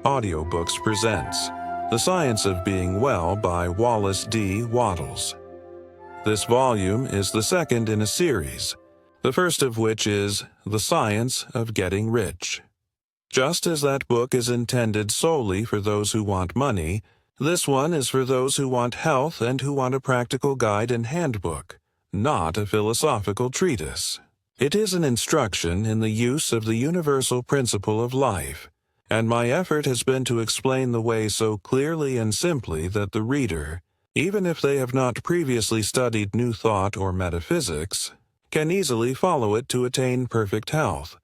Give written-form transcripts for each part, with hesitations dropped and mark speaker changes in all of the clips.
Speaker 1: Audiobooks presents The Science of Being Well by Wallace Wattles. This volume is the second in a series, the first of which is The Science of Getting Rich. Just as that book is intended solely for those who want money, this one is for those who want health and who want a practical guide and handbook, not a philosophical treatise. It is an instruction in the use of the universal principle of life, and my effort has been to explain the way so clearly and simply that the reader, even if they have not previously studied New Thought or metaphysics, can easily follow it to attain perfect health.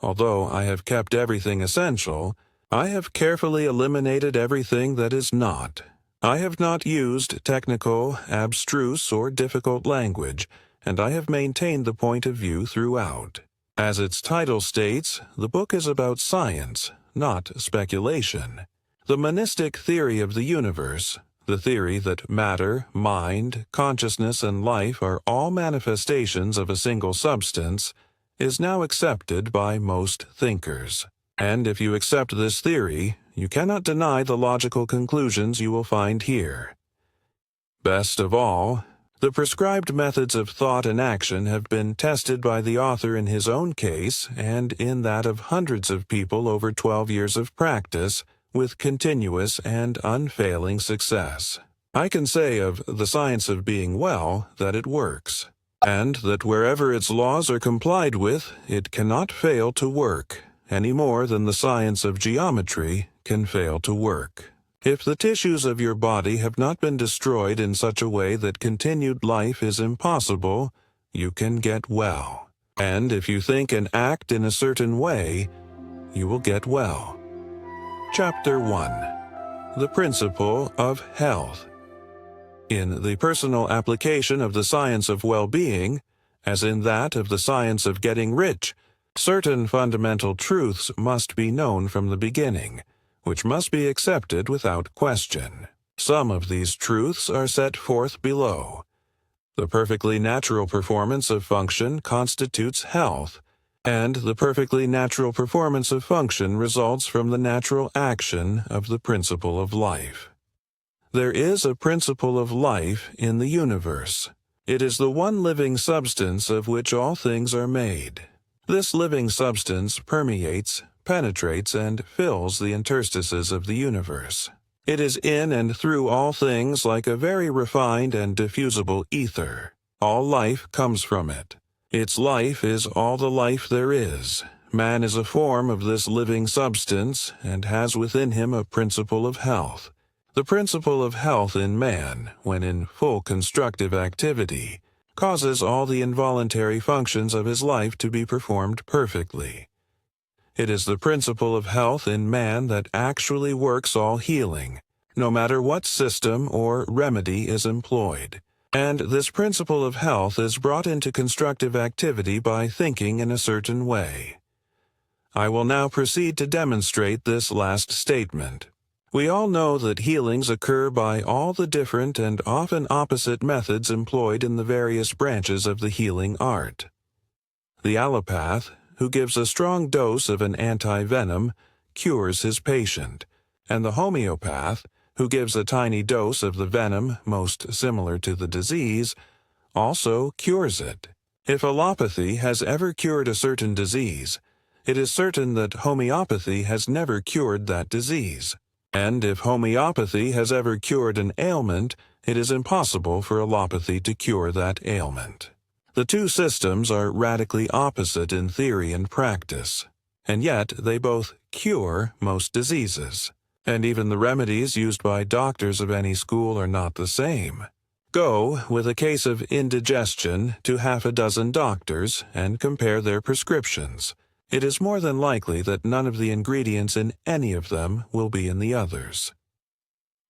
Speaker 1: Although I have kept everything essential, I have carefully eliminated everything that is not. I have not used technical, abstruse, or difficult language, and I have maintained the point of view throughout. As its title states, the book is about science, not speculation. The monistic theory of the universe, the theory that matter, mind, consciousness, and life are all manifestations of a single substance, is now accepted by most thinkers. And if you accept this theory, you cannot deny the logical conclusions you will find here. Best of all, the prescribed methods of thought and action have been tested by the author in his own case and in that of hundreds of people over 12 years of practice with continuous and unfailing success. I can say of The Science of Being Well that it works, and that wherever its laws are complied with, it cannot fail to work, any more than the science of geometry can fail to work. If the tissues of your body have not been destroyed in such a way that continued life is impossible, you can get well. And if you think and act in a certain way, you will get well. Chapter 1. The Principle of Health. In the personal application of the science of well-being, as in that of the science of getting rich, certain fundamental truths must be known from the beginning, which must be accepted without question. Some of these truths are set forth below. The perfectly natural performance of function constitutes health, and the perfectly natural performance of function results from the natural action of the principle of life. There is a principle of life in the universe. It is the one living substance of which all things are made. This living substance permeates, penetrates, and fills the interstices of the universe. It is in and through all things like a very refined and diffusible ether. All life comes from it. Its life is all the life there is. Man is a form of this living substance and has within him a principle of health. The principle of health in man, when in full constructive activity, causes all the involuntary functions of his life to be performed perfectly. It is the principle of health in man that actually works all healing, no matter what system or remedy is employed. And this principle of health is brought into constructive activity by thinking in a certain way. I will now proceed to demonstrate this last statement. We all know that healings occur by all the different and often opposite methods employed in the various branches of the healing art. The allopath, who gives a strong dose of an anti-venom, cures his patient, and the homeopath, who gives a tiny dose of the venom most similar to the disease, also cures it. If allopathy has ever cured a certain disease, it is certain that homeopathy has never cured that disease. And if homeopathy has ever cured an ailment, it is impossible for allopathy to cure that ailment. The two systems are radically opposite in theory and practice, and yet they both cure most diseases. And even the remedies used by doctors of any school are not the same. Go, with a case of indigestion, to half a dozen doctors and compare their prescriptions. It is more than likely that none of the ingredients in any of them will be in the others.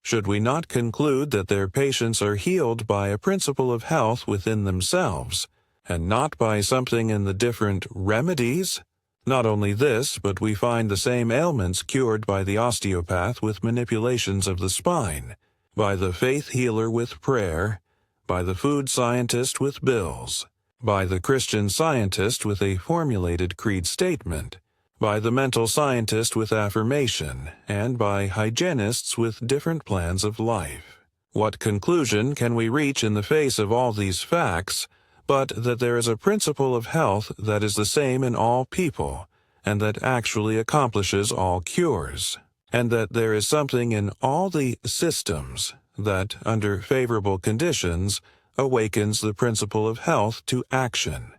Speaker 1: Should we not conclude that their patients are healed by a principle of health within themselves, and not by something in the different remedies? Not only this, but we find the same ailments cured by the osteopath with manipulations of the spine, by the faith healer with prayer, by the food scientist with bills, by the Christian Scientist with a formulated creed statement, by the mental scientist with affirmation, and by hygienists with different plans of life. What conclusion can we reach in the face of all these facts, but that there is a principle of health that is the same in all people, and that actually accomplishes all cures, and that there is something in all the systems that, under favorable conditions, awakens the principle of health to action.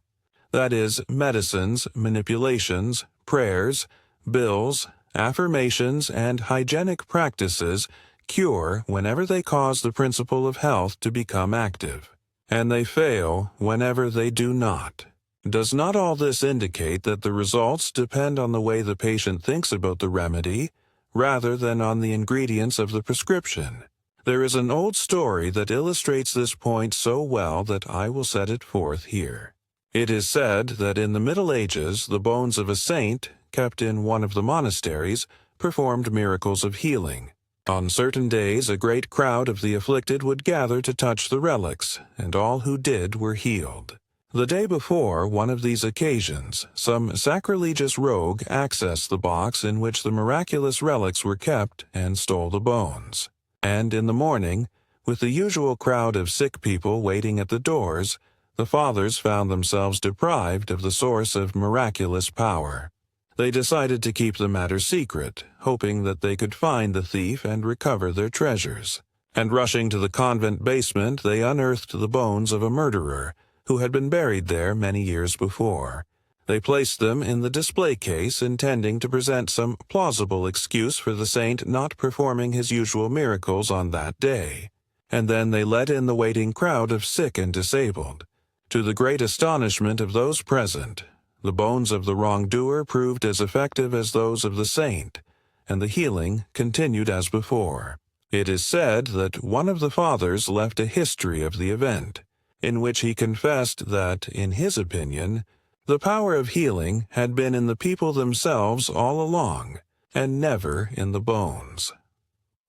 Speaker 1: That is, medicines, manipulations, prayers, bills, affirmations, and hygienic practices cure whenever they cause the principle of health to become active, and they fail whenever they do not. Does not all this indicate that the results depend on the way the patient thinks about the remedy, rather than on the ingredients of the prescription? There is an old story that illustrates this point so well that I will set it forth here. It is said that in the Middle Ages the bones of a saint, kept in one of the monasteries, performed miracles of healing. On certain days a great crowd of the afflicted would gather to touch the relics, and all who did were healed. The day before one of these occasions, some sacrilegious rogue accessed the box in which the miraculous relics were kept and stole the bones. And in the morning, with the usual crowd of sick people waiting at the doors, the fathers found themselves deprived of the source of miraculous power. They decided to keep the matter secret, hoping that they could find the thief and recover their treasures. And rushing to the convent basement, they unearthed the bones of a murderer who had been buried there many years before. They placed them in the display case, intending to present some plausible excuse for the saint not performing his usual miracles on that day. And then they let in the waiting crowd of sick and disabled. To the great astonishment of those present, the bones of the wrongdoer proved as effective as those of the saint, and the healing continued as before. It is said that one of the fathers left a history of the event, in which he confessed that, in his opinion, the power of healing had been in the people themselves all along, and never in the bones.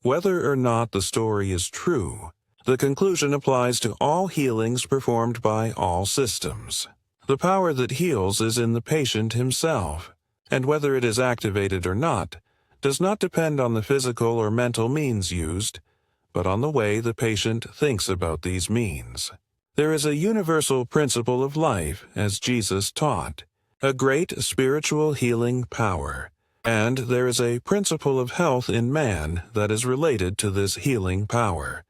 Speaker 1: Whether or not the story is true, the conclusion applies to all healings performed by all systems. The power that heals is in the patient himself, and whether it is activated or not does not depend on the physical or mental means used, but on the way the patient thinks about these means. There is a universal principle of life, as Jesus taught, a great spiritual healing power, and there is a principle of health in man that is related to this healing power.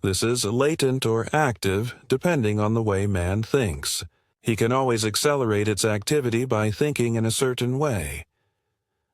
Speaker 1: This is latent or active, depending on the way man thinks. He can always accelerate its activity by thinking in a certain way.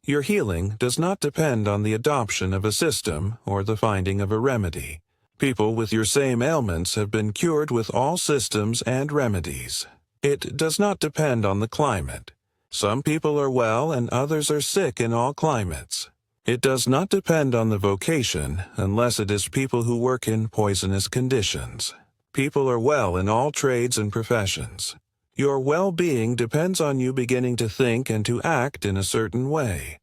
Speaker 1: Your healing does not depend on the adoption of a system or the finding of a remedy. People with your same ailments have been cured with all systems and remedies. It does not depend on the climate. Some people are well and others are sick in all climates. It does not depend on the vocation, unless it is people who work in poisonous conditions. People are well in all trades and professions. Your well-being depends on you beginning to think and to act in a certain way.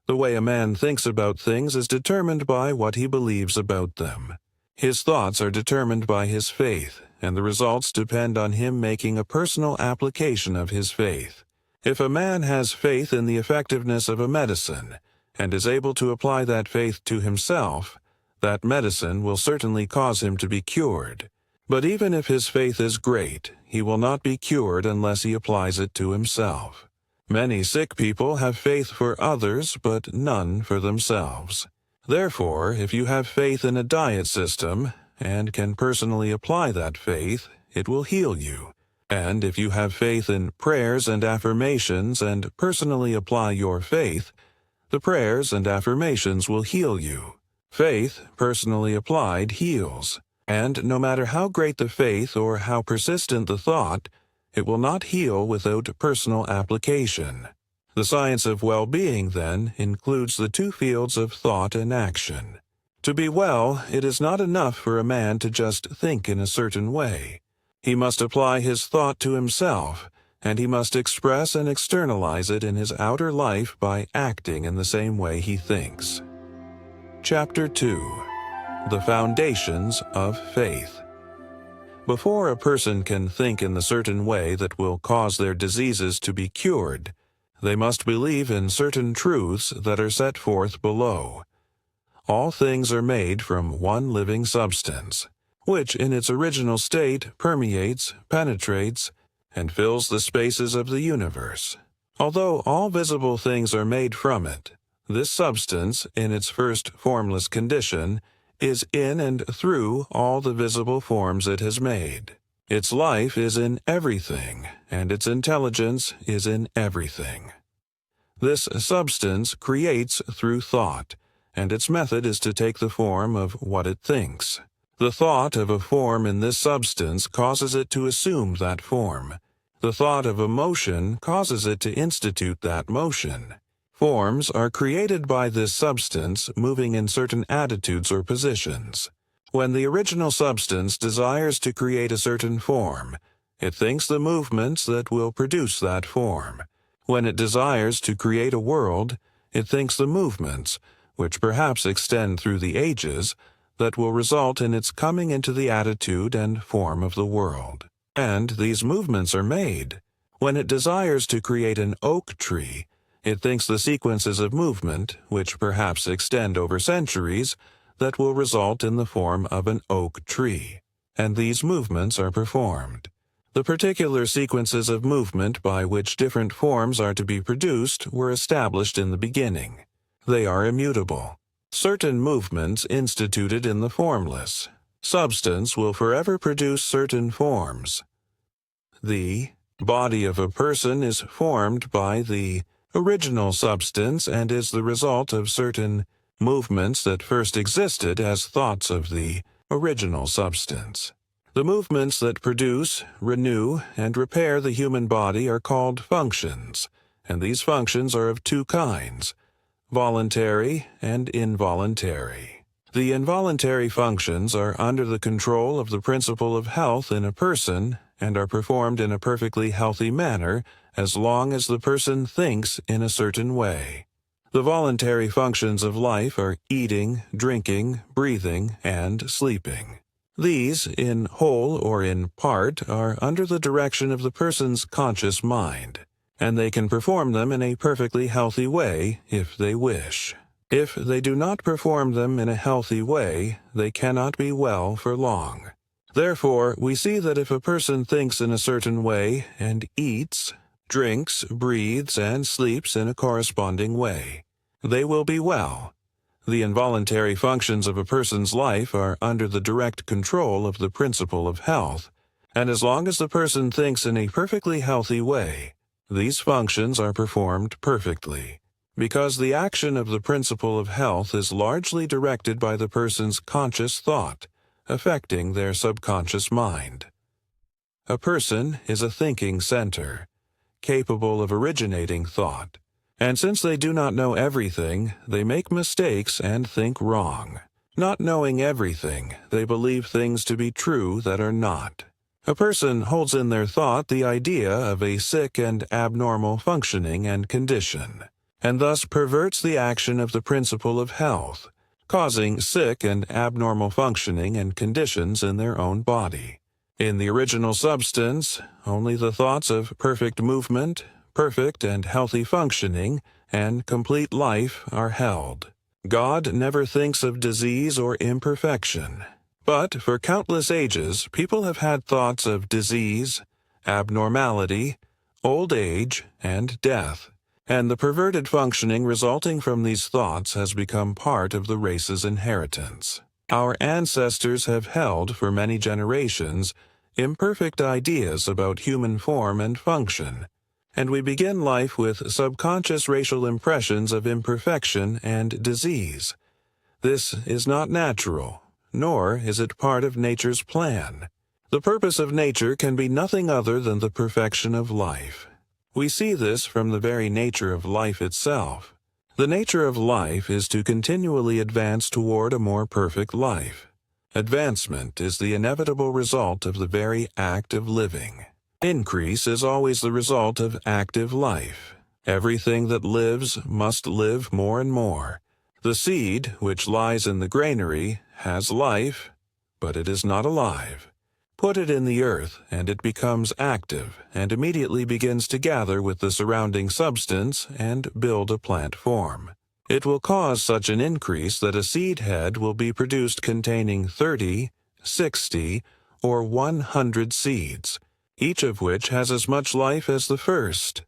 Speaker 1: The way a man thinks about things is determined by what he believes about them. His thoughts are determined by his faith, and the results depend on him making a personal application of his faith. If a man has faith in the effectiveness of a medicine, and is able to apply that faith to himself, that medicine will certainly cause him to be cured. But even if his faith is great, he will not be cured unless he applies it to himself. Many sick people have faith for others, but none for themselves. Therefore, if you have faith in a diet system, and can personally apply that faith, it will heal you. And if you have faith in prayers and affirmations and personally apply your faith, the prayers and affirmations will heal you. Faith, personally applied, heals. And no matter how great the faith or how persistent the thought, it will not heal without personal application. The science of well-being, then, includes the two fields of thought and action. To be well, it is not enough for a man to just think in a certain way. He must apply his thought to himself, and he must express and externalize it in his outer life by acting in the same way he thinks. Chapter 2. The Foundations of Faith. Before a person can think in the certain way that will cause their diseases to be cured, they must believe in certain truths that are set forth below. All things are made from one living substance, which in its original state permeates, penetrates, and fills the spaces of the universe. Although all visible things are made from it, this substance, in its first formless condition, is in and through all the visible forms it has made. Its life is in everything, and its intelligence is in everything. This substance creates through thought, and its method is to take the form of what it thinks. The thought of a form in this substance causes it to assume that form. The thought of a motion causes it to institute that motion. Forms are created by this substance moving in certain attitudes or positions. When the original substance desires to create a certain form, it thinks the movements that will produce that form. When it desires to create a world, it thinks the movements, which perhaps extend through the ages, that will result in its coming into the attitude and form of the world. And these movements are made. When it desires to create an oak tree, it thinks the sequences of movement, which perhaps extend over centuries, that will result in the form of an oak tree. And these movements are performed. The particular sequences of movement by which different forms are to be produced were established in the beginning. They are immutable. Certain movements instituted in the formless substance will forever produce certain forms. The body of a person is formed by the original substance and is the result of certain movements that first existed as thoughts of the original substance. The movements that produce, renew, and repair the human body are called functions, and these functions are of two kinds: voluntary and involuntary. The involuntary functions are under the control of the principle of health in a person and are performed in a perfectly healthy manner as long as the person thinks in a certain way. The voluntary functions of life are eating, drinking, breathing, and sleeping. These, in whole or in part, are under the direction of the person's conscious mind, and they can perform them in a perfectly healthy way if they wish. If they do not perform them in a healthy way, they cannot be well for long. Therefore, we see that if a person thinks in a certain way and eats, drinks, breathes, and sleeps in a corresponding way, they will be well. The involuntary functions of a person's life are under the direct control of the principle of health, and as long as the person thinks in a perfectly healthy way, these functions are performed perfectly, because the action of the principle of health is largely directed by the person's conscious thought, affecting their subconscious mind. A person is a thinking center, capable of originating thought, and since they do not know everything, they make mistakes and think wrong. Not knowing everything, they believe things to be true that are not. A person holds in their thought the idea of a sick and abnormal functioning and condition, and thus perverts the action of the principle of health, causing sick and abnormal functioning and conditions in their own body. In the original substance, only the thoughts of perfect movement, perfect and healthy functioning, and complete life are held. God never thinks of disease or imperfection. But for countless ages, people have had thoughts of disease, abnormality, old age, and death, and the perverted functioning resulting from these thoughts has become part of the race's inheritance. Our ancestors have held, for many generations, imperfect ideas about human form and function, and we begin life with subconscious racial impressions of imperfection and disease. This is not natural, nor is it part of nature's plan. The purpose of nature can be nothing other than the perfection of life. We see this from the very nature of life itself. The nature of life is to continually advance toward a more perfect life. Advancement is the inevitable result of the very act of living. Increase is always the result of active life. Everything that lives must live more and more. The seed, which lies in the granary, has life, but it is not alive. Put it in the earth, and it becomes active, and immediately begins to gather with the surrounding substance and build a plant form. It will cause such an increase that a seed head will be produced containing 30, 60, or 100 seeds, each of which has as much life as the first.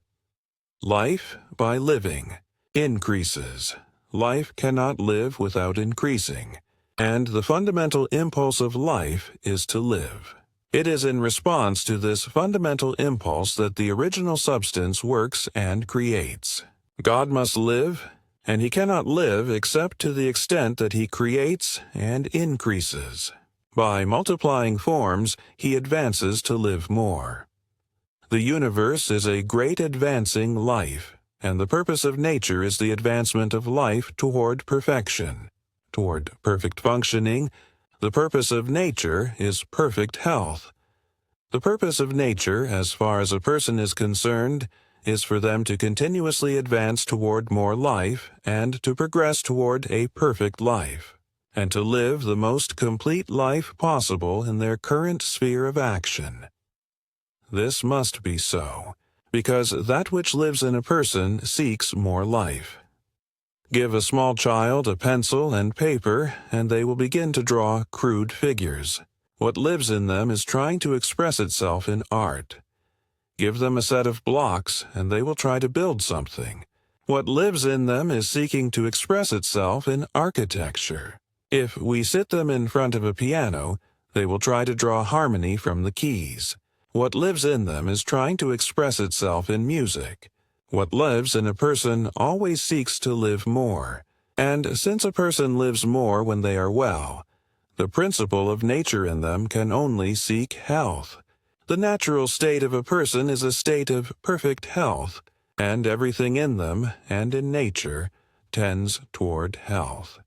Speaker 1: Life, by living, increases. Life cannot live without increasing, and the fundamental impulse of life is to live. It is in response to this fundamental impulse that the original substance works and creates. God must live, and he cannot live except to the extent that he creates and increases. By multiplying forms, he advances to live more. The universe is a great advancing life, and the purpose of nature is the advancement of life toward perfection, toward perfect functioning. The purpose of nature is perfect health. The purpose of nature, as far as a person is concerned, is for them to continuously advance toward more life and to progress toward a perfect life, and to live the most complete life possible in their current sphere of action. This must be so, because that which lives in a person seeks more life. Give a small child a pencil and paper, and they will begin to draw crude figures. What lives in them is trying to express itself in art. Give them a set of blocks, and they will try to build something. What lives in them is seeking to express itself in architecture. If we sit them in front of a piano, they will try to draw harmony from the keys. What lives in them is trying to express itself in music. What lives in a person always seeks to live more, and since a person lives more when they are well, the principle of nature in them can only seek health. The natural state of a person is a state of perfect health, and everything in them and in nature tends toward health.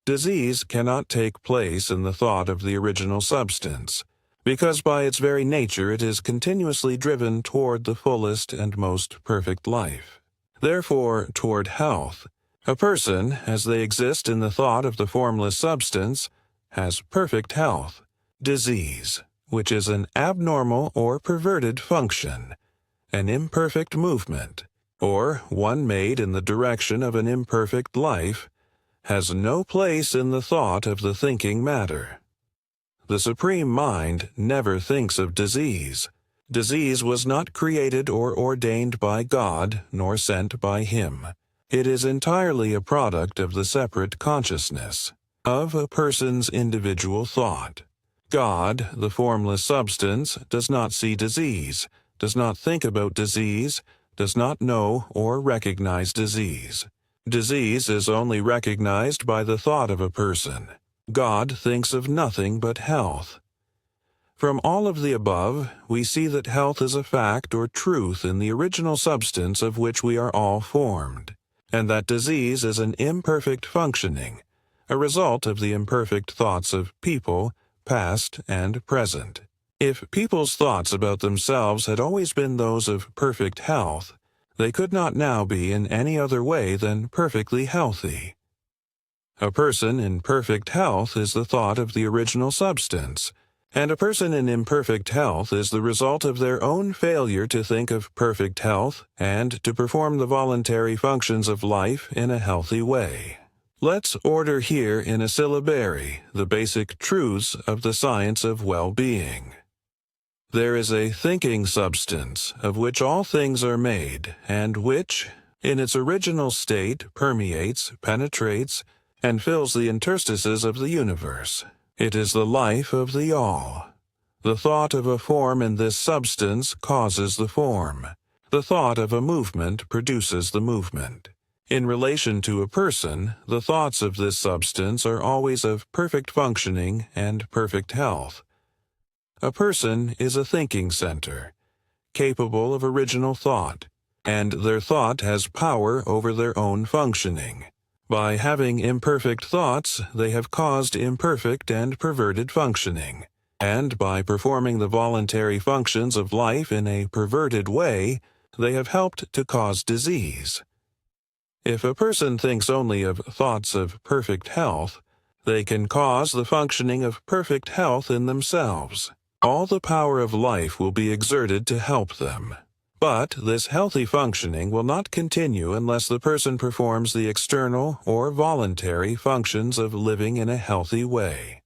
Speaker 1: Disease cannot take place in the thought of the original substance, because by its very nature it is continuously driven toward the fullest and most perfect life. Therefore, toward health, a person, as they exist in the thought of the formless substance, has perfect health. Disease, which is an abnormal or perverted function, an imperfect movement, or one made in the direction of an imperfect life, has no place in the thought of the thinking matter. The Supreme Mind never thinks of disease. Disease was not created or ordained by God, nor sent by Him. It is entirely a product of the separate consciousness, of a person's individual thought. God, the formless substance, does not see disease, does not think about disease, does not know or recognize disease. Disease is only recognized by the thought of a person. God thinks of nothing but health. From all of the above, we see that health is a fact or truth in the original substance of which we are all formed, and that disease is an imperfect functioning, a result of the imperfect thoughts of people, past and present. If people's thoughts about themselves had always been those of perfect health, they could not now be in any other way than perfectly healthy. A person in perfect health is the thought of the original substance, and a person in imperfect health is the result of their own failure to think of perfect health and to perform the voluntary functions of life in a healthy way. Let's order here in a syllabary the basic truths of the science of well-being. There is a thinking substance of which all things are made, and which, in its original state, permeates, penetrates, and fills the interstices of the universe. It is the life of the all. The thought of a form in this substance causes the form. The thought of a movement produces the movement. In relation to a person, the thoughts of this substance are always of perfect functioning and perfect health. A person is a thinking center, capable of original thought, and their thought has power over their own functioning. By having imperfect thoughts, they have caused imperfect and perverted functioning, and by performing the voluntary functions of life in a perverted way, they have helped to cause disease. If a person thinks only of thoughts of perfect health, They can cause the functioning of perfect health in themselves. All the power of life will be exerted to help them. But this healthy functioning will not continue unless the person performs the external or voluntary functions of living in a healthy way.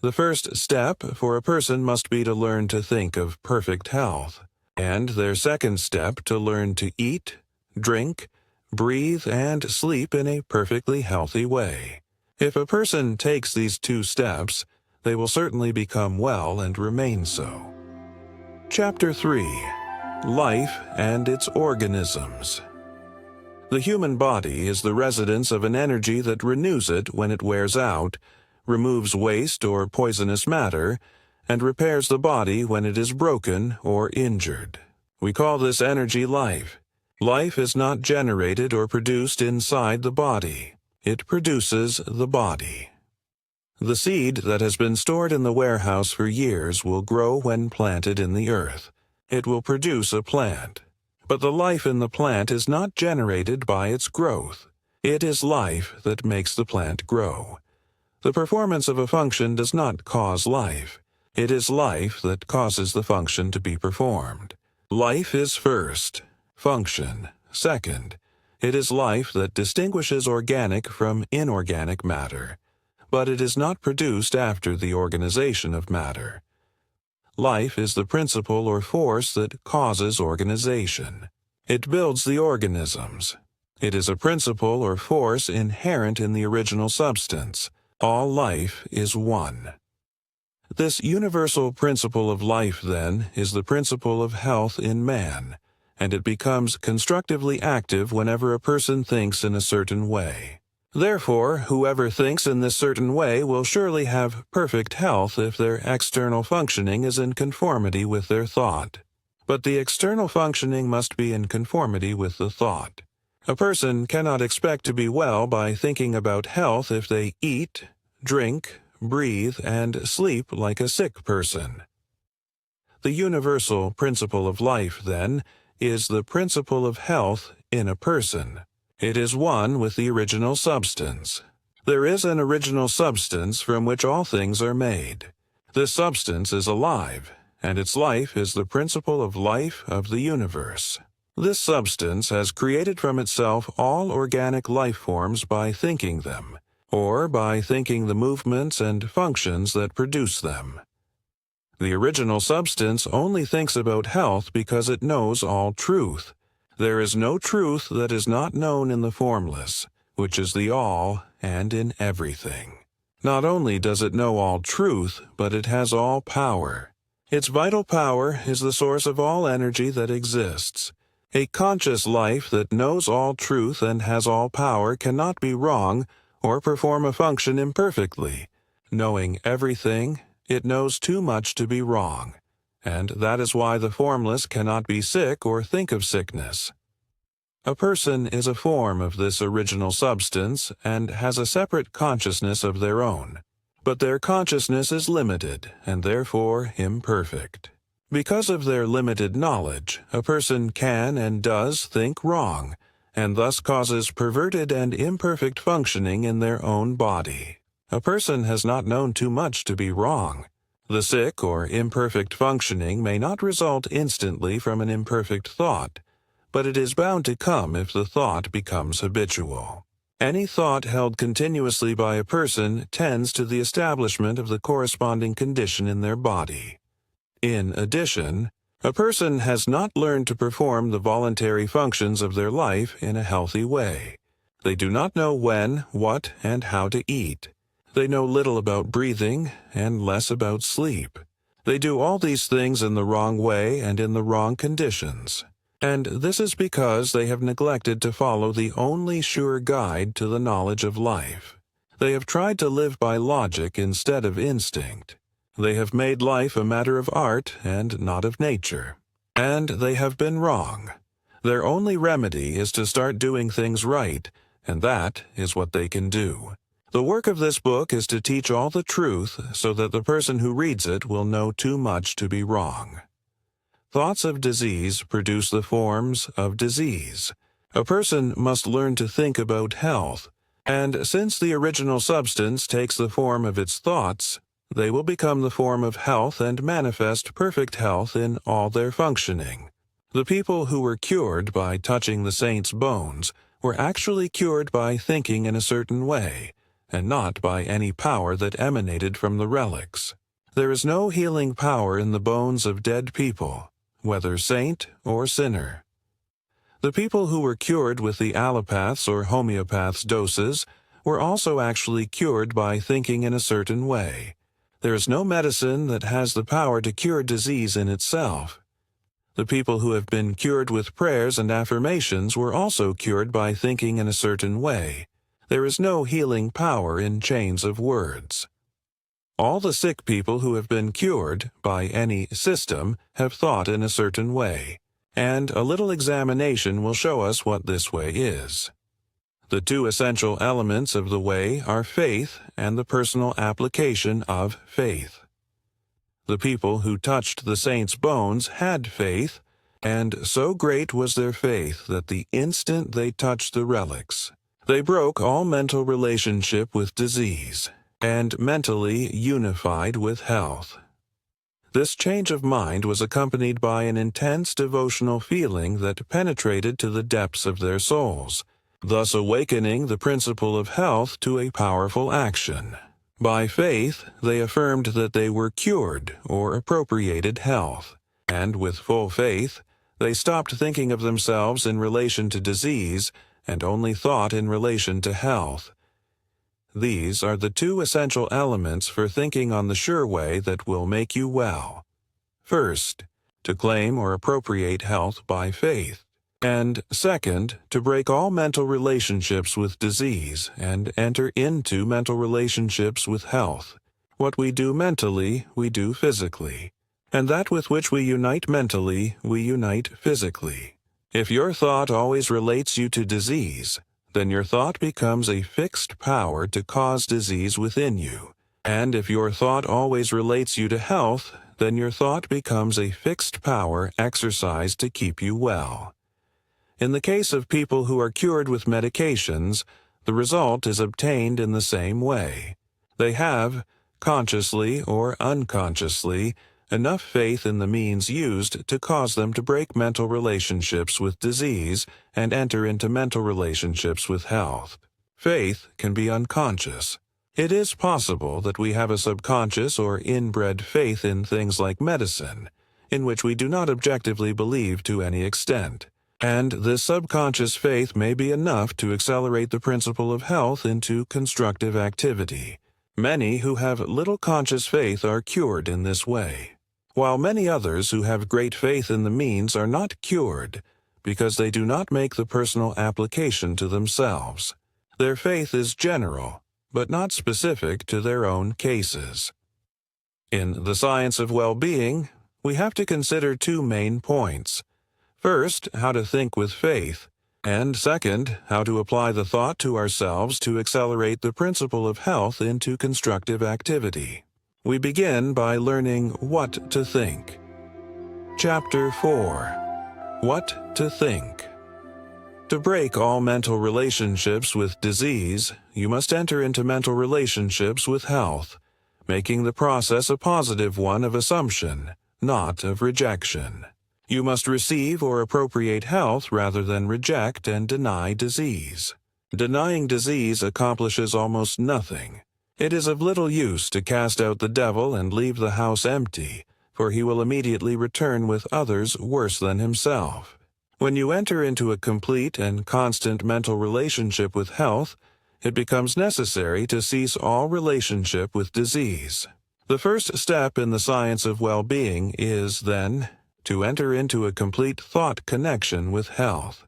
Speaker 1: The first step for a person must be to learn to think of perfect health, and their second step to learn to eat, drink, breathe, and sleep in a perfectly healthy way. If a person takes these two steps, they will certainly become well and remain so. Chapter 3. Life and its Organisms. The human body is the residence of an energy that renews it when it wears out, removes waste or poisonous matter, and repairs the body when it is broken or injured. We call this energy life. Life is not generated or produced inside the body. It produces the body. The seed that has been stored in the warehouse for years will grow when planted in the earth. It will produce a plant. But the life in the plant is not generated by its growth. It is life that makes the plant grow. The performance of a function does not cause life. It is life that causes the function to be performed. Life is first, function second. It is life that distinguishes organic from inorganic matter, but it is not produced after the organization of matter. Life is the principle or force that causes organization. It builds the organisms. It is a principle or force inherent in the original substance. All life is one. This universal principle of life, then, is the principle of health in man, and it becomes constructively active whenever a person thinks in a certain way. Therefore, whoever thinks in this certain way will surely have perfect health if their external functioning is in conformity with their thought. But the external functioning must be in conformity with the thought. A person cannot expect to be well by thinking about health if they eat, drink, breathe, and sleep like a sick person. The universal principle of life, then, is the principle of health in a person. It is one with the original substance. There is an original substance from which all things are made. This substance is alive, and its life is the principle of life of the universe. This substance has created from itself all organic life forms by thinking them, or by thinking the movements and functions that produce them. The original substance only thinks about health because it knows all truth. There is no truth that is not known in the formless, which is the all and in everything. Not only does it know all truth, but it has all power. Its vital power is the source of all energy that exists. A conscious life that knows all truth and has all power cannot be wrong or perform a function imperfectly. Knowing everything, it knows too much to be wrong. And that is why the formless cannot be sick or think of sickness. A person is a form of this original substance and has a separate consciousness of their own, but their consciousness is limited and therefore imperfect. Because of their limited knowledge, a person can and does think wrong, and thus causes perverted and imperfect functioning in their own body. A person has not known too much to be wrong. The sick or imperfect functioning may not result instantly from an imperfect thought, but it is bound to come if the thought becomes habitual. Any thought held continuously by a person tends to the establishment of the corresponding condition in their body. In addition, a person has not learned to perform the voluntary functions of their life in a healthy way. They do not know when, what, and how to eat. They know little about breathing and less about sleep. They do all these things in the wrong way and in the wrong conditions. And this is because they have neglected to follow the only sure guide to the knowledge of life. They have tried to live by logic instead of instinct. They have made life a matter of art and not of nature. And they have been wrong. Their only remedy is to start doing things right, and that is what they can do. The work of this book is to teach all the truth so that the person who reads it will know too much to be wrong. Thoughts of disease produce the forms of disease. A person must learn to think about health. And since the original substance takes the form of its thoughts, they will become the form of health and manifest perfect health in all their functioning. The people who were cured by touching the saints' bones were actually cured by thinking in a certain way, and not by any power that emanated from the relics. There is no healing power in the bones of dead people, whether saint or sinner. The people who were cured with the allopaths or homeopaths doses were also actually cured by thinking in a certain way. There is no medicine that has the power to cure disease in itself. The people who have been cured with prayers and affirmations were also cured by thinking in a certain way. There is no healing power in chains of words. All the sick people who have been cured by any system have thought in a certain way, and a little examination will show us what this way is. The two essential elements of the way are faith and the personal application of faith. The people who touched the saints' bones had faith, and so great was their faith that the instant they touched the relics, they broke all mental relationship with disease, and mentally unified with health. This change of mind was accompanied by an intense devotional feeling that penetrated to the depths of their souls, thus awakening the principle of health to a powerful action. By faith, they affirmed that they were cured or appropriated health, and with full faith, they stopped thinking of themselves in relation to disease and only thought in relation to health. These are the two essential elements for thinking on the sure way that will make you well. First, to claim or appropriate health by faith. And second, to break all mental relationships with disease and enter into mental relationships with health. What we do mentally, we do physically. And that with which we unite mentally, we unite physically. If your thought always relates you to disease, then your thought becomes a fixed power to cause disease within you. And if your thought always relates you to health, then your thought becomes a fixed power exercised to keep you well. In the case of people who are cured with medications, the result is obtained in the same way. They have, consciously or unconsciously, enough faith in the means used to cause them to break mental relationships with disease and enter into mental relationships with health. Faith can be unconscious. It is possible that we have a subconscious or inbred faith in things like medicine, in which we do not objectively believe to any extent. And this subconscious faith may be enough to accelerate the principle of health into constructive activity. Many who have little conscious faith are cured in this way, while many others who have great faith in the means are not cured because they do not make the personal application to themselves. Their faith is general, but not specific to their own cases. In the science of well-being, we have to consider two main points. First, how to think with faith, and second, how to apply the thought to ourselves to accelerate the principle of health into constructive activity. We begin by learning what to think. Chapter 4. What to think. To break all mental relationships with disease, you must enter into mental relationships with health, making the process a positive one of assumption, not of rejection. You must receive or appropriate health rather than reject and deny disease. Denying disease accomplishes almost nothing. It is of little use to cast out the devil and leave the house empty, for he will immediately return with others worse than himself. When you enter into a complete and constant mental relationship with health, it becomes necessary to cease all relationship with disease. The first step in the science of well-being is, then, to enter into a complete thought connection with health.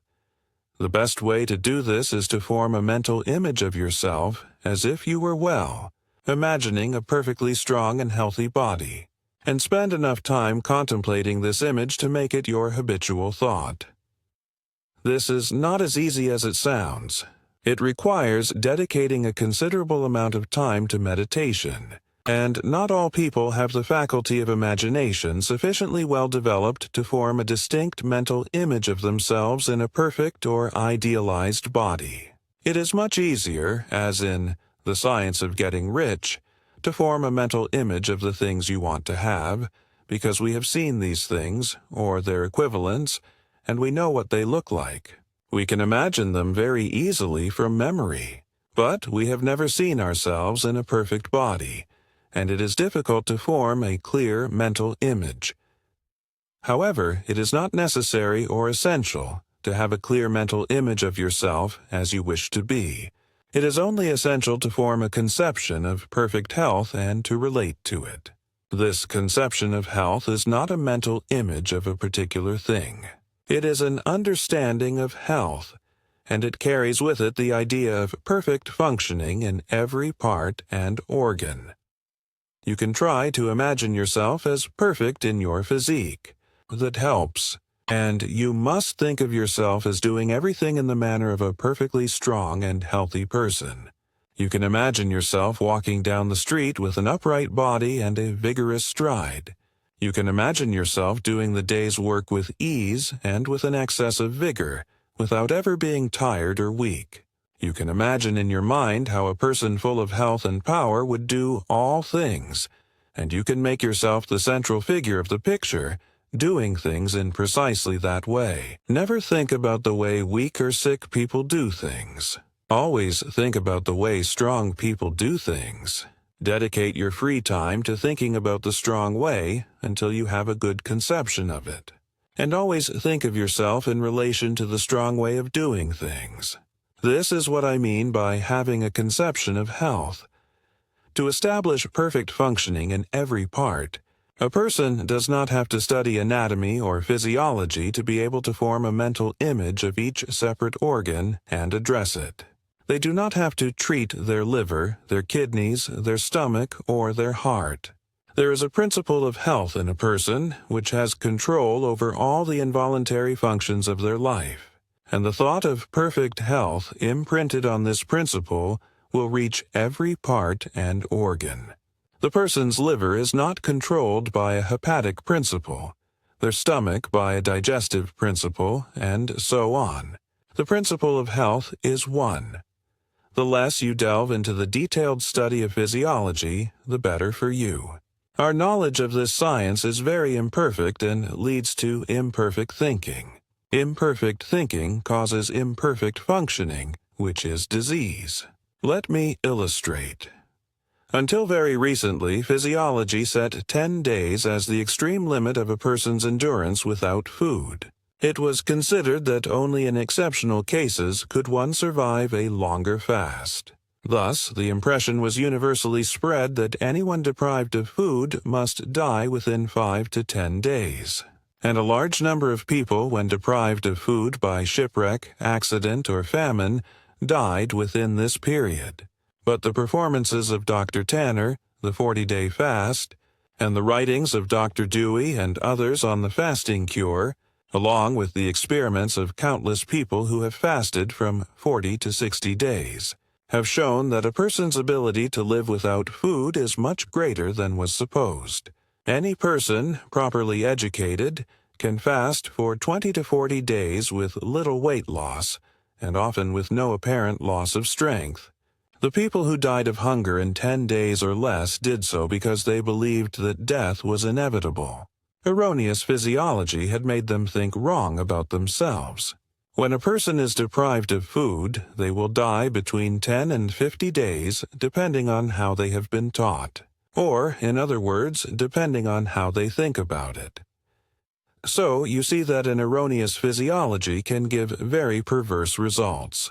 Speaker 1: The best way to do this is to form a mental image of yourself as if you were well, imagining a perfectly strong and healthy body, and spend enough time contemplating this image to make it your habitual thought. This is not as easy as it sounds. It requires dedicating a considerable amount of time to meditation, and not all people have the faculty of imagination sufficiently well developed to form a distinct mental image of themselves in a perfect or idealized body. It is much easier, as in The Science of Getting Rich, to form a mental image of the things you want to have, because we have seen these things, or their equivalents, and we know what they look like. We can imagine them very easily from memory, but we have never seen ourselves in a perfect body, and it is difficult to form a clear mental image. However, it is not necessary or essential to have a clear mental image of yourself as you wish to be. It is only essential to form a conception of perfect health and to relate to it. This conception of health is not a mental image of a particular thing. It is an understanding of health, and it carries with it the idea of perfect functioning in every part and organ. You can try to imagine yourself as perfect in your physique. That helps. And you must think of yourself as doing everything in the manner of a perfectly strong and healthy person. You can imagine yourself walking down the street with an upright body and a vigorous stride. You can imagine yourself doing the day's work with ease and with an excess of vigor, without ever being tired or weak. You can imagine in your mind how a person full of health and power would do all things, and you can make yourself the central figure of the picture, doing things in precisely that way. Never think about the way weak or sick people do things. Always think about the way strong people do things. Dedicate your free time to thinking about the strong way until you have a good conception of it. And always think of yourself in relation to the strong way of doing things. This is what I mean by having a conception of health. To establish perfect functioning in every part, a person does not have to study anatomy or physiology to be able to form a mental image of each separate organ and address it. They do not have to treat their liver, their kidneys, their stomach, or their heart. There is a principle of health in a person which has control over all the involuntary functions of their life, and the thought of perfect health imprinted on this principle will reach every part and organ. The person's liver is not controlled by a hepatic principle, their stomach by a digestive principle, and so on. The principle of health is one. The less you delve into the detailed study of physiology, the better for you. Our knowledge of this science is very imperfect and leads to imperfect thinking. Imperfect thinking causes imperfect functioning, which is disease. Let me illustrate. Until very recently, physiology set 10 days as the extreme limit of a person's endurance without food. It was considered that only in exceptional cases could one survive a longer fast. Thus, the impression was universally spread that anyone deprived of food must die within 5 to 10 days. And a large number of people, when deprived of food by shipwreck, accident, or famine, died within this period. But the performances of Dr. Tanner, the 40-day fast, and the writings of Dr. Dewey and others on the fasting cure, along with the experiments of countless people who have fasted from 40 to 60 days, have shown that a person's ability to live without food is much greater than was supposed. Any person, properly educated, can fast for 20 to 40 days with little weight loss, and often with no apparent loss of strength. The people who died of hunger in 10 days or less did so because they believed that death was inevitable. Erroneous physiology had made them think wrong about themselves. When a person is deprived of food, they will die between 10 and 50 days, depending on how they have been taught, or, in other words, depending on how they think about it. So, you see that an erroneous physiology can give very perverse results.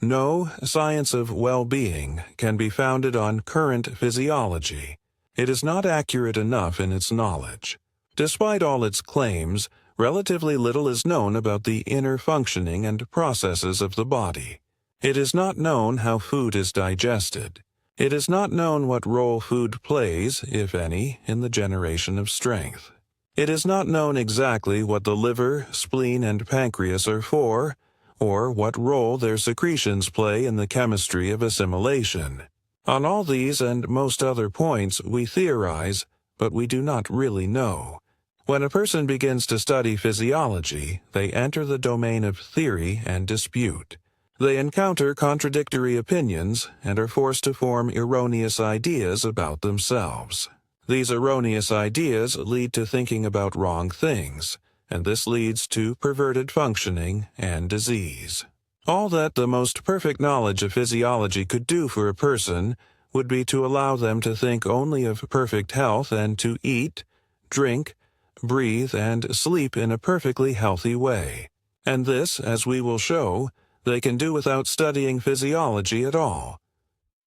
Speaker 1: No science of well-being can be founded on current physiology. It is not accurate enough in its knowledge. Despite all its claims, relatively little is known about the inner functioning and processes of the body. It is not known how food is digested. It is not known what role food plays, if any, in the generation of strength. It is not known exactly what the liver, spleen, and pancreas are for, or what role their secretions play in the chemistry of assimilation. On all these and most other points we theorize, but we do not really know. When a person begins to study physiology, they enter the domain of theory and dispute. They encounter contradictory opinions and are forced to form erroneous ideas about themselves. These erroneous ideas lead to thinking about wrong things, and this leads to perverted functioning and disease. All that the most perfect knowledge of physiology could do for a person would be to allow them to think only of perfect health and to eat, drink, breathe, and sleep in a perfectly healthy way. And this, as we will show, they can do without studying physiology at all.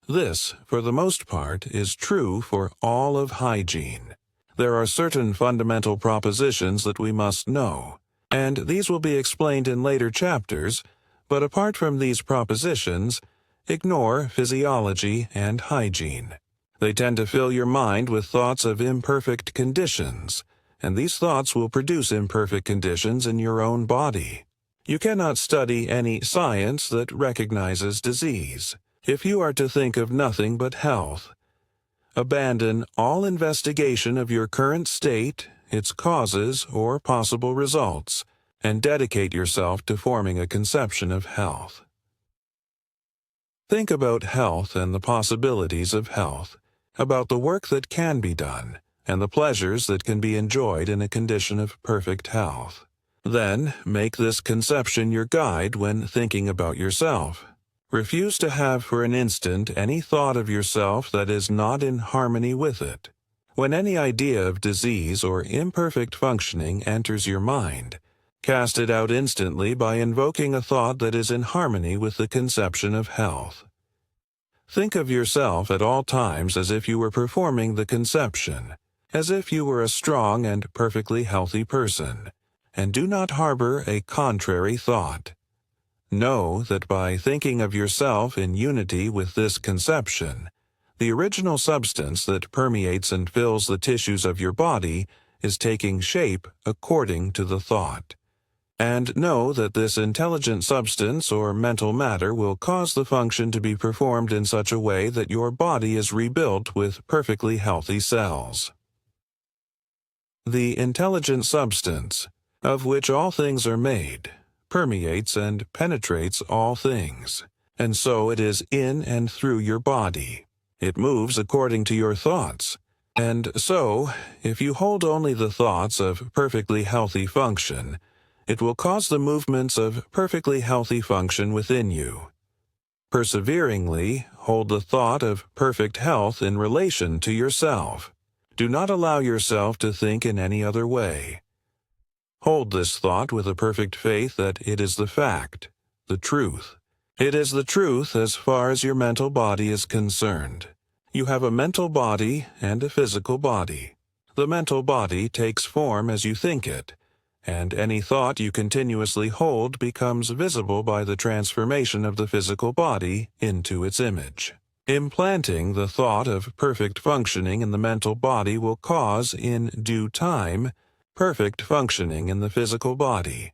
Speaker 1: This, for the most part, is true for all of hygiene. There are certain fundamental propositions that we must know, and these will be explained in later chapters, but apart from these propositions, ignore physiology and hygiene. They tend to fill your mind with thoughts of imperfect conditions, and these thoughts will produce imperfect conditions in your own body. You cannot study any science that recognizes disease if you are to think of nothing but health. Abandon all investigation of your current state, its causes, or possible results, and dedicate yourself to forming a conception of health. Think about health and the possibilities of health, about the work that can be done, and the pleasures that can be enjoyed in a condition of perfect health. Then, make this conception your guide when thinking about yourself. Refuse to have for an instant any thought of yourself that is not in harmony with it. When any idea of disease or imperfect functioning enters your mind, cast it out instantly by invoking a thought that is in harmony with the conception of health. Think of yourself at all times as if you were performing the conception, as if you were a strong and perfectly healthy person, and do not harbor a contrary thought. Know that by thinking of yourself in unity with this conception, the original substance that permeates and fills the tissues of your body is taking shape according to the thought. And know that this intelligent substance or mental matter will cause the function to be performed in such a way that your body is rebuilt with perfectly healthy cells. The intelligent substance, of which all things are made, permeates and penetrates all things, and so it is in and through your body. It moves according to your thoughts, and so, if you hold only the thoughts of perfectly healthy function, it will cause the movements of perfectly healthy function within you. Perseveringly, hold the thought of perfect health in relation to yourself. Do not allow yourself to think in any other way. Hold this thought with a perfect faith that it is the fact, the truth. It is the truth as far as your mental body is concerned. You have a mental body and a physical body. The mental body takes form as you think it, and any thought you continuously hold becomes visible by the transformation of the physical body into its image. Implanting the thought of perfect functioning in the mental body will cause, in due time, perfect functioning in the physical body.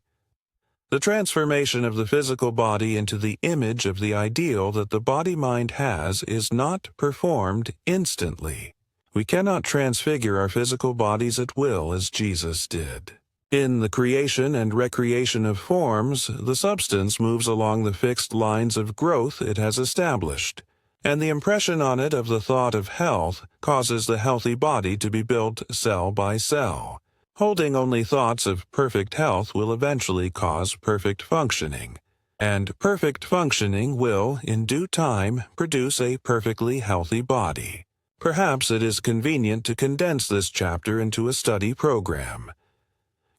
Speaker 1: The transformation of the physical body into the image of the ideal that the body-mind has is not performed instantly. We cannot transfigure our physical bodies at will as Jesus did. In the creation and recreation of forms, the substance moves along the fixed lines of growth it has established, and the impression on it of the thought of health causes the healthy body to be built cell by cell. Holding only thoughts of perfect health will eventually cause perfect functioning, and perfect functioning will, in due time, produce a perfectly healthy body. Perhaps it is convenient to condense this chapter into a study program.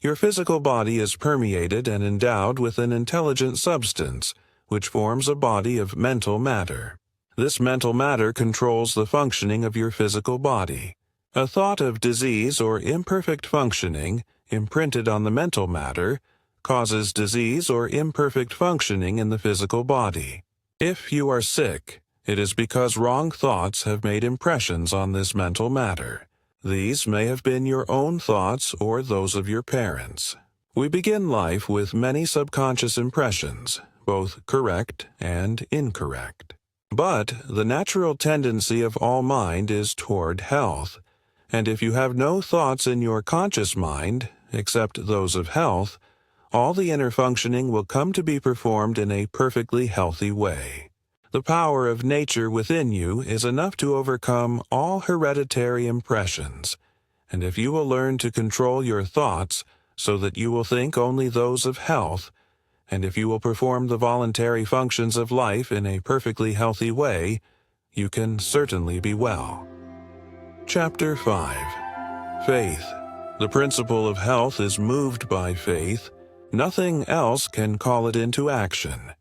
Speaker 1: Your physical body is permeated and endowed with an intelligent substance, which forms a body of mental matter. This mental matter controls the functioning of your physical body. A thought of disease or imperfect functioning, imprinted on the mental matter, causes disease or imperfect functioning in the physical body. If you are sick, it is because wrong thoughts have made impressions on this mental matter. These may have been your own thoughts or those of your parents. We begin life with many subconscious impressions, both correct and incorrect. But the natural tendency of all mind is toward health, and if you have no thoughts in your conscious mind, except those of health, all the inner functioning will come to be performed in a perfectly healthy way. The power of nature within you is enough to overcome all hereditary impressions, and if you will learn to control your thoughts so that you will think only those of health, and if you will perform the voluntary functions of life in a perfectly healthy way, you can certainly be well. Chapter 5. Faith. The principle of health is moved by faith. Nothing else can call it into action,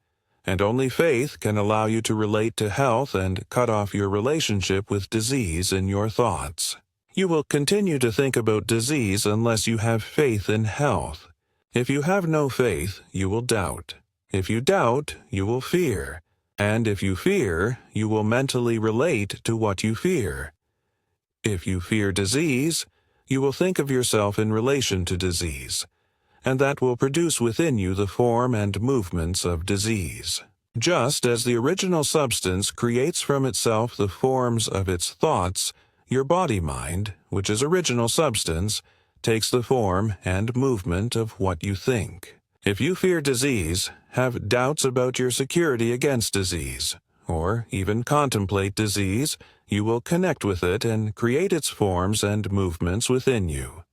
Speaker 1: and only faith can allow you to relate to health and cut off your relationship with disease in your thoughts. You will continue to think about disease unless you have faith in health. If you have no faith, you will doubt. If you doubt, you will fear. And if you fear, you will mentally relate to what you fear. If you fear disease, you will think of yourself in relation to disease, and that will produce within you the form and movements of disease. Just as the original substance creates from itself the forms of its thoughts, your body-mind, which is original substance, takes the form and movement of what you think. If you fear disease, have doubts about your security against disease, or even contemplate disease, you will connect with it and create its forms and movements within you.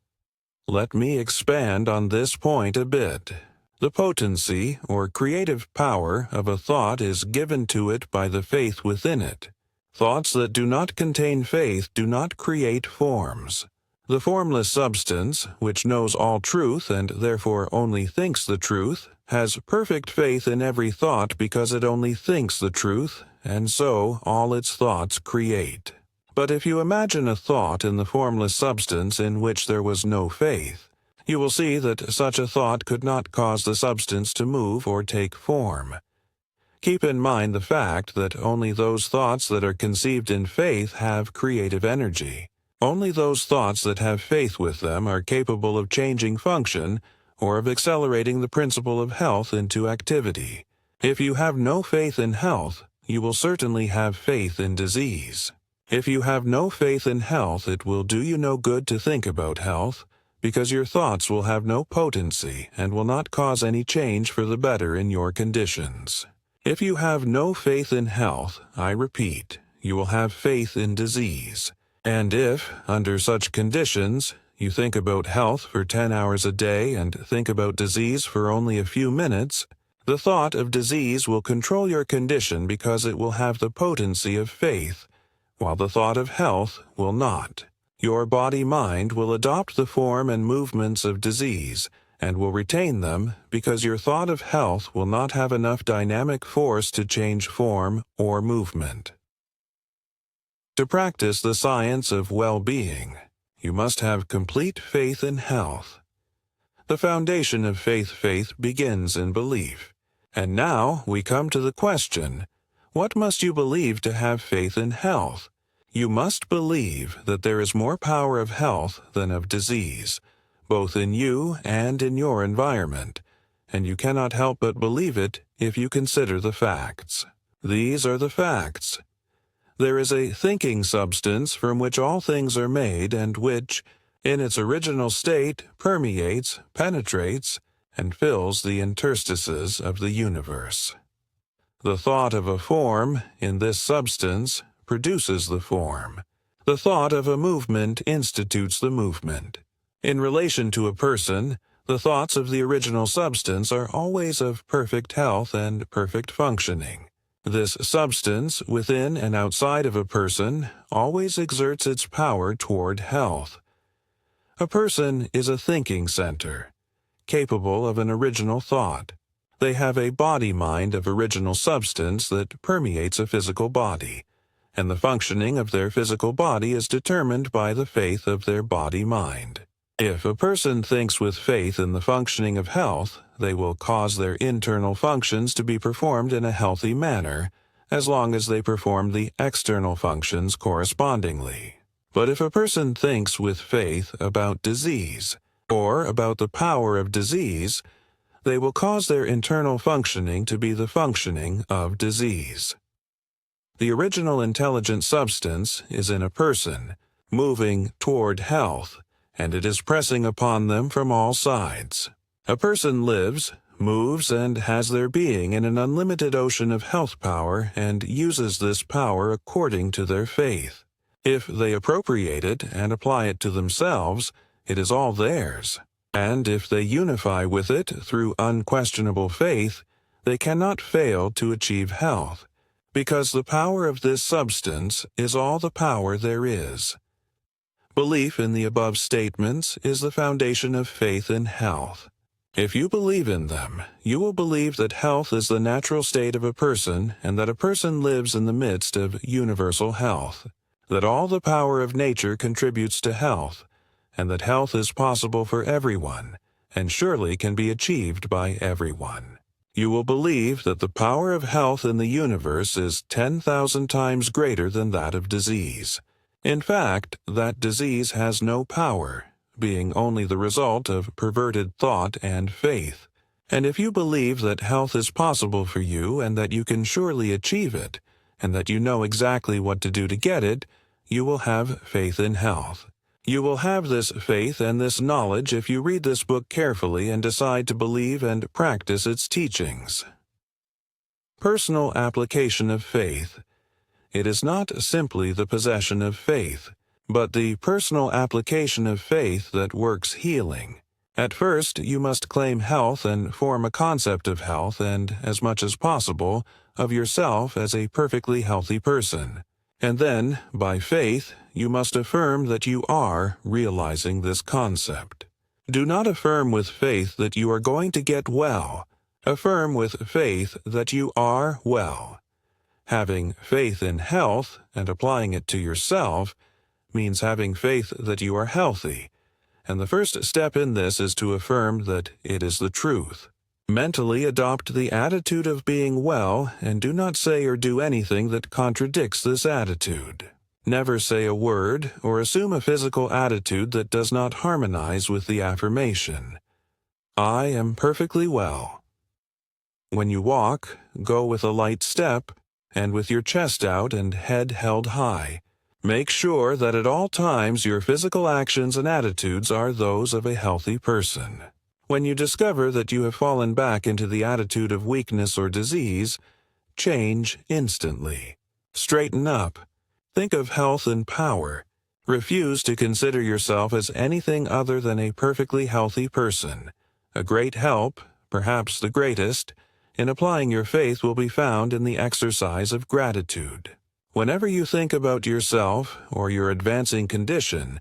Speaker 1: Let me expand on this point a bit. The potency or creative power of a thought is given to it by the faith within it. Thoughts that do not contain faith do not create forms. The formless substance, which knows all truth and therefore only thinks the truth, has perfect faith in every thought because it only thinks the truth, and so all its thoughts create. But if you imagine a thought in the formless substance in which there was no faith, you will see that such a thought could not cause the substance to move or take form. Keep in mind the fact that only those thoughts that are conceived in faith have creative energy. Only those thoughts that have faith with them are capable of changing function or of accelerating the principle of health into activity. If you have no faith in health, you will certainly have faith in disease. If you have no faith in health, it will do you no good to think about health, because your thoughts will have no potency and will not cause any change for the better in your conditions. If you have no faith in health, I repeat, you will have faith in disease. And if, under such conditions, you think about health for 10 hours a day and think about disease for only a few minutes, the thought of disease will control your condition because it will have the potency of faith, while the thought of health will not. Your body-mind will adopt the form and movements of disease, and will retain them because your thought of health will not have enough dynamic force to change form or movement. To practice the science of well-being, you must have complete faith in health. The foundation of faith begins in belief. And now we come to the question, what must you believe to have faith in health? You must believe that there is more power of health than of disease, both in you and in your environment, and you cannot help but believe it if you consider the facts. These are the facts. There is a thinking substance from which all things are made and which, in its original state, permeates, penetrates, and fills the interstices of the universe. The thought of a form in this substance produces the form. The thought of a movement institutes the movement. In relation to a person, the thoughts of the original substance are always of perfect health and perfect functioning. This substance, within and outside of a person, always exerts its power toward health. A person is a thinking center, capable of an original thought. They have a body-mind of original substance that permeates a physical body, and the functioning of their physical body is determined by the faith of their body-mind. If a person thinks with faith in the functioning of health, they will cause their internal functions to be performed in a healthy manner, as long as they perform the external functions correspondingly. But if a person thinks with faith about disease, or about the power of disease, they will cause their internal functioning to be the functioning of disease. The original intelligent substance is in a person, moving toward health, and it is pressing upon them from all sides. A person lives, moves, and has their being in an unlimited ocean of health power and uses this power according to their faith. If they appropriate it and apply it to themselves, it is all theirs. And if they unify with it through unquestionable faith, they cannot fail to achieve health, because the power of this substance is all the power there is. Belief in the above statements is the foundation of faith in health. If you believe in them, you will believe that health is the natural state of a person and that a person lives in the midst of universal health, that all the power of nature contributes to health, and that health is possible for everyone, and surely can be achieved by everyone. You will believe that the power of health in the universe is 10,000 times greater than that of disease. In fact, that disease has no power, being only the result of perverted thought and faith. And if you believe that health is possible for you and that you can surely achieve it, and that you know exactly what to do to get it, you will have faith in health. You will have this faith and this knowledge if you read this book carefully and decide to believe and practice its teachings. Personal application of faith. It is not simply the possession of faith, but the personal application of faith that works healing. At first, you must claim health and form a concept of health and, as much as possible, of yourself as a perfectly healthy person. And then, by faith, you must affirm that you are realizing this concept. Do not affirm with faith that you are going to get well. Affirm with faith that you are well. Having faith in health and applying it to yourself means having faith that you are healthy, and the first step in this is to affirm that it is the truth. Mentally adopt the attitude of being well and do not say or do anything that contradicts this attitude. Never say a word or assume a physical attitude that does not harmonize with the affirmation. I am perfectly well. When you walk, go with a light step and with your chest out and head held high. Make sure that at all times your physical actions and attitudes are those of a healthy person. When you discover that you have fallen back into the attitude of weakness or disease, change instantly. Straighten up. Think of health and power. Refuse to consider yourself as anything other than a perfectly healthy person. A great help, perhaps the greatest, in applying your faith will be found in the exercise of gratitude. Whenever you think about yourself or your advancing condition,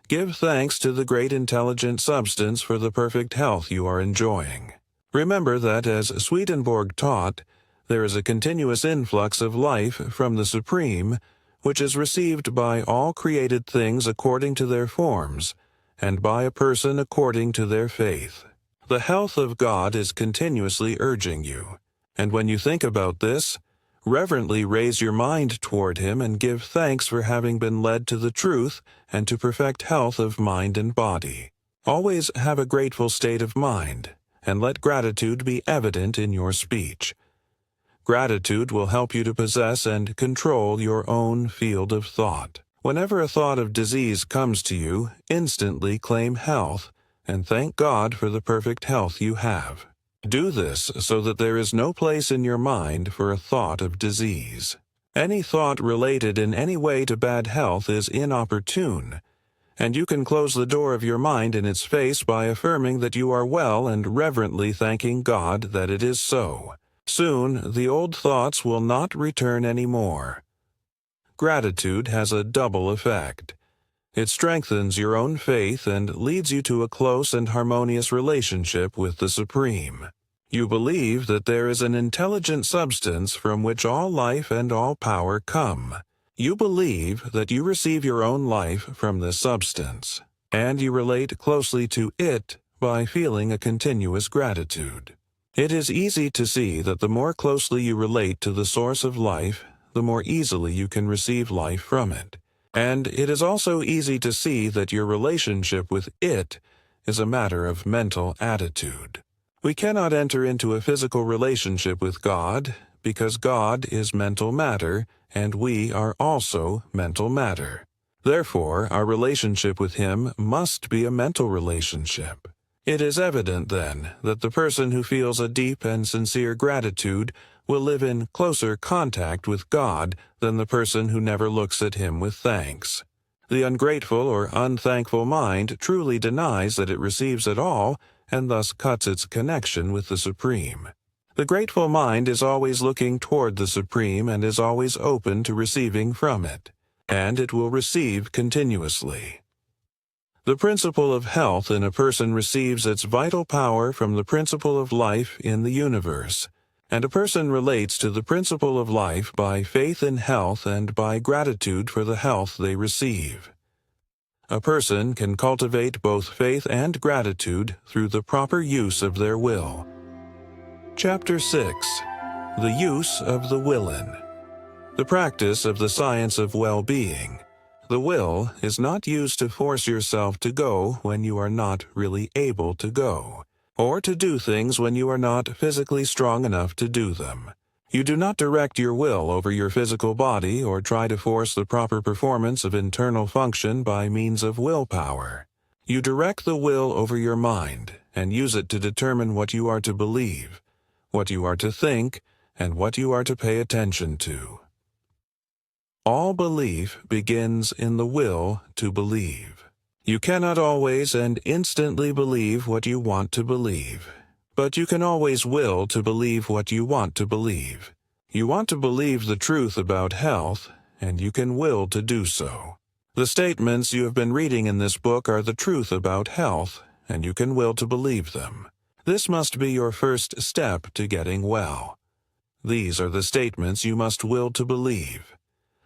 Speaker 1: give thanks to the great intelligent substance for the perfect health you are enjoying. Remember that, as Swedenborg taught, there is a continuous influx of life from the Supreme, which is received by all created things according to their forms, and by a person according to their faith. The health of God is continuously urging you, and when you think about this, reverently raise your mind toward Him and give thanks for having been led to the truth and to perfect health of mind and body. Always have a grateful state of mind, and let gratitude be evident in your speech. Gratitude will help you to possess and control your own field of thought. Whenever a thought of disease comes to you, instantly claim health, and thank God for the perfect health you have. Do this so that there is no place in your mind for a thought of disease. Any thought related in any way to bad health is inopportune, and you can close the door of your mind in its face by affirming that you are well and reverently thanking God that it is so. Soon the old thoughts will not return any more. Gratitude has a double effect. It strengthens your own faith and leads you to a close and harmonious relationship with the Supreme. You believe that there is an intelligent substance from which all life and all power come. You believe that you receive your own life from this substance, and you relate closely to it by feeling a continuous gratitude. It is easy to see that the more closely you relate to the source of life, the more easily you can receive life from it. And it is also easy to see that your relationship with it is a matter of mental attitude. We cannot enter into a physical relationship with God because God is mental matter and we are also mental matter. Therefore, our relationship with Him must be a mental relationship. It is evident, then, that the person who feels a deep and sincere gratitude will live in closer contact with God than the person who never looks at Him with thanks. The ungrateful or unthankful mind truly denies that it receives at all and thus cuts its connection with the Supreme. The grateful mind is always looking toward the Supreme and is always open to receiving from it, and it will receive continuously. The principle of health in a person receives its vital power from the principle of life in the universe, and a person relates to the principle of life by faith in health and by gratitude for the health they receive. A person can cultivate both faith and gratitude through the proper use of their will. Chapter 6. The Use of the Willin'. The practice of the science of well-being. The will is not used to force yourself to go when you are not really able to go, or to do things when you are not physically strong enough to do them. You do not direct your will over your physical body or try to force the proper performance of internal function by means of willpower. You direct the will over your mind and use it to determine what you are to believe, what you are to think, and what you are to pay attention to. All belief begins in the will to believe. You cannot always and instantly believe what you want to believe, but you can always will to believe what you want to believe. You want to believe the truth about health, and you can will to do so. The statements you have been reading in this book are the truth about health, and you can will to believe them. This must be your first step to getting well. These are the statements you must will to believe: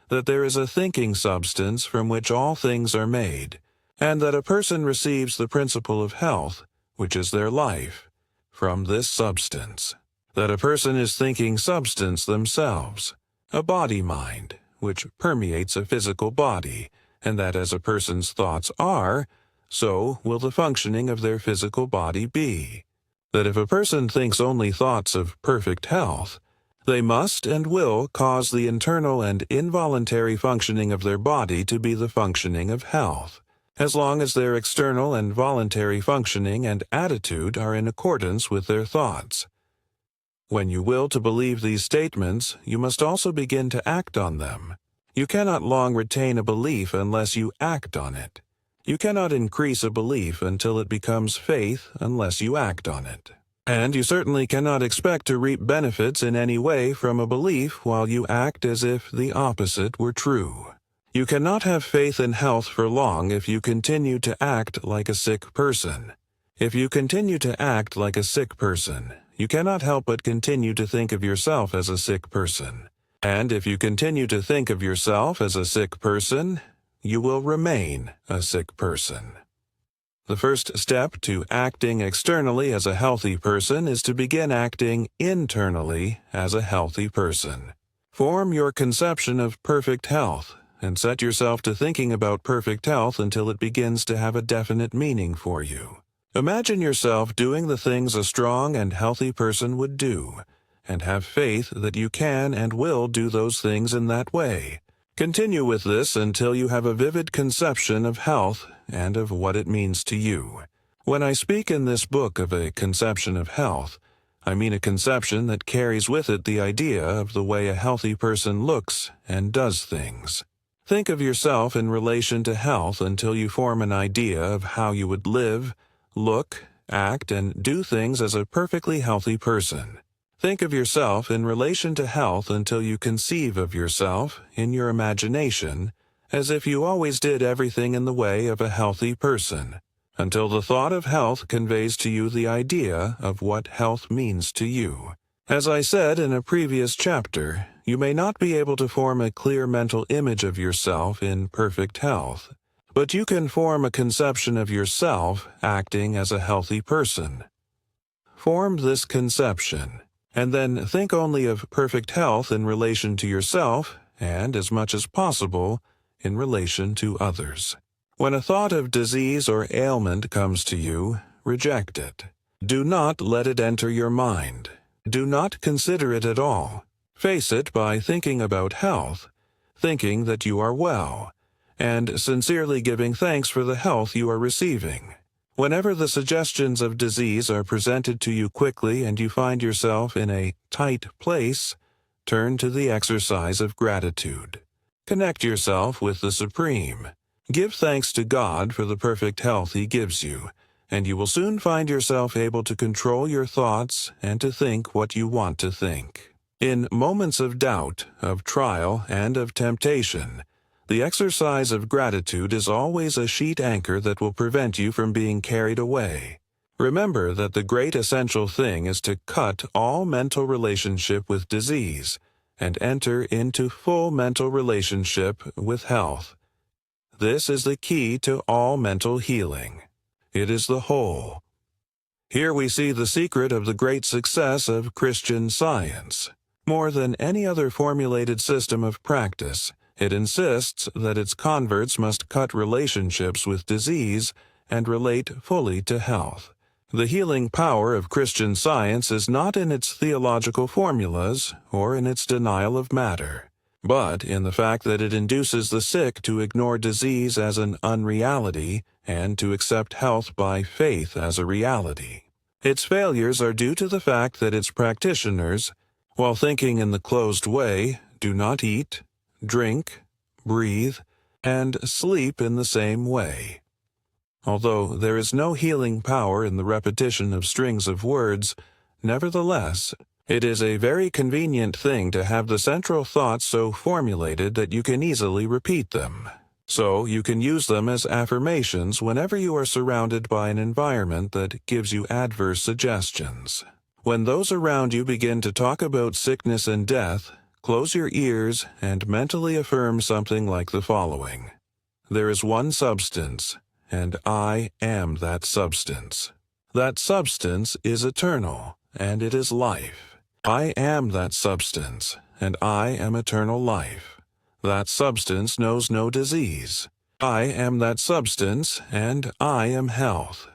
Speaker 1: that there is a thinking substance from which all things are made, and that a person receives the principle of health, which is their life, from this substance. That a person is thinking substance themselves, a body-mind, which permeates a physical body, and that as a person's thoughts are, so will the functioning of their physical body be. That if a person thinks only thoughts of perfect health, they must and will cause the internal and involuntary functioning of their body to be the functioning of health, as long as their external and voluntary functioning and attitude are in accordance with their thoughts. When you will to believe these statements, you must also begin to act on them. You cannot long retain a belief unless you act on it. You cannot increase a belief until it becomes faith unless you act on it. And you certainly cannot expect to reap benefits in any way from a belief while you act as if the opposite were true. You cannot have faith in health for long if you continue to act like a sick person. If you continue to act like a sick person, you cannot help but continue to think of yourself as a sick person. And if you continue to think of yourself as a sick person, you will remain a sick person. The first step to acting externally as a healthy person is to begin acting internally as a healthy person. Form your conception of perfect health and set yourself to thinking about perfect health until it begins to have a definite meaning for you. Imagine yourself doing the things a strong and healthy person would do, and have faith that you can and will do those things in that way. Continue with this until you have a vivid conception of health and of what it means to you. When I speak in this book of a conception of health, I mean a conception that carries with it the idea of the way a healthy person looks and does things. Think of yourself in relation to health until you form an idea of how you would live, look, act, and do things as a perfectly healthy person. Think of yourself in relation to health until you conceive of yourself, in your imagination, as if you always did everything in the way of a healthy person, until the thought of health conveys to you the idea of what health means to you. As I said in a previous chapter, you may not be able to form a clear mental image of yourself in perfect health, but you can form a conception of yourself acting as a healthy person. Form this conception, and then think only of perfect health in relation to yourself and, as much as possible, in relation to others. When a thought of disease or ailment comes to you, reject it. Do not let it enter your mind. Do not consider it at all. Face it by thinking about health, thinking that you are well, and sincerely giving thanks for the health you are receiving. Whenever the suggestions of disease are presented to you quickly and you find yourself in a tight place, turn to the exercise of gratitude. Connect yourself with the Supreme. Give thanks to God for the perfect health He gives you, and you will soon find yourself able to control your thoughts and to think what you want to think. In moments of doubt, of trial, and of temptation, the exercise of gratitude is always a sheet anchor that will prevent you from being carried away. Remember that the great essential thing is to cut all mental relationship with disease and enter into full mental relationship with health. This is the key to all mental healing. It is the whole. Here we see the secret of the great success of Christian Science. More than any other formulated system of practice, it insists that its converts must cut relationships with disease and relate fully to health. The healing power of Christian Science is not in its theological formulas or in its denial of matter, but in the fact that it induces the sick to ignore disease as an unreality and to accept health by faith as a reality. Its failures are due to the fact that its practitioners, while thinking in the closed way, do not eat, drink, breathe, and sleep in the same way. Although there is no healing power in the repetition of strings of words, nevertheless, it is a very convenient thing to have the central thoughts so formulated that you can easily repeat them. So you can use them as affirmations whenever you are surrounded by an environment that gives you adverse suggestions. When those around you begin to talk about sickness and death, close your ears and mentally affirm something like the following. There is one substance, and I am that substance. That substance is eternal, and it is life. I am that substance, and I am eternal life. That substance knows no disease. I am that substance, and I am health.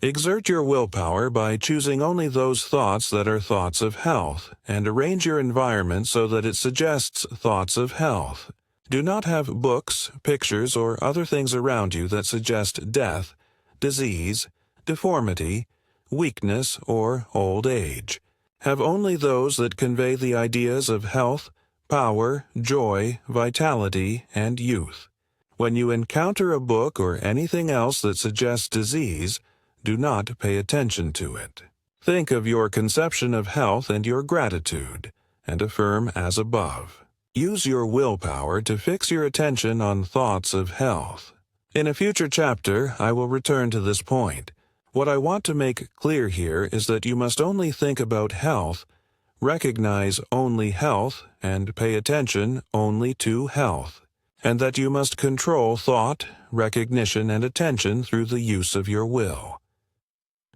Speaker 1: Exert your willpower by choosing only those thoughts that are thoughts of health, and arrange your environment so that it suggests thoughts of health. Do not have books, pictures, or other things around you that suggest death, disease, deformity, weakness, or old age. Have only those that convey the ideas of health, power, joy, vitality, and youth. When you encounter a book or anything else that suggests disease, do not pay attention to it. Think of your conception of health and your gratitude, and affirm as above. Use your willpower to fix your attention on thoughts of health. In a future chapter, I will return to this point. What I want to make clear here is that you must only think about health, recognize only health, and pay attention only to health, and that you must control thought, recognition, and attention through the use of your will.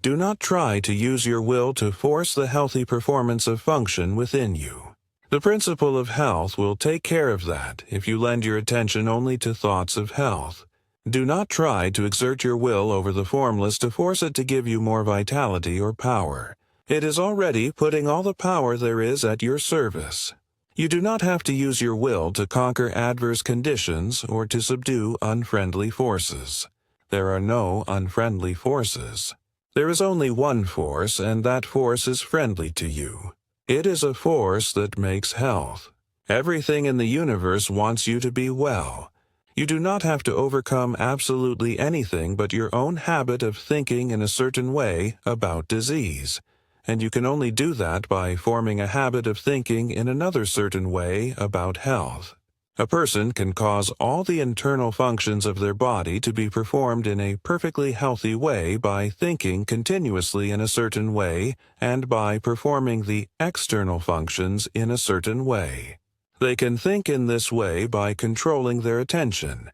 Speaker 1: Do not try to use your will to force the healthy performance of function within you. The principle of health will take care of that if you lend your attention only to thoughts of health. Do not try to exert your will over the formless to force it to give you more vitality or power. It is already putting all the power there is at your service. You do not have to use your will to conquer adverse conditions or to subdue unfriendly forces. There are no unfriendly forces. There is only one force, and that force is friendly to you. It is a force that makes health. Everything in the universe wants you to be well. You do not have to overcome absolutely anything but your own habit of thinking in a certain way about disease, and you can only do that by forming a habit of thinking in another certain way about health. A person can cause all the internal functions of their body to be performed in a perfectly healthy way by thinking continuously in a certain way and by performing the external functions in a certain way. They can think in this way by controlling their attention,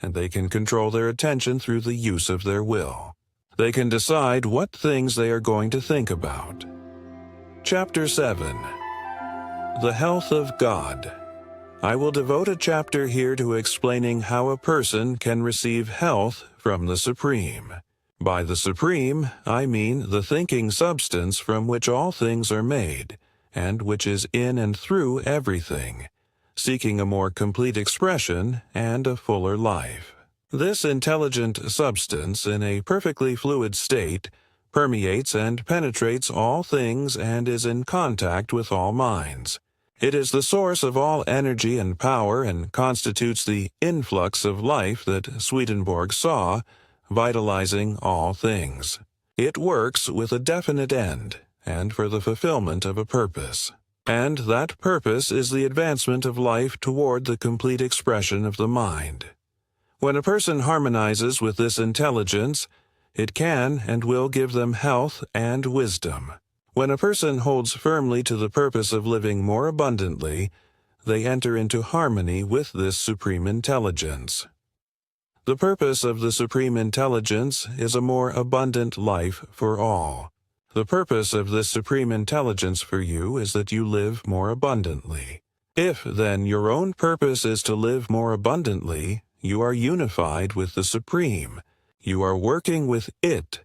Speaker 1: and they can control their attention through the use of their will. They can decide what things they are going to think about. Chapter 7. The Health of God. I will devote a chapter here to explaining how a person can receive health from the Supreme. By the Supreme, I mean the thinking substance from which all things are made, and which is in and through everything, seeking a more complete expression and a fuller life. This intelligent substance, in a perfectly fluid state, permeates and penetrates all things and is in contact with all minds. It is the source of all energy and power and constitutes the influx of life that Swedenborg saw, vitalizing all things. It works with a definite end and for the fulfillment of a purpose. And that purpose is the advancement of life toward the complete expression of the mind. When a person harmonizes with this intelligence, it can and will give them health and wisdom. When a person holds firmly to the purpose of living more abundantly, they enter into harmony with this supreme intelligence. The purpose of the supreme intelligence is a more abundant life for all. The purpose of this supreme intelligence for you is that you live more abundantly. If, then, your own purpose is to live more abundantly, you are unified with the Supreme. You are working with it,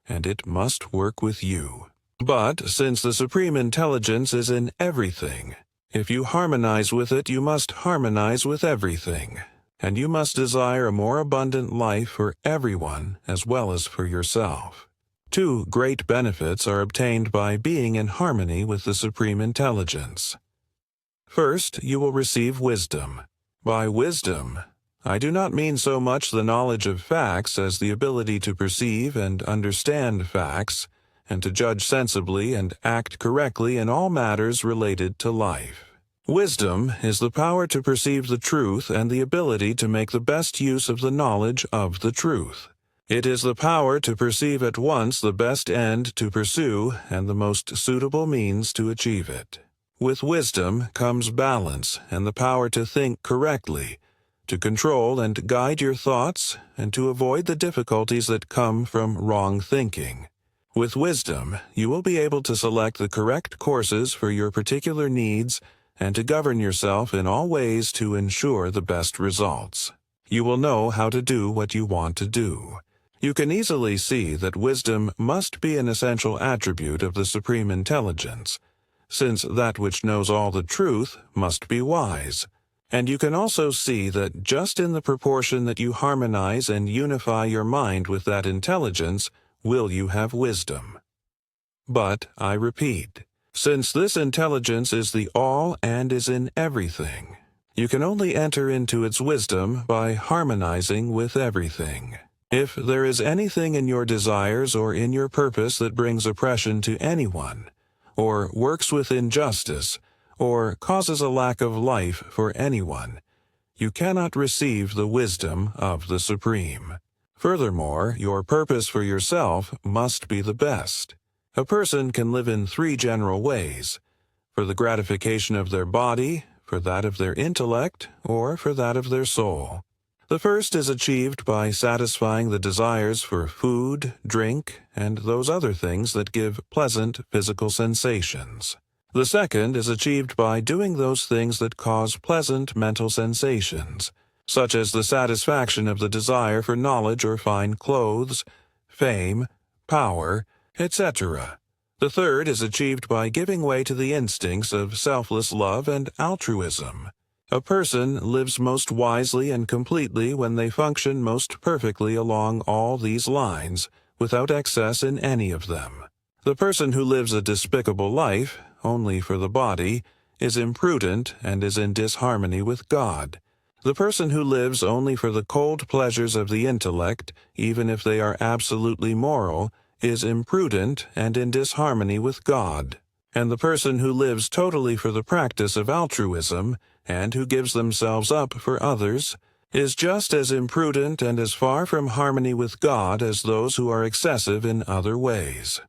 Speaker 1: and it must work with you. But since the Supreme Intelligence is in everything, if you harmonize with it, you must harmonize with everything, and you must desire a more abundant life for everyone as well as for yourself. Two great benefits are obtained by being in harmony with the Supreme Intelligence. First, you will receive wisdom. By wisdom, I do not mean so much the knowledge of facts as the ability to perceive and understand facts, and to judge sensibly and act correctly in all matters related to life. Wisdom is the power to perceive the truth and the ability to make the best use of the knowledge of the truth. It is the power to perceive at once the best end to pursue and the most suitable means to achieve it. With wisdom comes balance and the power to think correctly, to control and guide your thoughts, and to avoid the difficulties that come from wrong thinking. With wisdom, you will be able to select the correct courses for your particular needs and to govern yourself in all ways to ensure the best results. You will know how to do what you want to do. You can easily see that wisdom must be an essential attribute of the Supreme Intelligence, since that which knows all the truth must be wise. And you can also see that just in the proportion that you harmonize and unify your mind with that intelligence, will you have wisdom. But, I repeat, since this intelligence is the all and is in everything, you can only enter into its wisdom by harmonizing with everything. If there is anything in your desires or in your purpose that brings oppression to anyone, or works with injustice, or causes a lack of life for anyone, you cannot receive the wisdom of the Supreme. Furthermore, your purpose for yourself must be the best. A person can live in three general ways: for the gratification of their body, for that of their intellect, or for that of their soul. The first is achieved by satisfying the desires for food, drink, and those other things that give pleasant physical sensations. The second is achieved by doing those things that cause pleasant mental sensations, such as the satisfaction of the desire for knowledge or fine clothes, fame, power, etc. The third is achieved by giving way to the instincts of selfless love and altruism. A person lives most wisely and completely when they function most perfectly along all these lines, without excess in any of them. The person who lives a despicable life, only for the body, is imprudent and is in disharmony with God. The person who lives only for the cold pleasures of the intellect, even if they are absolutely moral, is imprudent and in disharmony with God. And the person who lives totally for the practice of altruism, and who gives themselves up for others, is just as imprudent and as far from harmony with God as those who are excessive in other ways.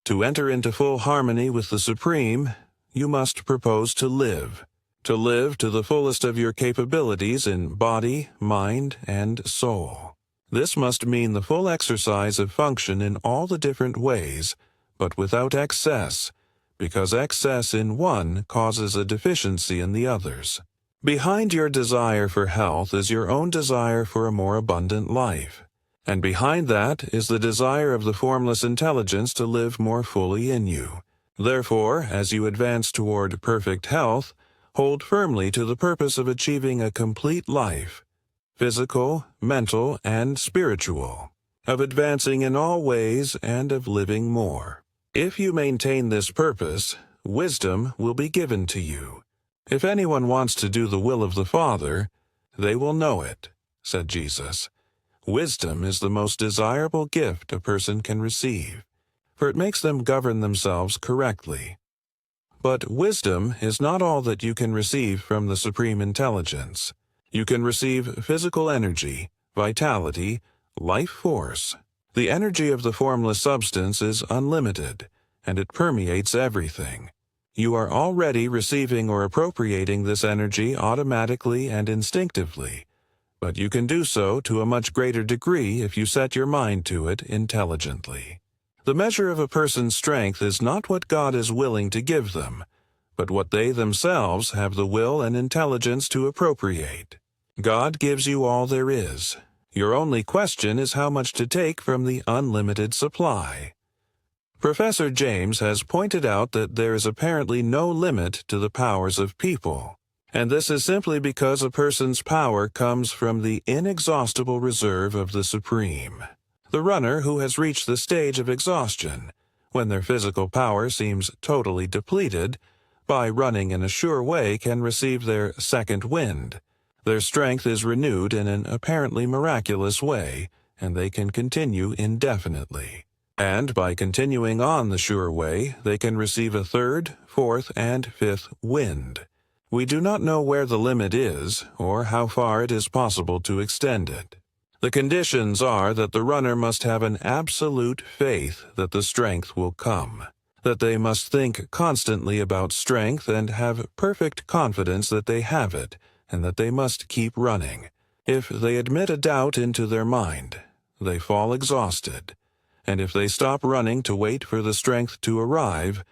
Speaker 1: To enter into full harmony with the Supreme, you must propose to live to the fullest of your capabilities in body, mind, and soul. This must mean the full exercise of function in all the different ways, but without excess, because excess in one causes a deficiency in the others. Behind your desire for health is your own desire for a more abundant life, and behind that is the desire of the formless intelligence to live more fully in you. Therefore, as you advance toward perfect health, hold firmly to the purpose of achieving a complete life. physical, mental, and spiritual, of advancing in all ways and of living more. If you maintain this purpose, wisdom will be given to you. If anyone wants to do the will of the Father, they will know it, said Jesus. Wisdom is the most desirable gift a person can receive, for it makes them govern themselves correctly. But wisdom is not all that you can receive from the Supreme Intelligence. You can receive physical energy, vitality, life force. The energy of the formless substance is unlimited, and it permeates everything. You are already receiving or appropriating this energy automatically and instinctively, but you can do so to a much greater degree if you set your mind to it intelligently. The measure of a person's strength is not what God is willing to give them, but what they themselves have the will and intelligence to appropriate. God gives you all there is. Your only question is how much to take from the unlimited supply. Professor James has pointed out that there is apparently no limit to the powers of people, and this is simply because a person's power comes from the inexhaustible reserve of the Supreme. The runner who has reached the stage of exhaustion, when their physical power seems totally depleted, by running in a sure way can receive their second wind. Their strength is renewed in an apparently miraculous way, and they can continue indefinitely. And by continuing on the sure way, they can receive a third, fourth, and fifth wind. We do not know where the limit is, or how far it is possible to extend it. The conditions are that the runner must have an absolute faith that the strength will come, that they must think constantly about strength and have perfect confidence that they have it, and that they must keep running. If they admit a doubt into their mind, they fall exhausted, and if they stop running to wait for the strength to arrive,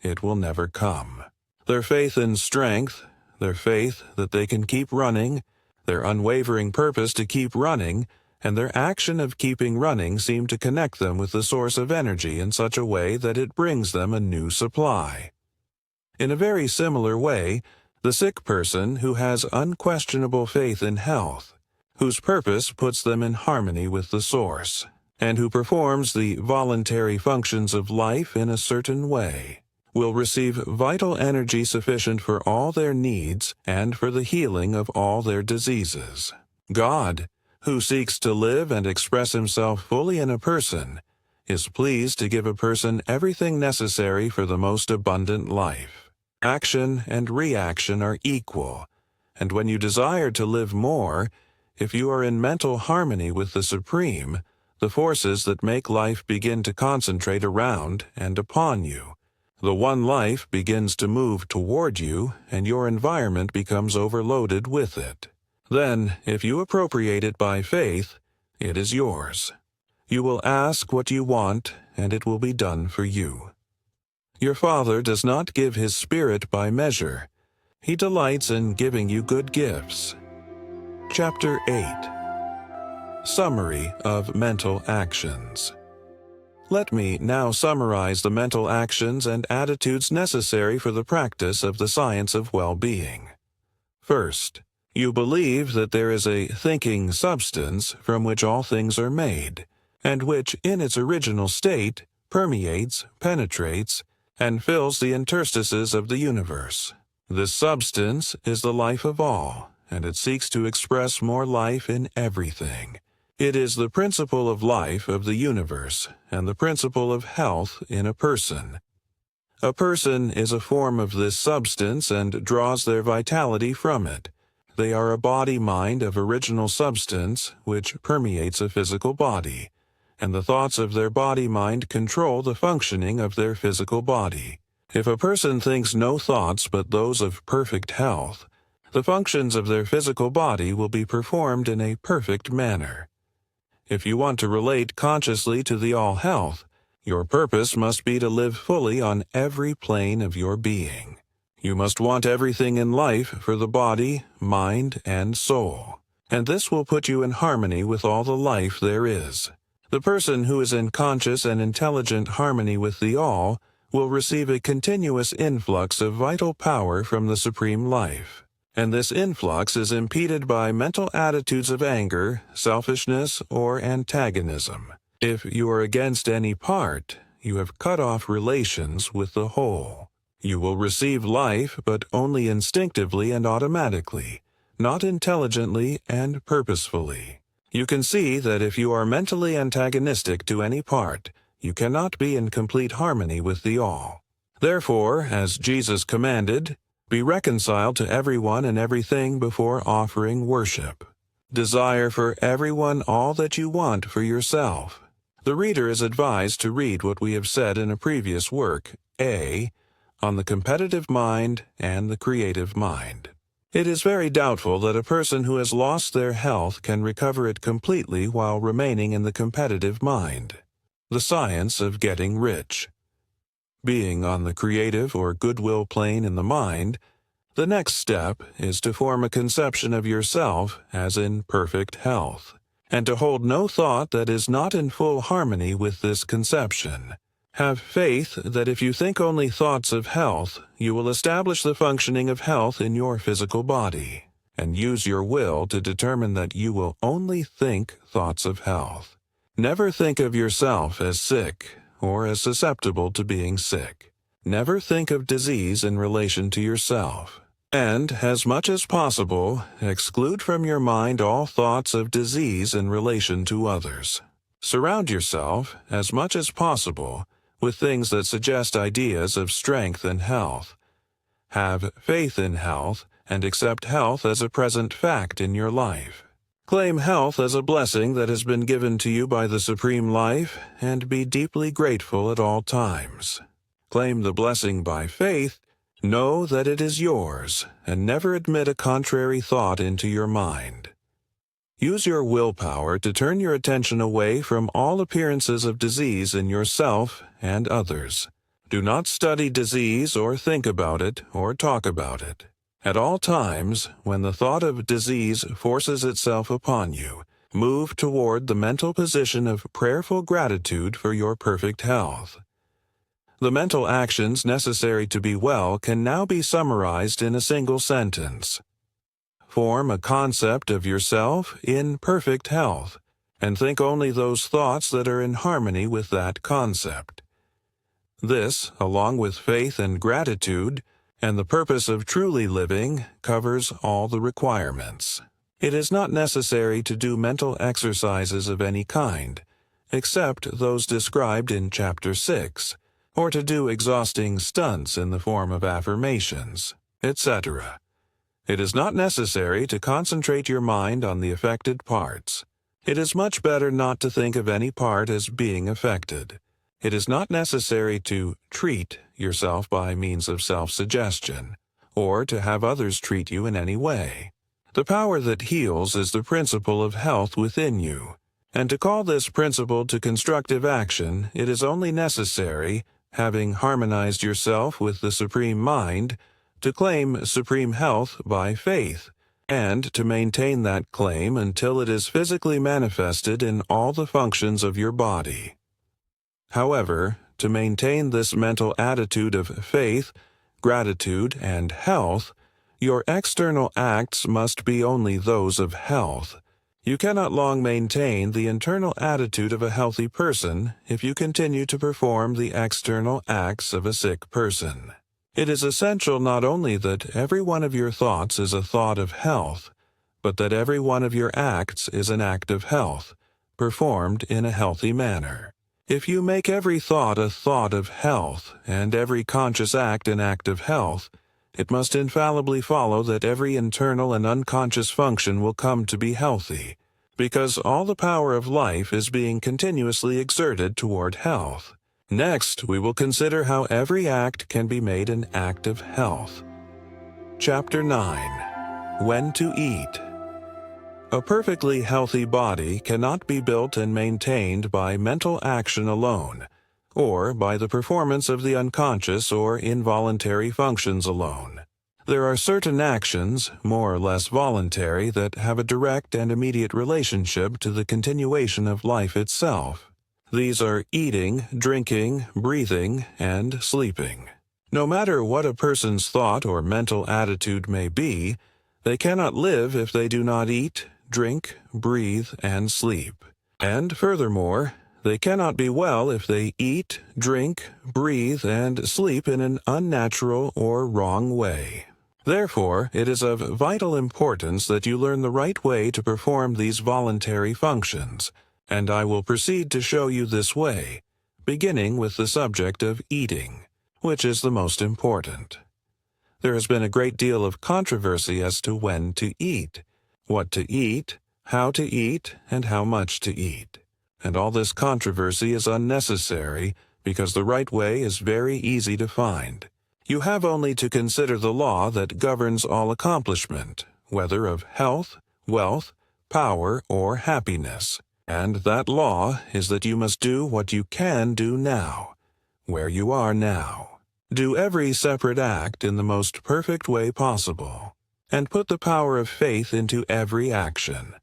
Speaker 1: it will never come. Their faith in strength, their faith that they can keep running, their unwavering purpose to keep running, and their action of keeping running seem to connect them with the source of energy in such a way that it brings them a new supply. In a very similar way, the sick person who has unquestionable faith in health, whose purpose puts them in harmony with the source, and who performs the voluntary functions of life in a certain way, will receive vital energy sufficient for all their needs and for the healing of all their diseases. God, who seeks to live and express himself fully in a person, is pleased to give a person everything necessary for the most abundant life. Action and reaction are equal, and when you desire to live more, if you are in mental harmony with the Supreme, the forces that make life begin to concentrate around and upon you. The one life begins to move toward you, and your environment becomes overloaded with it. Then, if you appropriate it by faith, it is yours. You will ask what you want, and it will be done for you. Your Father does not give his Spirit by measure. He delights in giving you good gifts. Chapter 8. Summary of Mental Actions. Let me now summarize the mental actions and attitudes necessary for the practice of the science of well-being. First, you believe that there is a thinking substance from which all things are made, and which, in its original state, permeates, penetrates, and fills the interstices of the universe. This substance is the life of all, and it seeks to express more life in everything. It is the principle of life of the universe, and the principle of health in a person. A person is a form of this substance and draws their vitality from it. They are a body-mind of original substance which permeates a physical body, and the thoughts of their body-mind control the functioning of their physical body. If a person thinks no thoughts but those of perfect health, the functions of their physical body will be performed in a perfect manner. If you want to relate consciously to the all-health, your purpose must be to live fully on every plane of your being. You must want everything in life for the body, mind, and soul, and this will put you in harmony with all the life there is. The person who is in conscious and intelligent harmony with the all will receive a continuous influx of vital power from the Supreme Life. and this influx is impeded by mental attitudes of anger, selfishness, or antagonism. If you are against any part, you have cut off relations with the whole. You will receive life, but only instinctively and automatically, not intelligently and purposefully. You can see that if you are mentally antagonistic to any part, you cannot be in complete harmony with the all. Therefore, as Jesus commanded, be reconciled to everyone and everything before offering worship. Desire for everyone all that you want for yourself. The reader is advised to read what we have said in a previous work, A, on the competitive mind and the creative mind. It is very doubtful that a person who has lost their health can recover it completely while remaining in the competitive mind. The science of getting rich. Being on the creative or goodwill plane in the mind, the next step is to form a conception of yourself as in perfect health, and to hold no thought that is not in full harmony with this conception. Have faith that if you think only thoughts of health, you will establish the functioning of health in your physical body, and use your will to determine that you will only think thoughts of health. Never think of yourself as sick or as susceptible to being sick. Never think of disease in relation to yourself. And, as much as possible, exclude from your mind all thoughts of disease in relation to others. Surround yourself, as much as possible, with things that suggest ideas of strength and health. Have faith in health, and accept health as a present fact in your life. Claim health as a blessing that has been given to you by the Supreme Life, and be deeply grateful at all times. Claim the blessing by faith, know that it is yours, and never admit a contrary thought into your mind. Use your willpower to turn your attention away from all appearances of disease in yourself and others. Do not study disease or think about it or talk about it. At all times, when the thought of disease forces itself upon you, move toward the mental position of prayerful gratitude for your perfect health. The mental actions necessary to be well can now be summarized in a single sentence. Form a concept of yourself in perfect health, and think only those thoughts that are in harmony with that concept. This, along with faith and gratitude, and the purpose of truly living, covers all the requirements. It is not necessary to do mental exercises of any kind, except those described in Chapter 6, or to do exhausting stunts in the form of affirmations, etc. It is not necessary to concentrate your mind on the affected parts. It is much better not to think of any part as being affected. It is not necessary to treat yourself by means of self-suggestion, or to have others treat you in any way. The power that heals is the principle of health within you, and to call this principle to constructive action, it is only necessary, having harmonized yourself with the Supreme Mind, to claim supreme health by faith, and to maintain that claim until it is physically manifested in all the functions of your body. However, to maintain this mental attitude of faith, gratitude, and health, your external acts must be only those of health. You cannot long maintain the internal attitude of a healthy person if you continue to perform the external acts of a sick person. It is essential not only that every one of your thoughts is a thought of health, but that every one of your acts is an act of health, performed in a healthy manner. If you make every thought a thought of health, and every conscious act an act of health, it must infallibly follow that every internal and unconscious function will come to be healthy, because all the power of life is being continuously exerted toward health. Next, we will consider how every act can be made an act of health. Chapter 9. When to Eat. A perfectly healthy body cannot be built and maintained by mental action alone, or by the performance of the unconscious or involuntary functions alone. There are certain actions, more or less voluntary, that have a direct and immediate relationship to the continuation of life itself. These are eating, drinking, breathing, and sleeping. No matter what a person's thought or mental attitude may be, They cannot live if they do not eat, drink, breathe, and sleep. And furthermore, they cannot be well if they eat, drink, breathe, and sleep in an unnatural or wrong way. Therefore, it is of vital importance that you learn the right way to perform these voluntary functions, and I will proceed to show you this way, beginning with the subject of eating, which is the most important. There has been a great deal of controversy as to when to eat, what to eat, how to eat, and how much to eat. And all this controversy is unnecessary because the right way is very easy to find. You have only to consider the law that governs all accomplishment, whether of health, wealth, power, or happiness. And that law is that you must do what you can do now, where you are now. Do every separate act in the most perfect way possible, and put the power of faith into every action.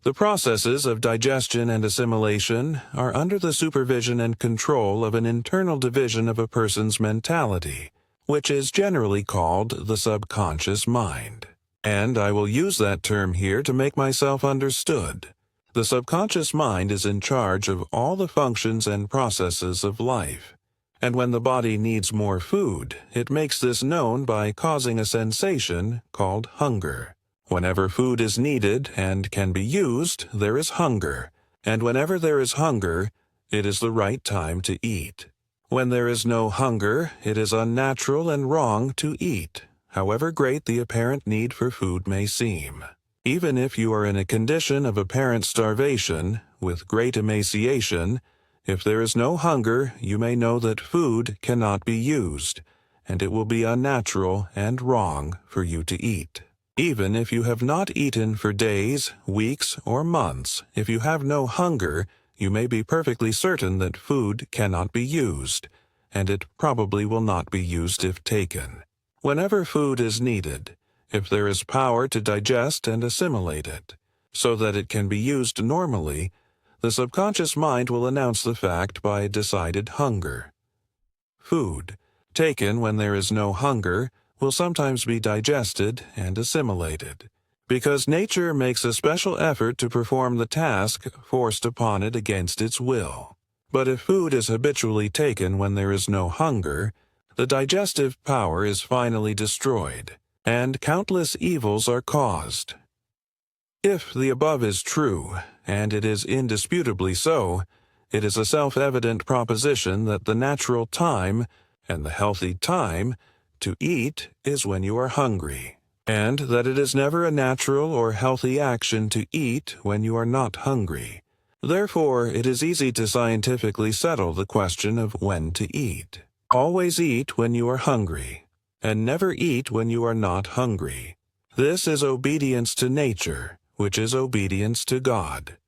Speaker 1: The processes of digestion and assimilation are under the supervision and control of an internal division of a person's mentality, which is generally called the subconscious mind. And I will use that term here to make myself understood. The subconscious mind is in charge of all the functions and processes of life. And when the body needs more food, it makes this known by causing a sensation called hunger. Whenever food is needed and can be used, there is hunger, and whenever there is hunger, it is the right time to eat. When there is no hunger, it is unnatural and wrong to eat, however great the apparent need for food may seem. Even if you are in a condition of apparent starvation, with great emaciation, if there is no hunger, you may know that food cannot be used, and it will be unnatural and wrong for you to eat. Even if you have not eaten for days, weeks, or months, if you have no hunger, you may be perfectly certain that food cannot be used, and it probably will not be used if taken. Whenever food is needed, if there is power to digest and assimilate it, so that it can be used normally, the subconscious mind will announce the fact by decided hunger. Food, taken when there is no hunger, will sometimes be digested and assimilated, because nature makes a special effort to perform the task forced upon it against its will. But if food is habitually taken when there is no hunger, the digestive power is finally destroyed, and countless evils are caused. If the above is true, and it is indisputably so, it is a self-evident proposition that the natural time, and the healthy time, to eat is when you are hungry, and that it is never a natural or healthy action to eat when you are not hungry. Therefore, it is easy to scientifically settle the question of when to eat. Always eat when you are hungry, and never eat when you are not hungry. This is obedience to nature, which is obedience to God.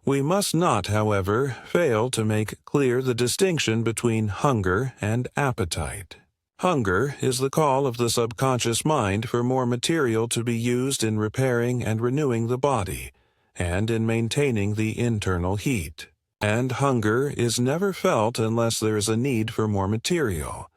Speaker 1: We must not, however, fail to make clear the distinction between hunger and appetite. Hunger is the call of the subconscious mind for more material to be used in repairing and renewing the body, and in maintaining the internal heat. And hunger is never felt unless there is a need for more material,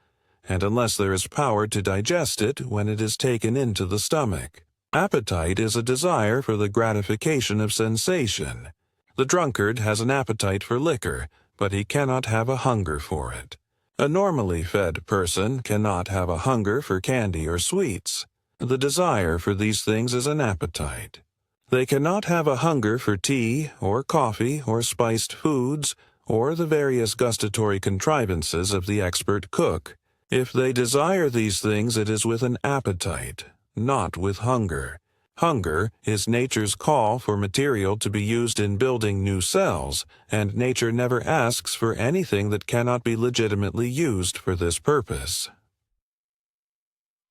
Speaker 1: and unless there is power to digest it when it is taken into the stomach. Appetite is a desire for the gratification of sensation. The drunkard has an appetite for liquor, but he cannot have a hunger for it. A normally fed person cannot have a hunger for candy or sweets. The desire for these things is an appetite. They cannot have a hunger for tea, or coffee, or spiced foods, or the various gustatory contrivances of the expert cook. If they desire these things, it is with an appetite, not with hunger. Hunger is nature's call for material to be used in building new cells, and nature never asks for anything that cannot be legitimately used for this purpose.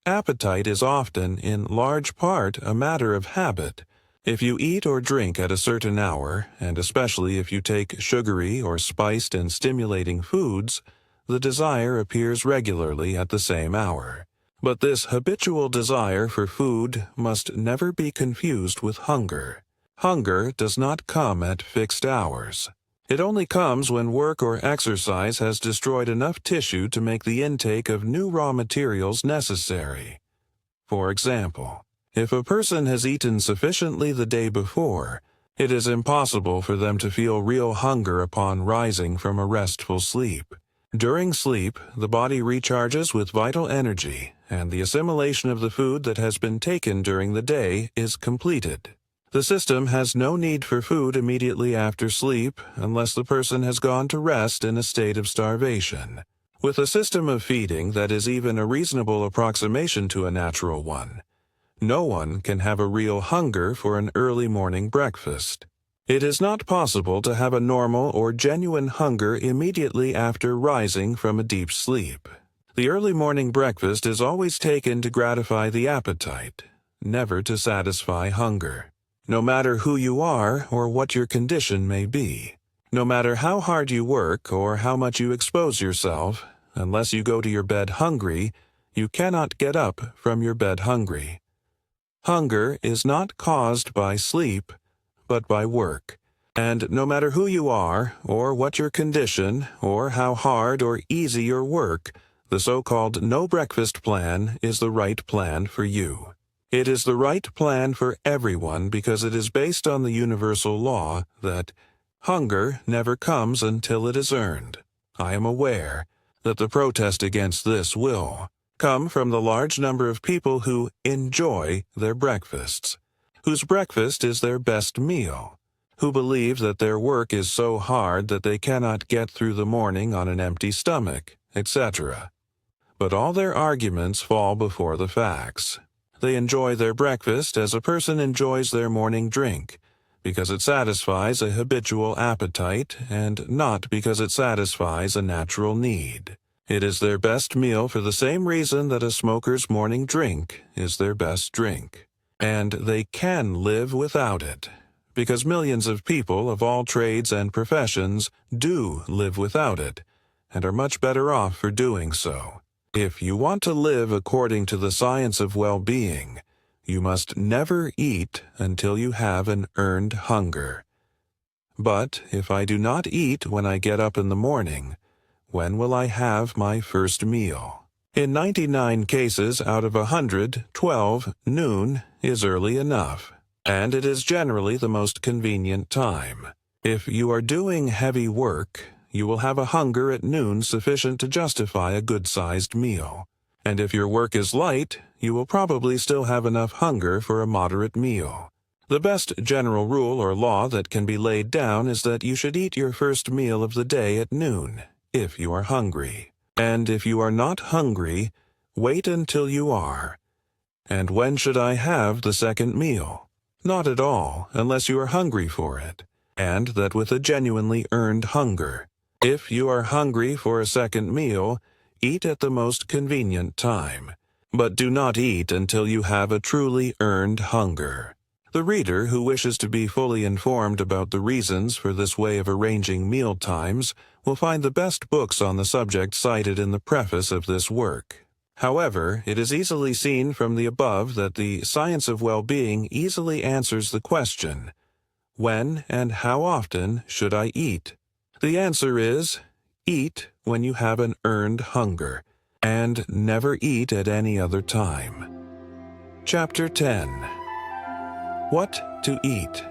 Speaker 1: Appetite is often, in large part, a matter of habit. If you eat or drink at a certain hour, and especially if you take sugary or spiced and stimulating foods, the desire appears regularly at the same hour. But this habitual desire for food must never be confused with hunger. Hunger does not come at fixed hours. It only comes when work or exercise has destroyed enough tissue to make the intake of new raw materials necessary. For example, If a person has eaten sufficiently the day before, it is impossible for them to feel real hunger upon rising from a restful sleep. During sleep, the body recharges with vital energy, and the assimilation of the food that has been taken during the day is completed. The system has no need for food immediately after sleep unless the person has gone to rest in a state of starvation. With a system of feeding that is even a reasonable approximation to a natural one, no one can have a real hunger for an early morning breakfast. It is not possible to have a normal or genuine hunger immediately after rising from a deep sleep. The early morning breakfast is always taken to gratify the appetite, never to satisfy hunger. No matter who you are or what your condition may be, no matter how hard you work or how much you expose yourself, unless you go to your bed hungry, you cannot get up from your bed hungry. Hunger is not caused by sleep, but by work. And no matter who you are, or what your condition, or how hard or easy your work, the so-called no breakfast plan is the right plan for you. It is the right plan for everyone because it is based on the universal law that hunger never comes until it is earned. I am aware that the protest against this will come from the large number of people who enjoy their breakfasts, whose breakfast is their best meal, who believe that their work is so hard that they cannot get through the morning on an empty stomach, etc. But all their arguments fall before the facts. They enjoy their breakfast as a person enjoys their morning drink, because it satisfies a habitual appetite and not because it satisfies a natural need. It is their best meal for the same reason that a smoker's morning drink is their best drink. And they can live without it, because millions of people of all trades and professions do live without it, and are much better off for doing so. If you want to live according to the science of well-being, you must never eat until you have an earned hunger. But if I do not eat when I get up in the morning, when will I have my first meal? In 99 cases out of 100, 12, noon is early enough, and it is generally the most convenient time. If you are doing heavy work, you will have a hunger at noon sufficient to justify a good-sized meal. And if your work is light, you will probably still have enough hunger for a moderate meal. The best general rule or law that can be laid down is that you should eat your first meal of the day at noon, if you are hungry. And if you are not hungry, wait until you are. And when should I have the second meal? Not at all, unless you are hungry for it, and that with a genuinely earned hunger. If you are hungry for a second meal, eat at the most convenient time, but do not eat until you have a truly earned hunger. The reader who wishes to be fully informed about the reasons for this way of arranging meal times will find the best books on the subject cited in the preface of this work. However, it is easily seen from the above that the science of well-being easily answers the question, when and how often should I eat? The answer is, eat when you have an earned hunger, and never eat at any other time. Chapter 10. What to eat?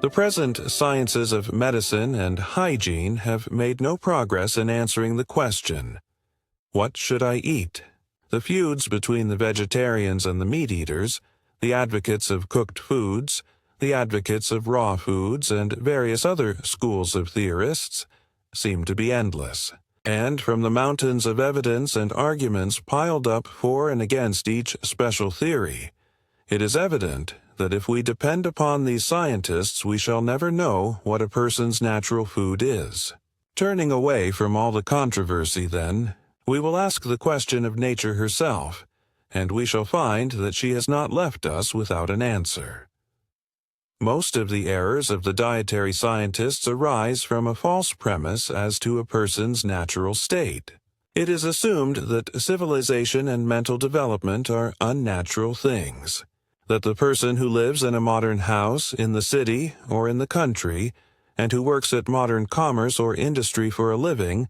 Speaker 1: The present sciences of medicine and hygiene have made no progress in answering the question, what should I eat? The feuds between the vegetarians and the meat-eaters, the advocates of cooked foods, the advocates of raw foods, and various other schools of theorists, seem to be endless. And from the mountains of evidence and arguments piled up for and against each special theory, it is evident that if we depend upon these scientists, we shall never know what a person's natural food is. Turning away from all the controversy, then, we will ask the question of nature herself, and we shall find that she has not left us without an answer. Most of the errors of the dietary scientists arise from a false premise as to a person's natural state. It is assumed that civilization and mental development are unnatural things, that the person who lives in a modern house, in the city, or in the country, and who works at modern commerce or industry for a living,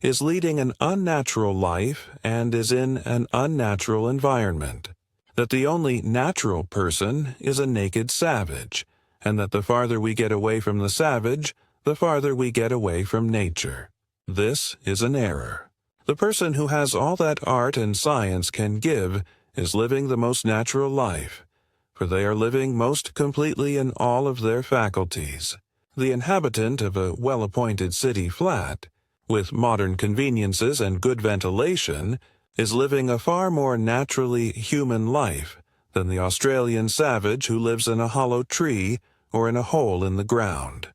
Speaker 1: is leading an unnatural life and is in an unnatural environment. that the only natural person is a naked savage, and that the farther we get away from the savage, the farther we get away from nature. This is an error. The person who has all that art and science can give is living the most natural life, for they are living most completely in all of their faculties. The inhabitant of a well-appointed city flat, with modern conveniences and good ventilation, is living a far more naturally human life than the Australian savage who lives in a hollow tree or in a hole in the ground.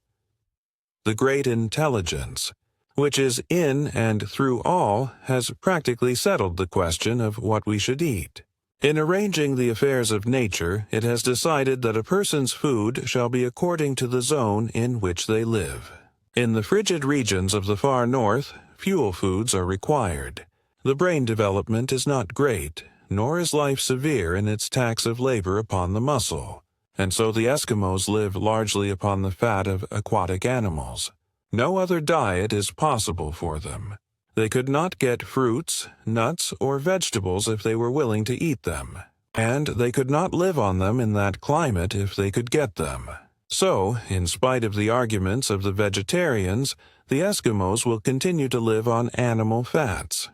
Speaker 1: The great intelligence, which is in and through all, has practically settled the question of what we should eat. In arranging the affairs of nature, it has decided that a person's food shall be according to the zone in which they live. In the frigid regions of the far north, fuel foods are required. The brain development is not great, nor is life severe in its tax of labor upon the muscle, and so the Eskimos live largely upon the fat of aquatic animals. No other diet is possible for them. They could not get fruits, nuts, or vegetables if they were willing to eat them, and they could not live on them in that climate if they could get them. So, in spite of the arguments of the vegetarians, the Eskimos will continue to live on animal fats.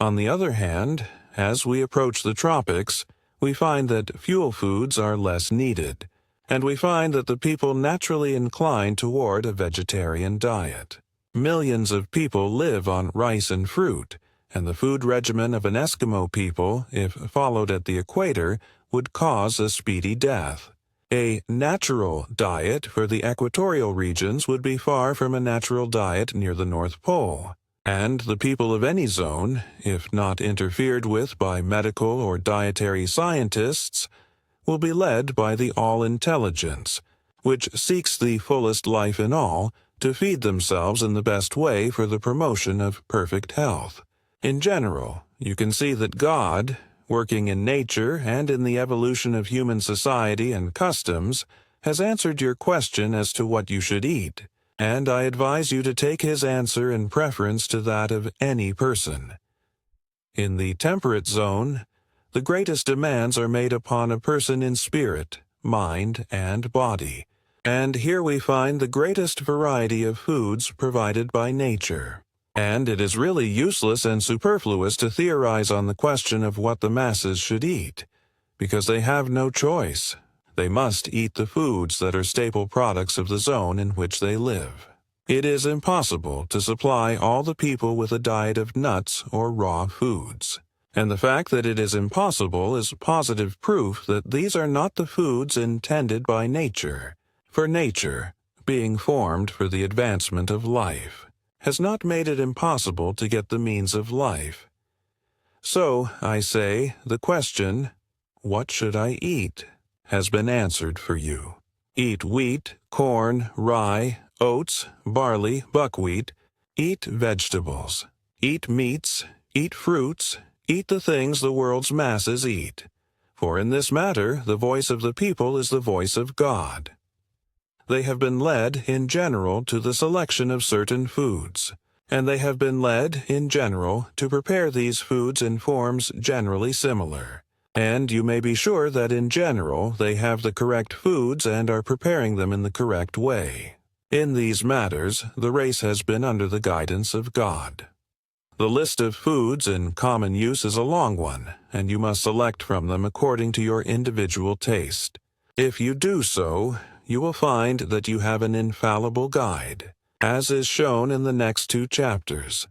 Speaker 1: On the other hand, as we approach the tropics, we find that fuel foods are less needed, and we find that the people naturally incline toward a vegetarian diet. Millions of people live on rice and fruit, and the food regimen of an Eskimo people, if followed at the equator, would cause a speedy death. A natural diet for the equatorial regions would be far from a natural diet near the North Pole, and the people of any zone, if not interfered with by medical or dietary scientists, will be led by the all-intelligence, which seeks the fullest life in all, to feed themselves in the best way for the promotion of perfect health. In general, you can see that God, working in nature and in the evolution of human society and customs, has answered your question as to what you should eat, and I advise you to take his answer in preference to that of any person. In the temperate zone, the greatest demands are made upon a person in spirit, mind, and body, and here we find the greatest variety of foods provided by nature. And it is really useless and superfluous to theorize on the question of what the masses should eat, because they have no choice. They must eat the foods that are staple products of the zone in which they live. It is impossible to supply all the people with a diet of nuts or raw foods. And the fact that it is impossible is positive proof that these are not the foods intended by nature. For nature, being formed for the advancement of life, has not made it impossible to get the means of life. So, I say, the question, "What should I eat?" has been answered for you. Eat wheat, corn, rye, oats, barley, buckwheat. Eat vegetables. Eat meats. Eat fruits. Eat the things the world's masses eat. For in this matter, the voice of the people is the voice of God. They have been led, in general, to the selection of certain foods, and they have been led, in general, to prepare these foods in forms generally similar. And you may be sure that in general they have the correct foods and are preparing them in the correct way. In these matters, the race has been under the guidance of God. The list of foods in common use is a long one, and you must select from them according to your individual taste. If you do so, you will find that you have an infallible guide, as is shown in the next 2 chapters.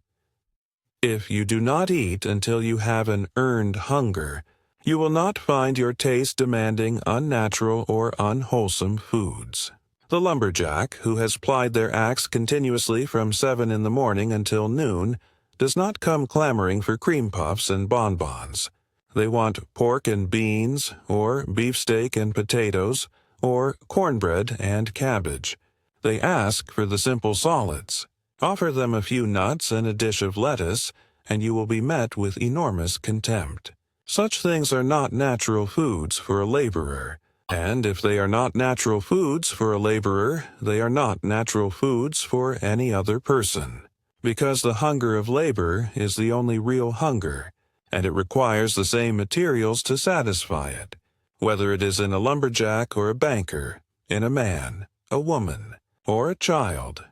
Speaker 1: If you do not eat until you have an earned hunger, you will not find your taste demanding unnatural or unwholesome foods. The lumberjack, who has plied their axe continuously from 7 in the morning until noon, does not come clamoring for cream puffs and bonbons. They want pork and beans, or beefsteak and potatoes, or cornbread and cabbage. They ask for the simple solids. Offer them a few nuts and a dish of lettuce, and you will be met with enormous contempt. Such things are not natural foods for a laborer, and if they are not natural foods for a laborer, they are not natural foods for any other person, because the hunger of labor is the only real hunger, and it requires the same materials to satisfy it, whether it is in a lumberjack or a banker, in a man, a woman, or a child.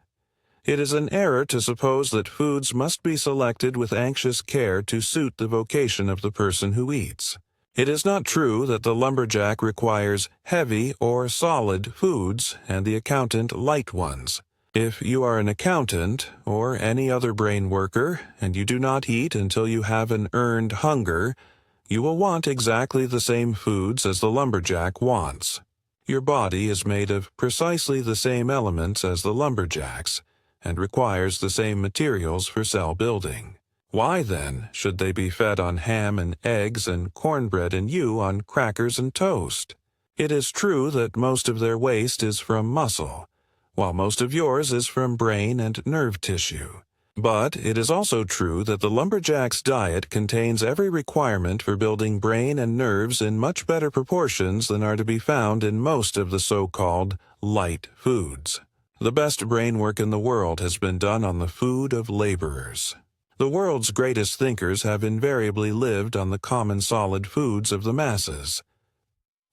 Speaker 1: It is an error to suppose that foods must be selected with anxious care to suit the vocation of the person who eats. It is not true that the lumberjack requires heavy or solid foods and the accountant light ones. If you are an accountant or any other brain worker and you do not eat until you have an earned hunger, you will want exactly the same foods as the lumberjack wants. Your body is made of precisely the same elements as the lumberjack's and requires the same materials for cell building. Why, then, should they be fed on ham and eggs and cornbread and you on crackers and toast? It is true that most of their waste is from muscle, while most of yours is from brain and nerve tissue. But it is also true that the lumberjack's diet contains every requirement for building brain and nerves in much better proportions than are to be found in most of the so-called light foods. The best brain work in the world has been done on the food of laborers. The world's greatest thinkers have invariably lived on the common solid foods of the masses.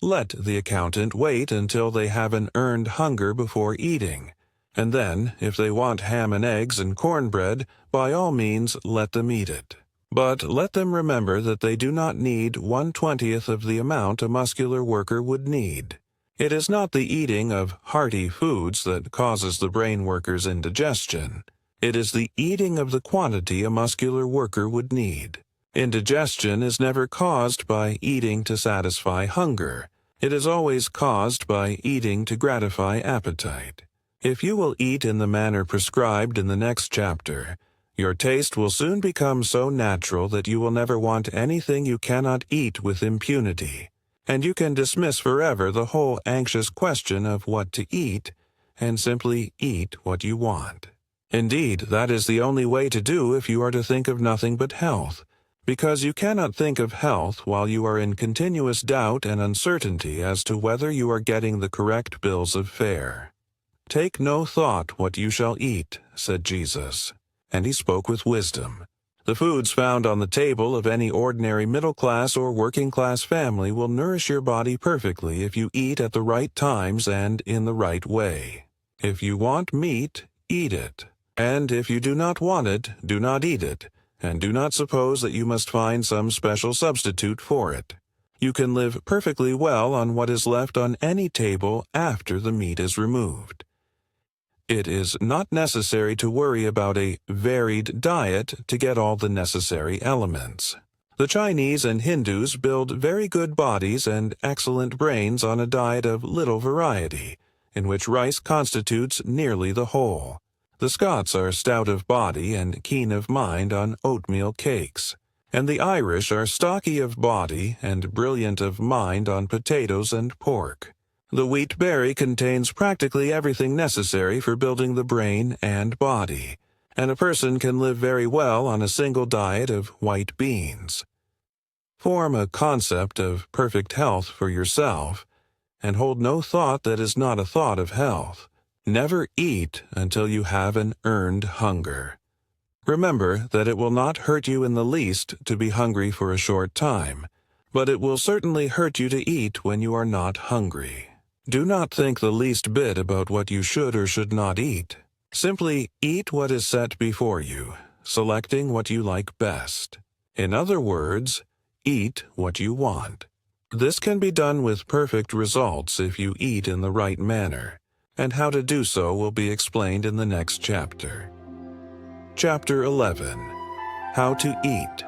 Speaker 1: Let the accountant wait until they have an earned hunger before eating, and then, if they want ham and eggs and cornbread, by all means let them eat it. But let them remember that they do not need 1/20th of the amount a muscular worker would need. It is not the eating of hearty foods that causes the brain worker's indigestion. It is the eating of the quantity a muscular worker would need. Indigestion is never caused by eating to satisfy hunger. It is always caused by eating to gratify appetite. If you will eat in the manner prescribed in the next chapter, your taste will soon become so natural that you will never want anything you cannot eat with impunity, and you can dismiss forever the whole anxious question of what to eat, and simply eat what you want. Indeed, that is the only way to do if you are to think of nothing but health, because you cannot think of health while you are in continuous doubt and uncertainty as to whether you are getting the correct bills of fare. "Take no thought what you shall eat," said Jesus, and he spoke with wisdom. The foods found on the table of any ordinary middle-class or working-class family will nourish your body perfectly if you eat at the right times and in the right way. If you want meat, eat it. And if you do not want it, do not eat it, and do not suppose that you must find some special substitute for it. You can live perfectly well on what is left on any table after the meat is removed. It is not necessary to worry about a varied diet to get all the necessary elements. The Chinese and Hindus build very good bodies and excellent brains on a diet of little variety, in which rice constitutes nearly the whole. The Scots are stout of body and keen of mind on oatmeal cakes, and the Irish are stocky of body and brilliant of mind on potatoes and pork. The wheat berry contains practically everything necessary for building the brain and body, and a person can live very well on a single diet of white beans. Form a concept of perfect health for yourself, and hold no thought that is not a thought of health. Never eat until you have an earned hunger. Remember that it will not hurt you in the least to be hungry for a short time, but it will certainly hurt you to eat when you are not hungry. Do not think the least bit about what you should or should not eat. Simply eat what is set before you, selecting what you like best. In other words, eat what you want. This can be done with perfect results if you eat in the right manner, and how to do so will be explained in the next chapter. Chapter 11. How to Eat.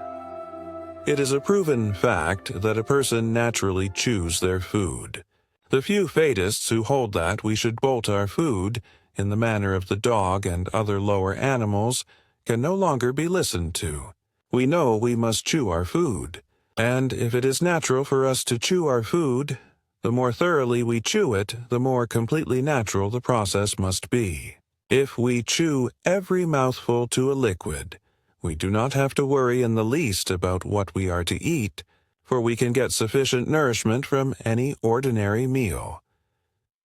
Speaker 1: It is a proven fact that a person naturally chews their food. The few fatists who hold that we should bolt our food, in the manner of the dog and other lower animals, can no longer be listened to. We know we must chew our food, and if it is natural for us to chew our food, the more thoroughly we chew it, the more completely natural the process must be. If we chew every mouthful to a liquid, we do not have to worry in the least about what we are to eat, for we can get sufficient nourishment from any ordinary meal.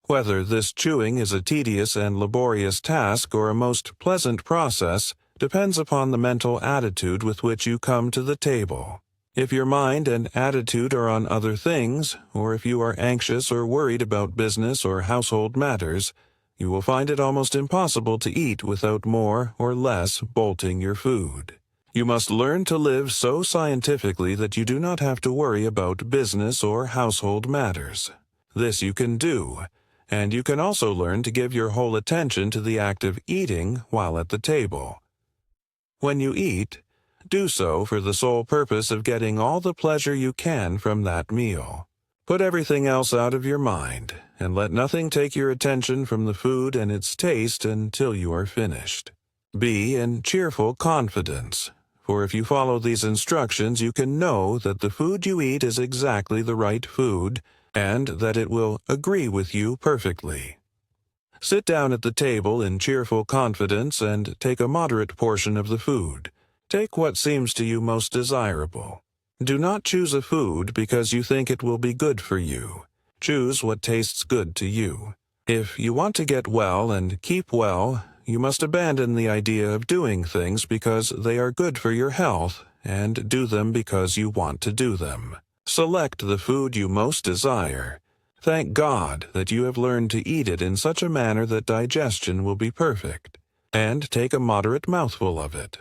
Speaker 1: Whether this chewing is a tedious and laborious task or a most pleasant process depends upon the mental attitude with which you come to the table. If your mind and attitude are on other things, or if you are anxious or worried about business or household matters, you will find it almost impossible to eat without more or less bolting your food. You must learn to live so scientifically that you do not have to worry about business or household matters. This you can do, and you can also learn to give your whole attention to the act of eating while at the table. When you eat, do so for the sole purpose of getting all the pleasure you can from that meal. Put everything else out of your mind, and let nothing take your attention from the food and its taste until you are finished. Be in cheerful confidence, for if you follow these instructions, you can know that the food you eat is exactly the right food, and that it will agree with you perfectly. Sit down at the table in cheerful confidence and take a moderate portion of the food. Take what seems to you most desirable. Do not choose a food because you think it will be good for you. Choose what tastes good to you. If you want to get well and keep well, you must abandon the idea of doing things because they are good for your health and do them because you want to do them. Select the food you most desire. Thank God that you have learned to eat it in such a manner that digestion will be perfect, and take a moderate mouthful of it.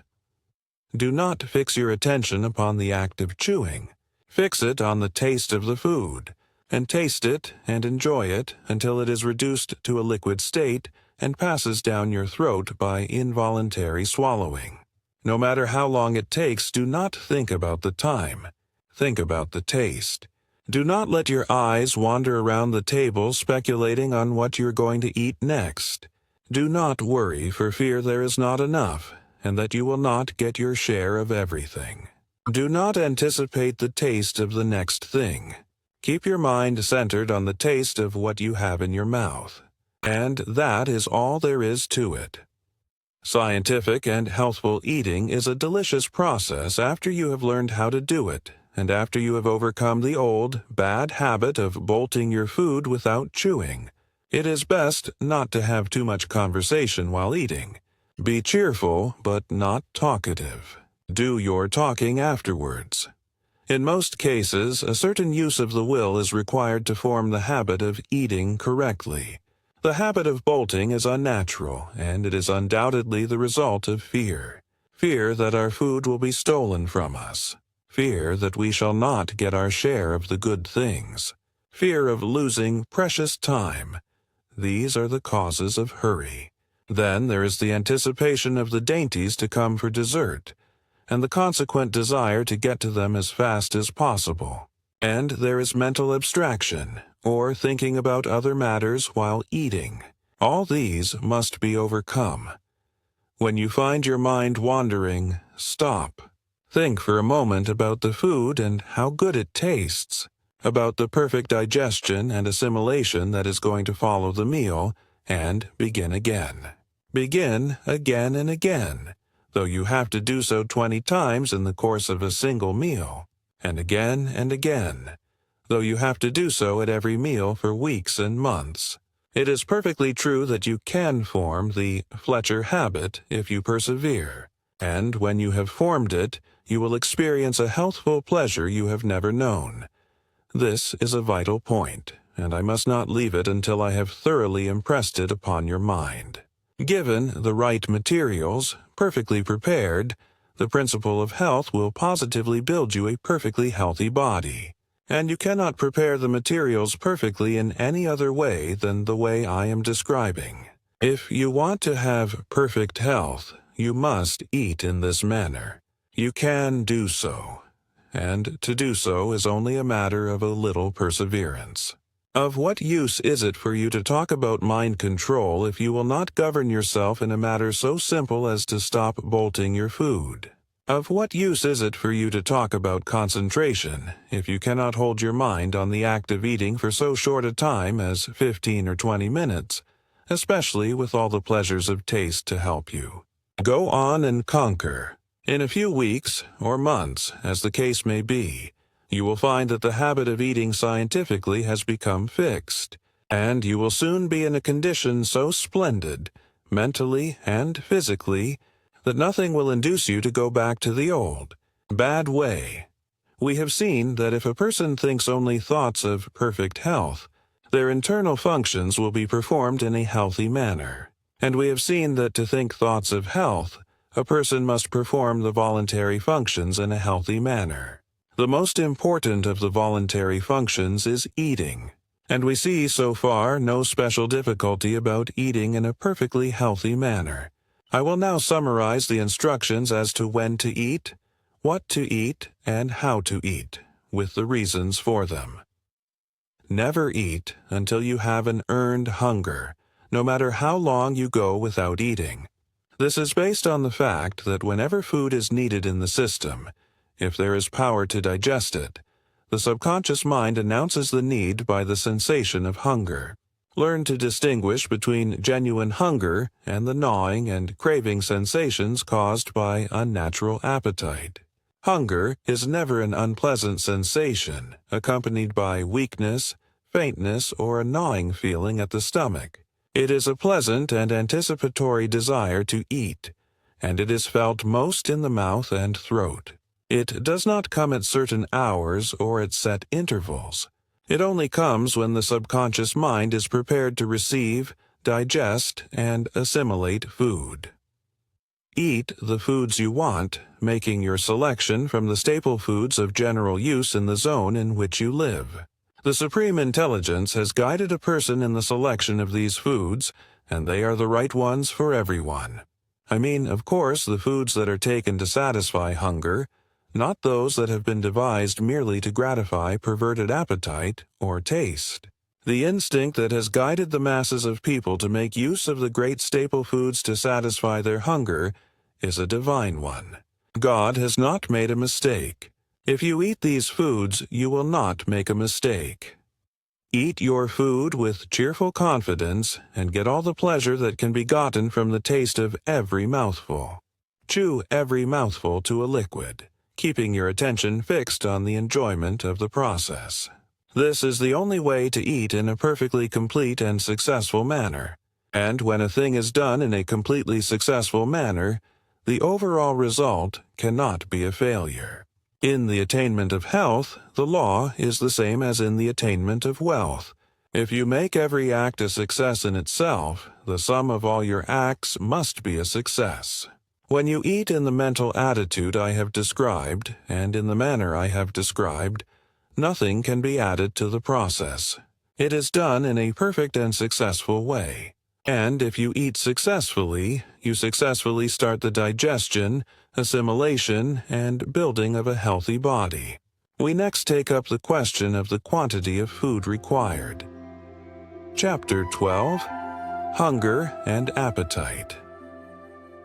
Speaker 1: Do not fix your attention upon the act of chewing. Fix it on the taste of the food, and taste it and enjoy it until it is reduced to a liquid state and passes down your throat by involuntary swallowing. No matter how long it takes, do not think about the time. Think about the taste. Do not let your eyes wander around the table speculating on what you're going to eat next. Do not worry for fear there is not enough, and that you will not get your share of everything. Do not anticipate the taste of the next thing. Keep your mind centered on the taste of what you have in your mouth, and that is all there is to it. Scientific and healthful eating is a delicious process after you have learned how to do it, and after you have overcome the old, bad habit of bolting your food without chewing. It is best not to have too much conversation while eating. Be cheerful, but not talkative. Do your talking afterwards. In most cases, a certain use of the will is required to form the habit of eating correctly. The habit of bolting is unnatural, and it is undoubtedly the result of fear. Fear that our food will be stolen from us. Fear that we shall not get our share of the good things. Fear of losing precious time. These are the causes of hurry. Then there is the anticipation of the dainties to come for dessert, and the consequent desire to get to them as fast as possible. And there is mental abstraction, or thinking about other matters while eating. All these must be overcome. When you find your mind wandering, stop. Think for a moment about the food and how good it tastes, about the perfect digestion and assimilation that is going to follow the meal, and begin again. Begin again and again, though you have to do so 20 times in the course of a single meal, and again, though you have to do so at every meal for weeks and months. It is perfectly true that you can form the Fletcher habit if you persevere, and when you have formed it, you will experience a healthful pleasure you have never known. This is a vital point, and I must not leave it until I have thoroughly impressed it upon your mind. Given the right materials, perfectly prepared, the principle of health will positively build you a perfectly healthy body. And you cannot prepare the materials perfectly in any other way than the way I am describing. If you want to have perfect health, you must eat in this manner. You can do so, and to do so is only a matter of a little perseverance. Of what use is it for you to talk about mind control if you will not govern yourself in a matter so simple as to stop bolting your food? Of what use is it for you to talk about concentration if you cannot hold your mind on the act of eating for so short a time as 15 or 20 minutes, especially with all the pleasures of taste to help you? Go on and conquer. In a few weeks, or months, as the case may be, you will find that the habit of eating scientifically has become fixed, and you will soon be in a condition so splendid, mentally and physically, that nothing will induce you to go back to the old, bad way. We have seen that if a person thinks only thoughts of perfect health, their internal functions will be performed in a healthy manner. And we have seen that to think thoughts of health, a person must perform the voluntary functions in a healthy manner. The most important of the voluntary functions is eating, and we see so far no special difficulty about eating in a perfectly healthy manner. I will now summarize the instructions as to when to eat, what to eat, and how to eat, with the reasons for them. Never eat until you have an earned hunger, no matter how long you go without eating. This is based on the fact that whenever food is needed in the system, if there is power to digest it, the subconscious mind announces the need by the sensation of hunger. Learn to distinguish between genuine hunger and the gnawing and craving sensations caused by unnatural appetite. Hunger is never an unpleasant sensation, accompanied by weakness, faintness, or a gnawing feeling at the stomach. It is a pleasant and anticipatory desire to eat, and it is felt most in the mouth and throat. It does not come at certain hours or at set intervals. It only comes when the subconscious mind is prepared to receive, digest, and assimilate food. Eat the foods you want, making your selection from the staple foods of general use in the zone in which you live. The Supreme Intelligence has guided a person in the selection of these foods, and they are the right ones for everyone. I mean, of course, the foods that are taken to satisfy hunger, not those that have been devised merely to gratify perverted appetite or taste. The instinct that has guided the masses of people to make use of the great staple foods to satisfy their hunger is a divine one. God has not made a mistake. If you eat these foods, you will not make a mistake. Eat your food with cheerful confidence and get all the pleasure that can be gotten from the taste of every mouthful. Chew every mouthful to a liquid, keeping your attention fixed on the enjoyment of the process. This is the only way to eat in a perfectly complete and successful manner. And when a thing is done in a completely successful manner, the overall result cannot be a failure. In the attainment of health, the law is the same as in the attainment of wealth. If you make every act a success in itself, the sum of all your acts must be a success. When you eat in the mental attitude I have described, and in the manner I have described, nothing can be added to the process. It is done in a perfect and successful way. And if you eat successfully, you successfully start the digestion, assimilation, and building of a healthy body. We next take up the question of the quantity of food required. Chapter 12. Hunger and Appetite.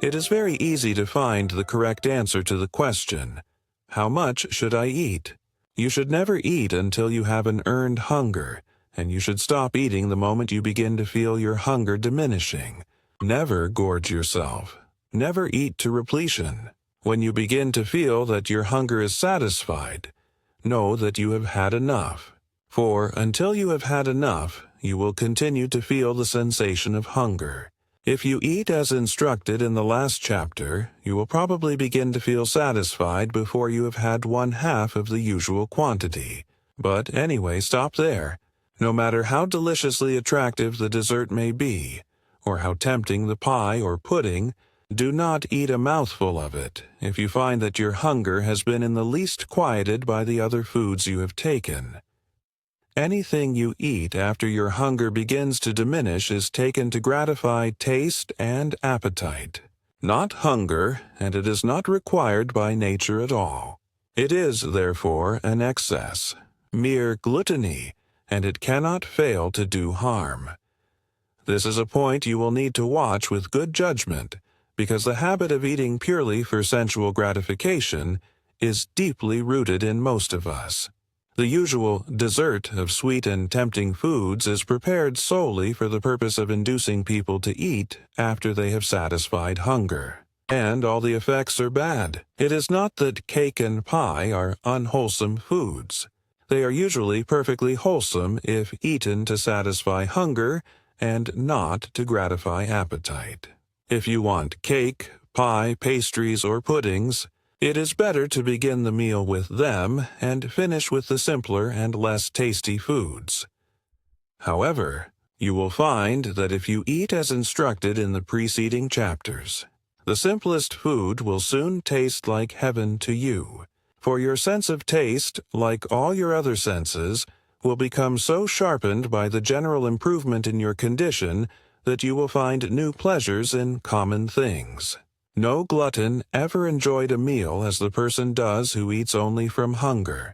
Speaker 1: It is very easy to find the correct answer to the question, how much should I eat? You should never eat until you have an earned hunger, and you should stop eating the moment you begin to feel your hunger diminishing. Never gorge yourself. Never eat to repletion. When you begin to feel that your hunger is satisfied, know that you have had enough. For until you have had enough, you will continue to feel the sensation of hunger. If you eat as instructed in the last chapter, you will probably begin to feel satisfied before you have had 1/2 of the usual quantity. But anyway, stop there. No matter how deliciously attractive the dessert may be, or how tempting the pie or pudding, do not eat a mouthful of it if you find that your hunger has been in the least quieted by the other foods you have taken. Anything you eat after your hunger begins to diminish is taken to gratify taste and appetite, not hunger, and it is not required by nature at all. It is, therefore, an excess, mere gluttony, and it cannot fail to do harm. This is a point you will need to watch with good judgment, because the habit of eating purely for sensual gratification is deeply rooted in most of us. The usual dessert of sweet and tempting foods is prepared solely for the purpose of inducing people to eat after they have satisfied hunger. And all the effects are bad. It is not that cake and pie are unwholesome foods. They are usually perfectly wholesome if eaten to satisfy hunger and not to gratify appetite. If you want cake, pie, pastries, or puddings, It is better to begin the meal with them and finish with the simpler and less tasty foods. However, you will find that if you eat as instructed in the preceding chapters, the simplest food will soon taste like heaven to you, for your sense of taste, like all your other senses, will become so sharpened by the general improvement in your condition that you will find new pleasures in common things. No glutton ever enjoyed a meal as the person does who eats only from hunger,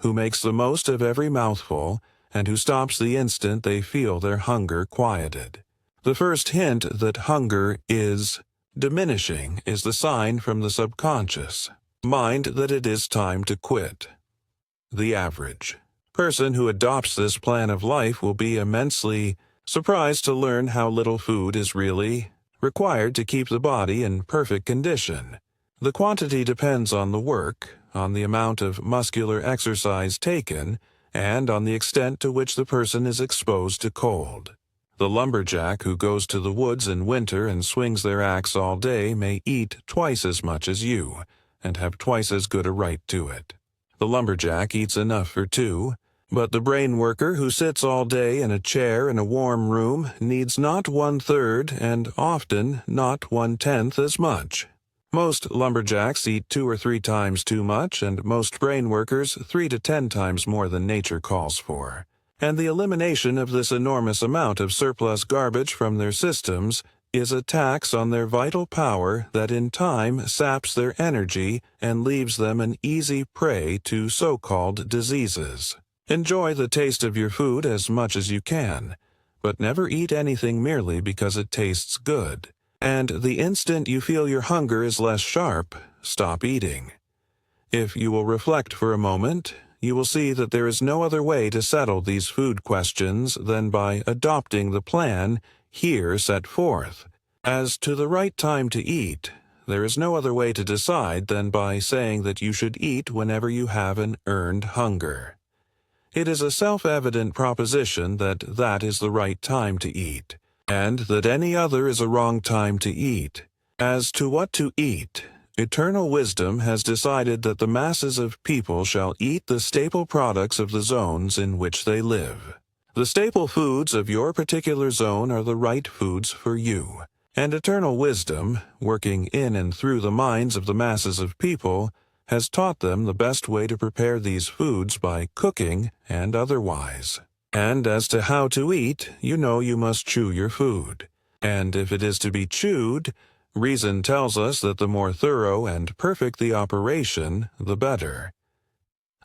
Speaker 1: who makes the most of every mouthful, and who stops the instant they feel their hunger quieted. The first hint that hunger is diminishing is the sign from the subconscious mind that it is time to quit. The average person who adopts this plan of life will be immensely surprised to learn how little food is really required to keep the body in perfect condition. The quantity depends on the work, on the amount of muscular exercise taken, and on the extent to which the person is exposed to cold. The lumberjack who goes to the woods in winter and swings their axe all day may eat twice as much as you, and have twice as good a right to it. The lumberjack eats enough for two, but the brain worker who sits all day in a chair in a warm room needs not 1/3 and often not 1/10 as much. Most lumberjacks eat 2 or 3 times too much, and most brain workers 3 to 10 times more than nature calls for. And the elimination of this enormous amount of surplus garbage from their systems is a tax on their vital power that in time saps their energy and leaves them an easy prey to so-called diseases. Enjoy the taste of your food as much as you can, but never eat anything merely because it tastes good. And the instant you feel your hunger is less sharp, stop eating. If you will reflect for a moment, you will see that there is no other way to settle these food questions than by adopting the plan here set forth. As to the right time to eat, there is no other way to decide than by saying that you should eat whenever you have an earned hunger. It is a self-evident proposition that that is the right time to eat, and that any other is a wrong time to eat. As to what to eat, eternal wisdom has decided that the masses of people shall eat the staple products of the zones in which they live. The staple foods of your particular zone are the right foods for you, and eternal wisdom, working in and through the minds of the masses of people, has taught them the best way to prepare these foods by cooking and otherwise. And as to how to eat, you know you must chew your food. And if it is to be chewed, reason tells us that the more thorough and perfect the operation, the better.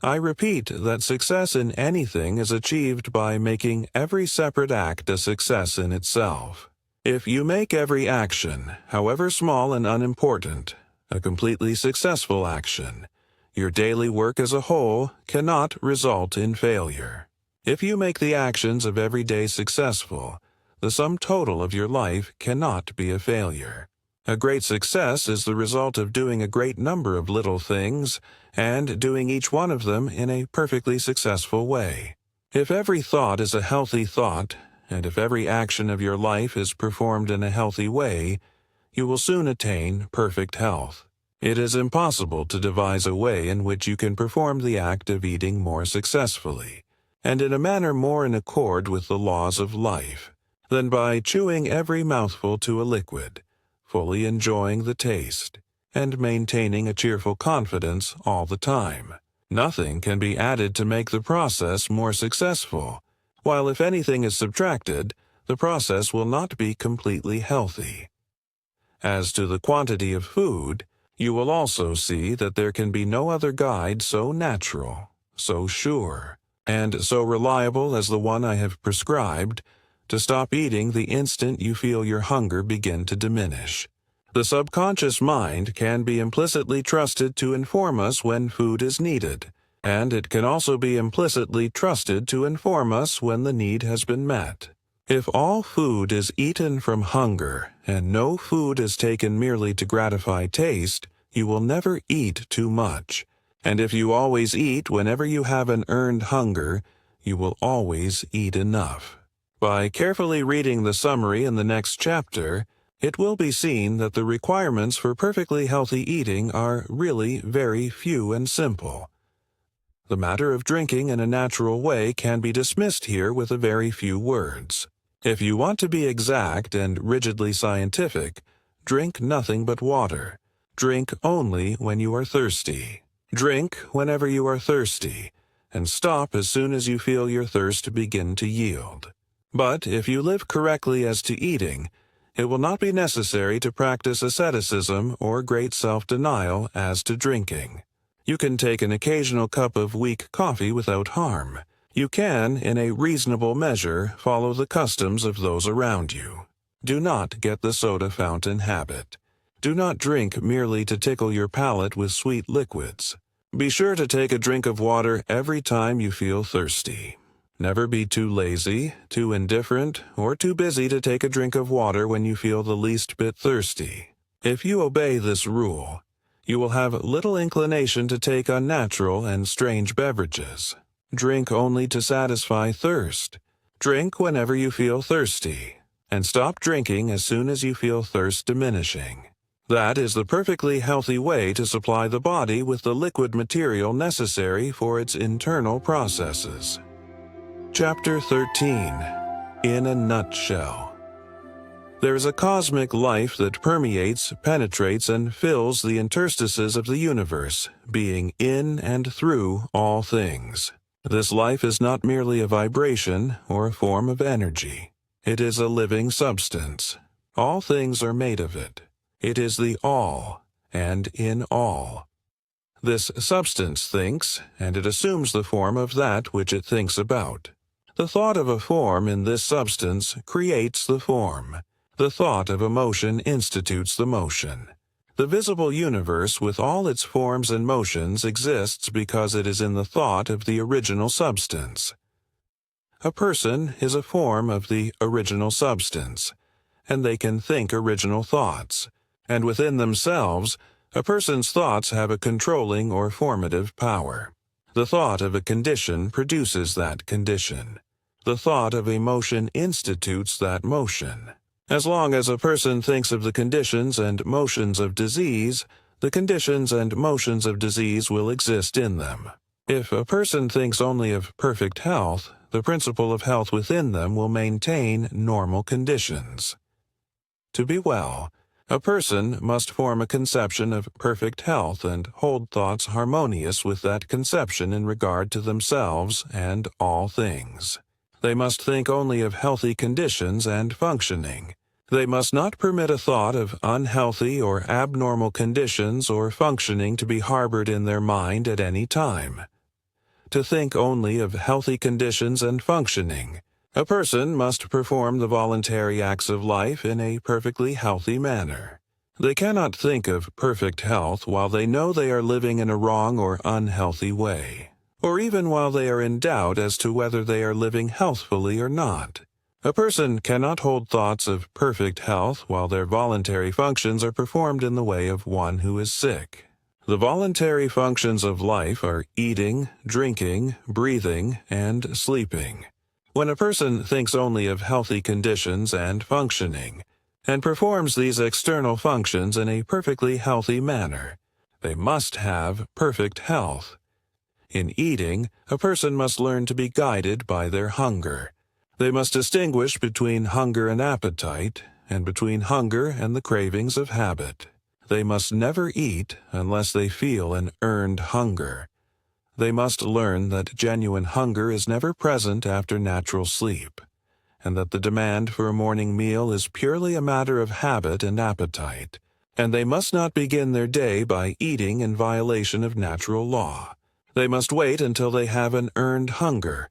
Speaker 1: I repeat that success in anything is achieved by making every separate act a success in itself. If you make every action, however small and unimportant, a completely successful action, your daily work as a whole cannot result in failure. If you make the actions of every day successful, the sum total of your life cannot be a failure. A great success is the result of doing a great number of little things and doing each one of them in a perfectly successful way. If every thought is a healthy thought, and if every action of your life is performed in a healthy way, you will soon attain perfect health. It is impossible to devise a way in which you can perform the act of eating more successfully, and in a manner more in accord with the laws of life, than by chewing every mouthful to a liquid, fully enjoying the taste, and maintaining a cheerful confidence all the time. Nothing can be added to make the process more successful, while if anything is subtracted, the process will not be completely healthy. As to the quantity of food, you will also see that there can be no other guide so natural, so sure, and so reliable as the one I have prescribed, to stop eating the instant you feel your hunger begin to diminish. The subconscious mind can be implicitly trusted to inform us when food is needed, and it can also be implicitly trusted to inform us when the need has been met. If all food is eaten from hunger, and no food is taken merely to gratify taste, you will never eat too much. And if you always eat whenever you have an earned hunger, you will always eat enough. By carefully reading the summary in the next chapter, it will be seen that the requirements for perfectly healthy eating are really very few and simple. The matter of drinking in a natural way can be dismissed here with a very few words. If you want to be exact and rigidly scientific, drink nothing but water. Drink only when you are thirsty. Drink whenever you are thirsty, and stop as soon as you feel your thirst begin to yield. But if you live correctly as to eating, it will not be necessary to practice asceticism or great self-denial as to drinking. You can take an occasional cup of weak coffee without harm. You can, in a reasonable measure, follow the customs of those around you. Do not get the soda fountain habit. Do not drink merely to tickle your palate with sweet liquids. Be sure to take a drink of water every time you feel thirsty. Never be too lazy, too indifferent, or too busy to take a drink of water when you feel the least bit thirsty. If you obey this rule, you will have little inclination to take unnatural and strange beverages. Drink only to satisfy thirst. Drink whenever you feel thirsty, and stop drinking as soon as you feel thirst diminishing. That is the perfectly healthy way to supply the body with the liquid material necessary for its internal processes. Chapter 13. In a Nutshell. There is a cosmic life that permeates, penetrates, and fills the interstices of the universe, being in and through all things. This life is not merely a vibration or a form of energy. It is a living substance. All things are made of it. It is the all, and in all. This substance thinks, and it assumes the form of that which it thinks about. The thought of a form in this substance creates the form. The thought of a motion institutes the motion. The visible universe with all its forms and motions exists because it is in the thought of the original substance. A person is a form of the original substance, and they can think original thoughts. And within themselves, a person's thoughts have a controlling or formative power. The thought of a condition produces that condition. The thought of a motion institutes that motion. As long as a person thinks of the conditions and motions of disease, the conditions and motions of disease will exist in them. If a person thinks only of perfect health, the principle of health within them will maintain normal conditions. To be well, a person must form a conception of perfect health and hold thoughts harmonious with that conception in regard to themselves and all things. They must think only of healthy conditions and functioning. They must not permit a thought of unhealthy or abnormal conditions or functioning to be harbored in their mind at any time. To think only of healthy conditions and functioning, a person must perform the voluntary acts of life in a perfectly healthy manner. They cannot think of perfect health while they know they are living in a wrong or unhealthy way, or even while they are in doubt as to whether they are living healthfully or not. A person cannot hold thoughts of perfect health while their voluntary functions are performed in the way of one who is sick. The voluntary functions of life are eating, drinking, breathing, and sleeping. When a person thinks only of healthy conditions and functioning, and performs these external functions in a perfectly healthy manner, they must have perfect health. In eating, a person must learn to be guided by their hunger. They must distinguish between hunger and appetite, and between hunger and the cravings of habit. They must never eat unless they feel an earned hunger. They must learn that genuine hunger is never present after natural sleep, and that the demand for a morning meal is purely a matter of habit and appetite, and they must not begin their day by eating in violation of natural law. They must wait until they have an earned hunger,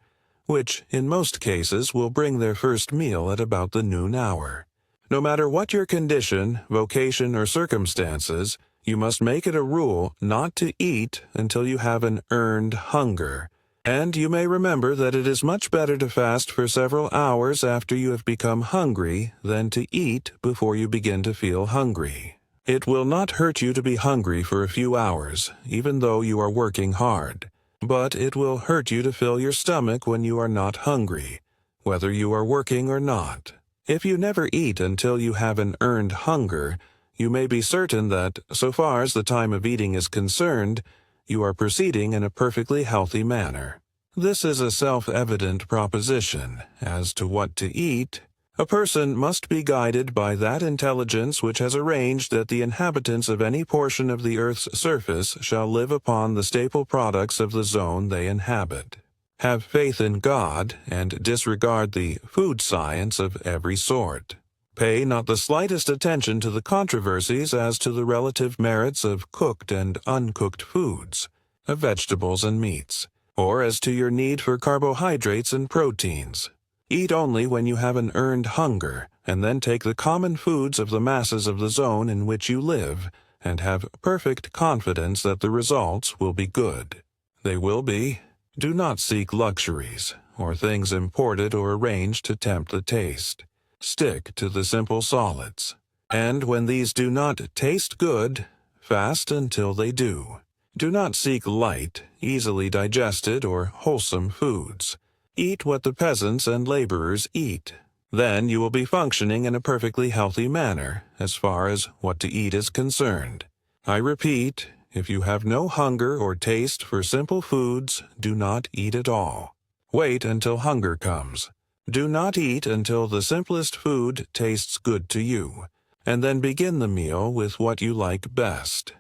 Speaker 1: which, in most cases, will bring their first meal at about the noon hour. No matter what your condition, vocation, or circumstances, you must make it a rule not to eat until you have an earned hunger. And you may remember that it is much better to fast for several hours after you have become hungry than to eat before you begin to feel hungry. It will not hurt you to be hungry for a few hours, even though you are working hard. But it will hurt you to fill your stomach when you are not hungry, whether you are working or not. If you never eat until you have an earned hunger, you may be certain that, so far as the time of eating is concerned, you are proceeding in a perfectly healthy manner. This is a self-evident proposition. As to what to eat, a person must be guided by that intelligence which has arranged that the inhabitants of any portion of the earth's surface shall live upon the staple products of the zone they inhabit. Have faith in God, and disregard the food science of every sort. Pay not the slightest attention to the controversies as to the relative merits of cooked and uncooked foods, of vegetables and meats, or as to your need for carbohydrates and proteins. Eat only when you have an earned hunger, and then take the common foods of the masses of the zone in which you live, and have perfect confidence that the results will be good. They will be. Do not seek luxuries, or things imported or arranged to tempt the taste. Stick to the simple solids. And when these do not taste good, fast until they do. Do not seek light, easily digested, or wholesome foods. Eat what the peasants and laborers eat. Then you will be functioning in a perfectly healthy manner, as far as what to eat is concerned. I repeat, if you have no hunger or taste for simple foods, do not eat at all. Wait until hunger comes. Do not eat until the simplest food tastes good to you, and then begin the meal with what you like best.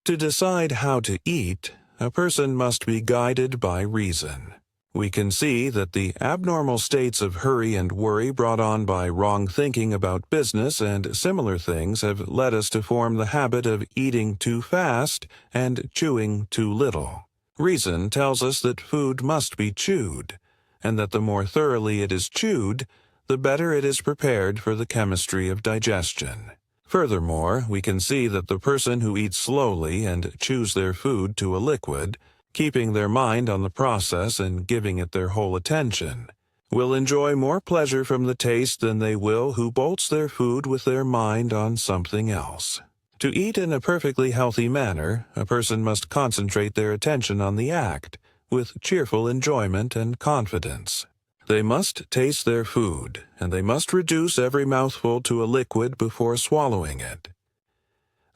Speaker 1: To decide how to eat, a person must be guided by reason. We can see that the abnormal states of hurry and worry brought on by wrong thinking about business and similar things have led us to form the habit of eating too fast and chewing too little. Reason tells us that food must be chewed, and that the more thoroughly it is chewed, the better it is prepared for the chemistry of digestion. Furthermore, we can see that the person who eats slowly and chews their food to a liquid, keeping their mind on the process and giving it their whole attention, will enjoy more pleasure from the taste than they will who bolts their food with their mind on something else. To eat in a perfectly healthy manner, a person must concentrate their attention on the act, with cheerful enjoyment and confidence. They must taste their food, and they must reduce every mouthful to a liquid before swallowing it.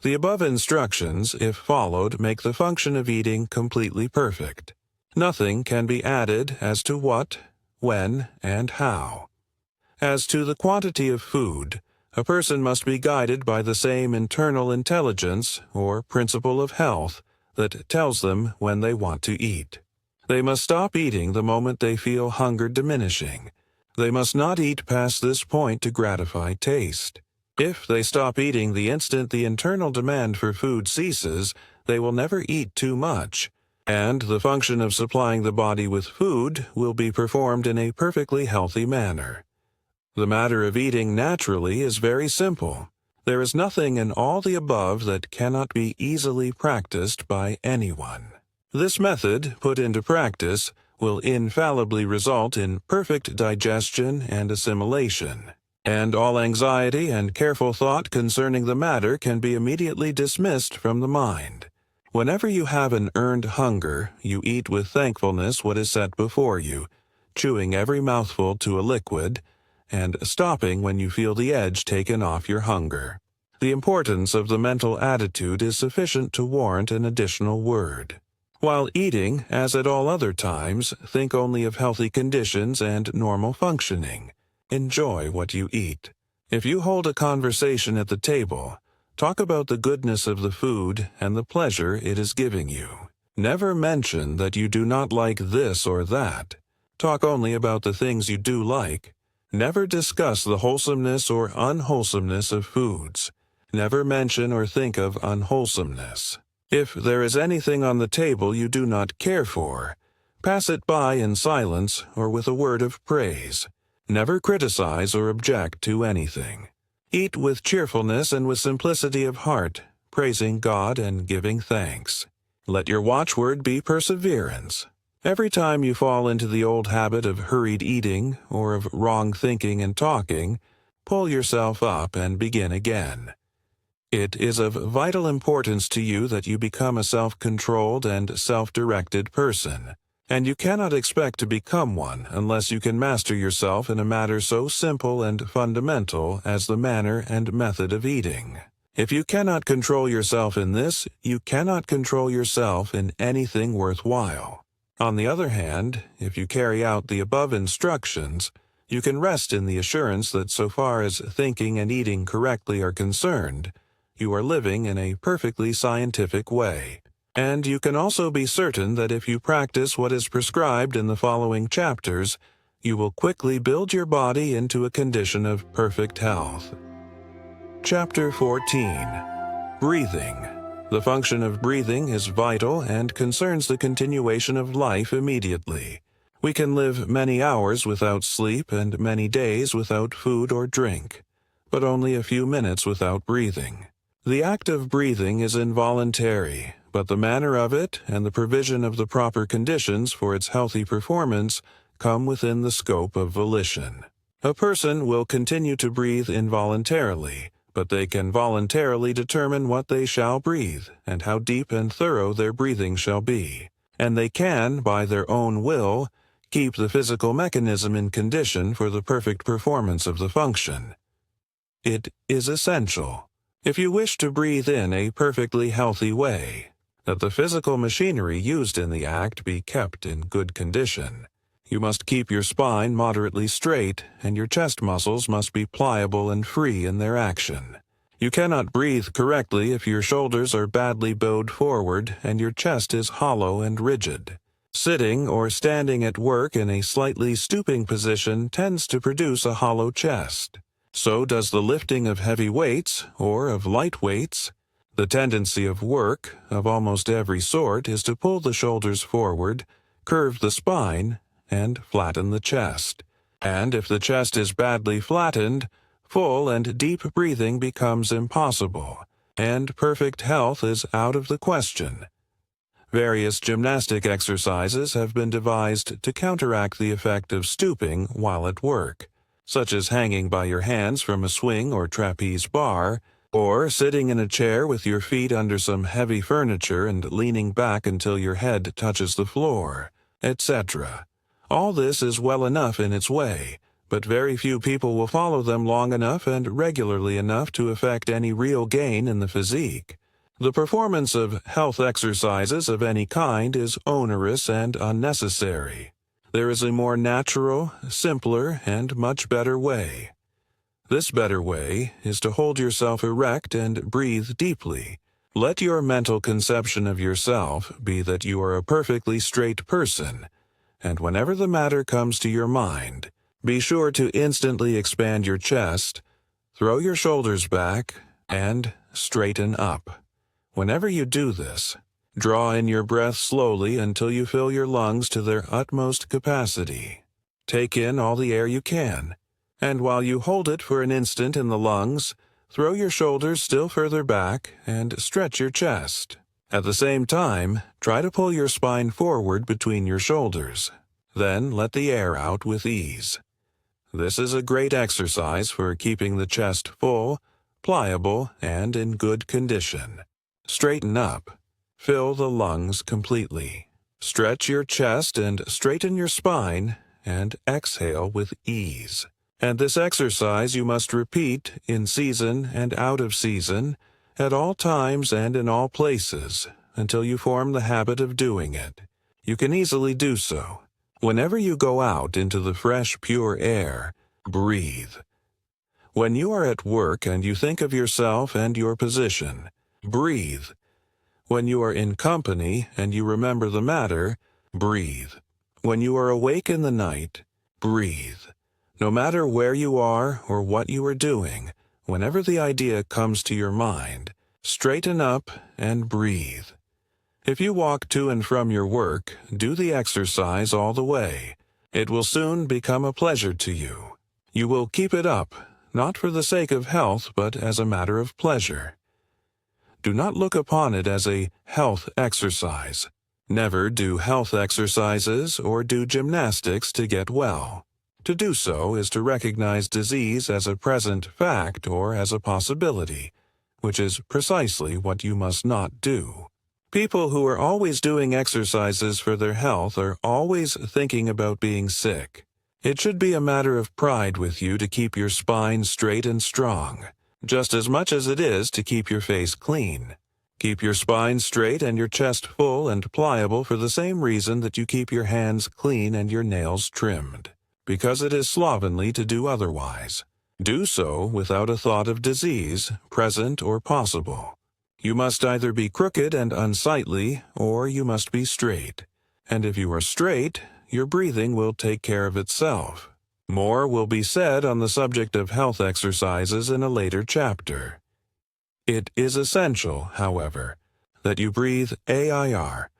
Speaker 1: The above instructions, if followed, make the function of eating completely perfect. Nothing can be added as to what, when, and how. As to the quantity of food, a person must be guided by the same internal intelligence, or principle of health, that tells them when they want to eat. They must stop eating the moment they feel hunger diminishing. They must not eat past this point to gratify taste. If they stop eating the instant the internal demand for food ceases, they will never eat too much, and the function of supplying the body with food will be performed in a perfectly healthy manner. The matter of eating naturally is very simple. There is nothing in all the above that cannot be easily practiced by anyone. This method, put into practice, will infallibly result in perfect digestion and assimilation, and all anxiety and careful thought concerning the matter can be immediately dismissed from the mind. Whenever you have an earned hunger, you eat with thankfulness what is set before you, chewing every mouthful to a liquid, and stopping when you feel the edge taken off your hunger. The importance of the mental attitude is sufficient to warrant an additional word. While eating, as at all other times, think only of healthy conditions and normal functioning. Enjoy what you eat. If you hold a conversation at the table, talk about the goodness of the food and the pleasure it is giving you. Never mention that you do not like this or that. Talk only about the things you do like. Never discuss the wholesomeness or unwholesomeness of foods. Never mention or think of unwholesomeness. If there is anything on the table you do not care for, pass it by in silence or with a word of praise. Never criticize or object to anything. Eat with cheerfulness and with simplicity of heart, praising God and giving thanks. Let your watchword be perseverance. Every time you fall into the old habit of hurried eating or of wrong thinking and talking, pull yourself up and begin again. It is of vital importance to you that you become a self-controlled and self-directed person. and you cannot expect to become one unless you can master yourself in a matter so simple and fundamental as the manner and method of eating. If you cannot control yourself in this, you cannot control yourself in anything worthwhile. On the other hand, if you carry out the above instructions, you can rest in the assurance that so far as thinking and eating correctly are concerned, you are living in a perfectly scientific way. And you can also be certain that if you practice what is prescribed in the following chapters, you will quickly build your body into a condition of perfect health. Chapter 14. Breathing. The function of breathing is vital and concerns the continuation of life immediately. We can live many hours without sleep and many days without food or drink, but only a few minutes without breathing. The act of breathing is involuntary, but the manner of it and the provision of the proper conditions for its healthy performance come within the scope of volition. A person will continue to breathe involuntarily, but they can voluntarily determine what they shall breathe and how deep and thorough their breathing shall be, and they can, by their own will, keep the physical mechanism in condition for the perfect performance of the function. It is essential, if you wish to breathe in a perfectly healthy way, that the physical machinery used in the act be kept in good condition. You must keep your spine moderately straight, and your chest muscles must be pliable and free in their action. You cannot breathe correctly if your shoulders are badly bowed forward and your chest is hollow and rigid. Sitting or standing at work in a slightly stooping position tends to produce a hollow chest. So does the lifting of heavy weights or of light weights. The tendency of work, of almost every sort, is to pull the shoulders forward, curve the spine, and flatten the chest. And if the chest is badly flattened, full and deep breathing becomes impossible, and perfect health is out of the question. Various gymnastic exercises have been devised to counteract the effect of stooping while at work, such as hanging by your hands from a swing or trapeze bar, or sitting in a chair with your feet under some heavy furniture and leaning back until your head touches the floor, etc. All this is well enough in its way, but very few people will follow them long enough and regularly enough to effect any real gain in the physique. The performance of health exercises of any kind is onerous and unnecessary. There is a more natural, simpler, and much better way. This better way is to hold yourself erect and breathe deeply. Let your mental conception of yourself be that you are a perfectly straight person, and whenever the matter comes to your mind, be sure to instantly expand your chest, throw your shoulders back, and straighten up. Whenever you do this, draw in your breath slowly until you fill your lungs to their utmost capacity. Take in all the air you can, and while you hold it for an instant in the lungs, throw your shoulders still further back and stretch your chest. At the same time, try to pull your spine forward between your shoulders. Then let the air out with ease. This is a great exercise for keeping the chest full, pliable, and in good condition. Straighten up. Fill the lungs completely. Stretch your chest and straighten your spine, and exhale with ease. And this exercise you must repeat in season and out of season, at all times and in all places, until you form the habit of doing it. You can easily do so. Whenever you go out into the fresh, pure air, breathe. When you are at work and you think of yourself and your position, breathe. When you are in company and you remember the matter, breathe. When you are awake in the night, breathe. No matter where you are or what you are doing, whenever the idea comes to your mind, straighten up and breathe. If you walk to and from your work, do the exercise all the way. It will soon become a pleasure to you. You will keep it up, not for the sake of health, but as a matter of pleasure. Do not look upon it as a health exercise. Never do health exercises or do gymnastics to get well. To do so is to recognize disease as a present fact or as a possibility, which is precisely what you must not do. People who are always doing exercises for their health are always thinking about being sick. It should be a matter of pride with you to keep your spine straight and strong, just as much as it is to keep your face clean. Keep your spine straight and your chest full and pliable for the same reason that you keep your hands clean and your nails trimmed, because it is slovenly to do otherwise. Do so without a thought of disease, present or possible. You must either be crooked and unsightly, or you must be straight. And if you are straight, your breathing will take care of itself. More will be said on the subject of health exercises in a later chapter. It is essential, however, that you breathe AIR.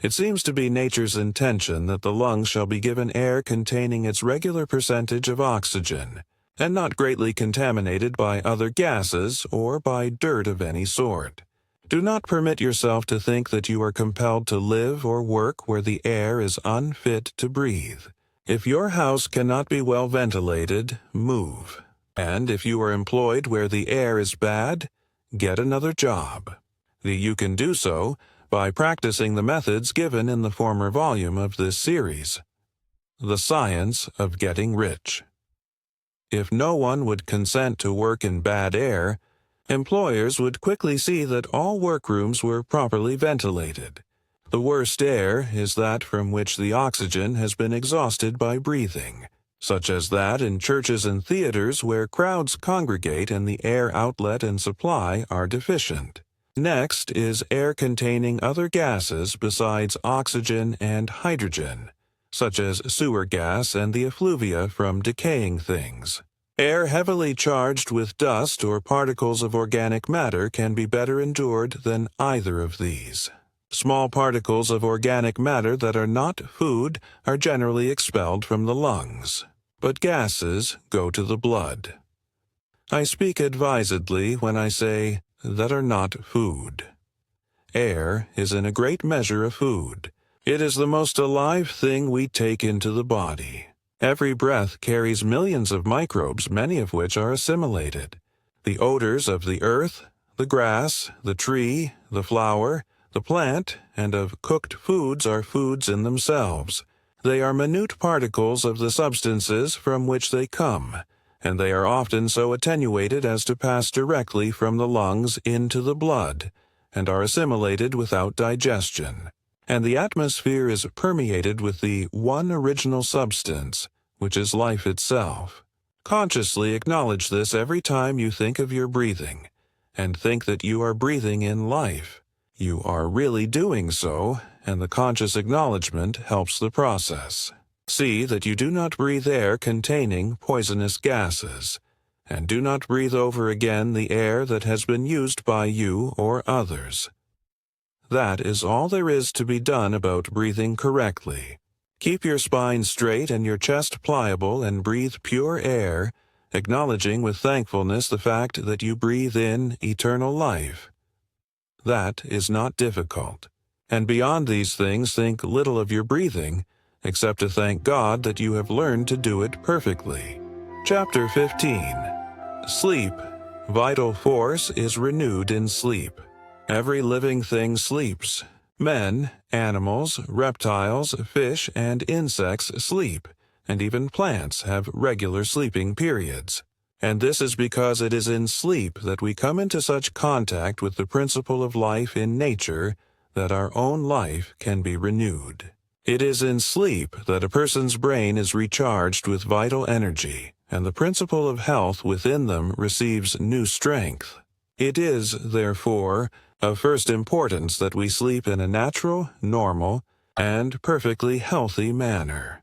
Speaker 1: It seems to be nature's intention that the lungs shall be given air containing its regular percentage of oxygen, and not greatly contaminated by other gases or by dirt of any sort. Do not permit yourself to think that you are compelled to live or work where the air is unfit to breathe. If your house cannot be well ventilated, move. And if you are employed where the air is bad, get another job. You can do so by practicing the methods given in the former volume of this series. The Science of Getting Rich. If no one would consent to work in bad air, employers would quickly see that all workrooms were properly ventilated. The worst air is that from which the oxygen has been exhausted by breathing, such as that in churches and theaters where crowds congregate and the air outlet and supply are deficient. Next is air containing other gases besides oxygen and hydrogen, such as sewer gas and the effluvia from decaying things. Air heavily charged with dust or particles of organic matter can be better endured than either of these. Small particles of organic matter that are not food are generally expelled from the lungs, but gases go to the blood. I speak advisedly when I say that are not food. Air is in a great measure a food. It is the most alive thing we take into the body. Every breath carries millions of microbes, many of which are assimilated. The odors of the earth, the grass, the tree, the flower, the plant, and of cooked foods are foods in themselves. They are minute particles of the substances from which they come, and they are often so attenuated as to pass directly from the lungs into the blood, and are assimilated without digestion. And the atmosphere is permeated with the one original substance, which is life itself. Consciously acknowledge this every time you think of your breathing, and think that you are breathing in life. You are really doing so, and the conscious acknowledgement helps the process. See that you do not breathe air containing poisonous gases, and do not breathe over again the air that has been used by you or others. That is all there is to be done about breathing correctly. Keep your spine straight and your chest pliable and breathe pure air, acknowledging with thankfulness the fact that you breathe in eternal life. That is not difficult. And beyond these things, think little of your breathing, except to thank God that you have learned to do it perfectly. Chapter 15. Sleep. Vital force is renewed in sleep. Every living thing sleeps. Men, animals, reptiles, fish, and insects sleep, and even plants have regular sleeping periods. And this is because it is in sleep that we come into such contact with the principle of life in nature that our own life can be renewed. It is in sleep that a person's brain is recharged with vital energy, and the principle of health within them receives new strength. It is, therefore, of first importance that we sleep in a natural, normal, and perfectly healthy manner.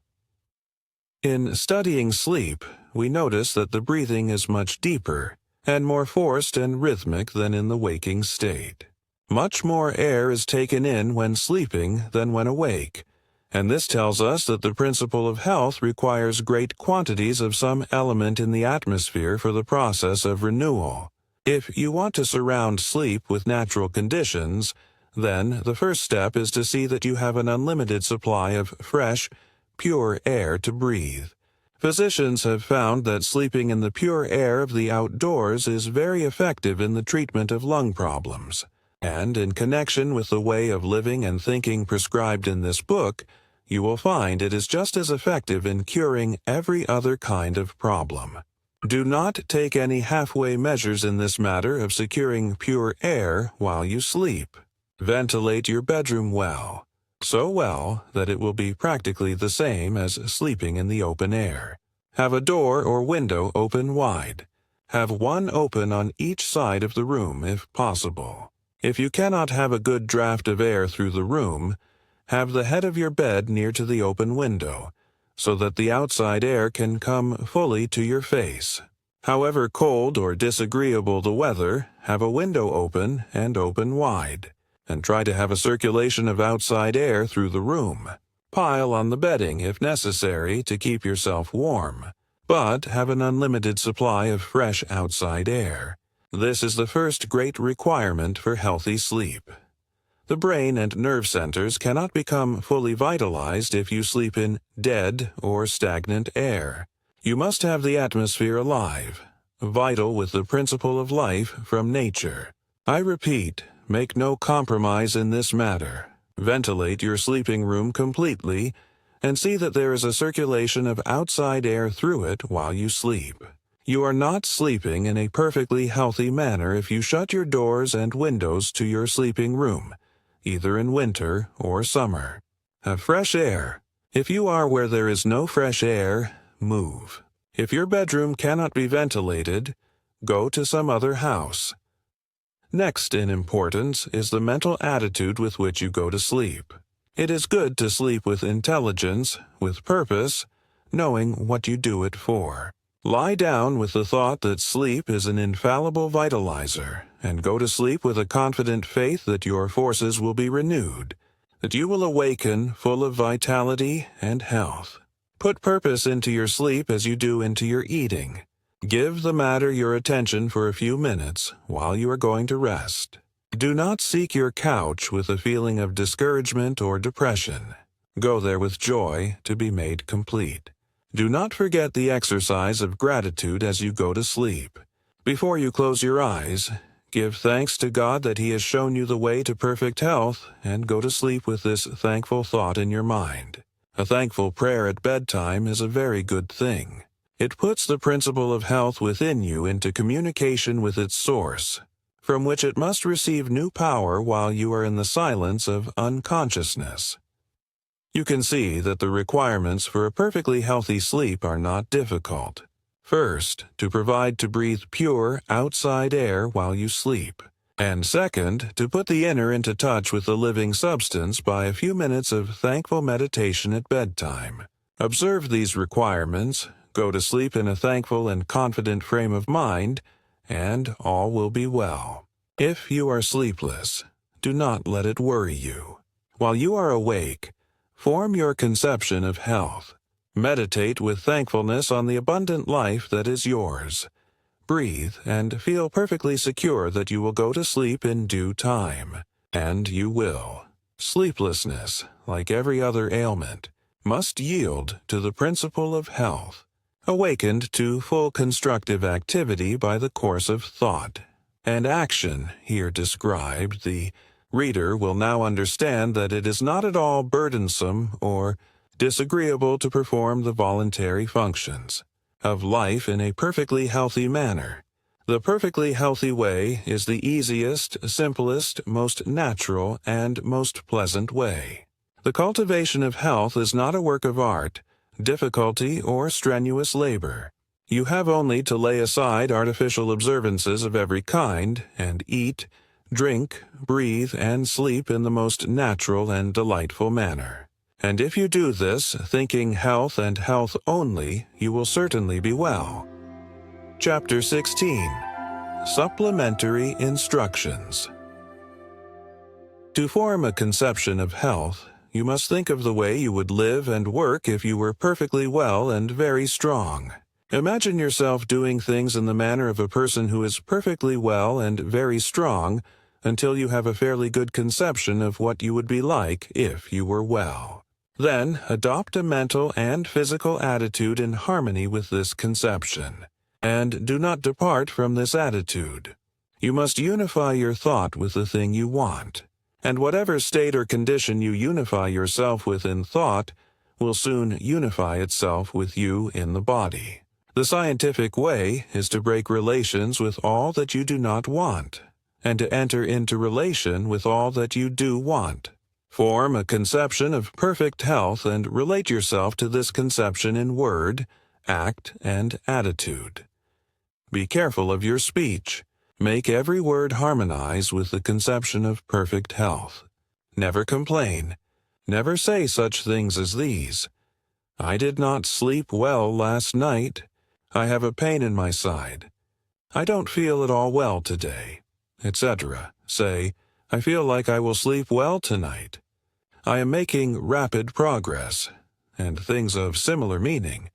Speaker 1: In studying sleep, we notice that the breathing is much deeper and more forced and rhythmic than in the waking state. Much more air is taken in when sleeping than when awake, and this tells us that the principle of health requires great quantities of some element in the atmosphere for the process of renewal. If you want to surround sleep with natural conditions, then the first step is to see that you have an unlimited supply of fresh, pure air to breathe. Physicians have found that sleeping in the pure air of the outdoors is very effective in the treatment of lung problems. and in connection with the way of living and thinking prescribed in this book, you will find it is just as effective in curing every other kind of problem. Do not take any halfway measures in this matter of securing pure air while you sleep. Ventilate your bedroom well, so well that it will be practically the same as sleeping in the open air. Have a door or window open wide. Have one open on each side of the room if possible. If you cannot have a good draft of air through the room, have the head of your bed near to the open window, so that the outside air can come fully to your face. However cold or disagreeable the weather, have a window open and open wide, and try to have a circulation of outside air through the room. Pile on the bedding if necessary to keep yourself warm, but have an unlimited supply of fresh outside air. This is the first great requirement for healthy sleep. The brain and nerve centers cannot become fully vitalized if you sleep in dead or stagnant air. You must have the atmosphere alive, vital with the principle of life from nature. I repeat, make no compromise in this matter. Ventilate your sleeping room completely, and see that there is a circulation of outside air through it while you sleep. You are not sleeping in a perfectly healthy manner if you shut your doors and windows to your sleeping room, either in winter or summer. Have fresh air. If you are where there is no fresh air, move. If your bedroom cannot be ventilated, go to some other house. Next in importance is the mental attitude with which you go to sleep. It is good to sleep with intelligence, with purpose, knowing what you do it for. Lie down with the thought that sleep is an infallible vitalizer, and go to sleep with a confident faith that your forces will be renewed, that you will awaken full of vitality and health. Put purpose into your sleep as you do into your eating. Give the matter your attention for a few minutes while you are going to rest. Do not seek your couch with a feeling of discouragement or depression. Go there with joy to be made complete. Do not forget the exercise of gratitude as you go to sleep. Before you close your eyes, give thanks to God that He has shown you the way to perfect health, and go to sleep with this thankful thought in your mind. A thankful prayer at bedtime is a very good thing. It puts the principle of health within you into communication with its source, from which it must receive new power while you are in the silence of unconsciousness. You can see that the requirements for a perfectly healthy sleep are not difficult. First, to provide to breathe pure outside air while you sleep. And second, to put the inner into touch with the living substance by a few minutes of thankful meditation at bedtime. Observe these requirements, go to sleep in a thankful and confident frame of mind, and all will be well. If you are sleepless, do not let it worry you. While you are awake, form your conception of health. Meditate with thankfulness on the abundant life that is yours. Breathe and feel perfectly secure that you will go to sleep in due time. And you will. Sleeplessness, like every other ailment, must yield to the principle of health, awakened to full constructive activity by the course of thought and action here described. The reader will now understand that it is not at all burdensome or disagreeable to perform the voluntary functions of life in a perfectly healthy manner. The perfectly healthy way is the easiest, simplest, most natural, and most pleasant way. The cultivation of health is not a work of art, difficulty, or strenuous labor. You have only to lay aside artificial observances of every kind and eat, drink, breathe, and sleep in the most natural and delightful manner. And if you do this, thinking health and health only, you will certainly be well. Chapter 16. Supplementary Instructions. To form a conception of health, you must think of the way you would live and work if you were perfectly well and very strong. Imagine yourself doing things in the manner of a person who is perfectly well and very strong until you have a fairly good conception of what you would be like if you were well. Then, adopt a mental and physical attitude in harmony with this conception, and do not depart from this attitude. You must unify your thought with the thing you want, and whatever state or condition you unify yourself with in thought will soon unify itself with you in the body. The scientific way is to break relations with all that you do not want, and to enter into relation with all that you do want. Form a conception of perfect health and relate yourself to this conception in word, act, and attitude. Be careful of your speech. Make every word harmonize with the conception of perfect health. Never complain. Never say such things as these. I did not sleep well last night. I have a pain in my side. I don't feel at all well today, etc. Say, I feel like I will sleep well tonight. I am making rapid progress, and things of similar meaning.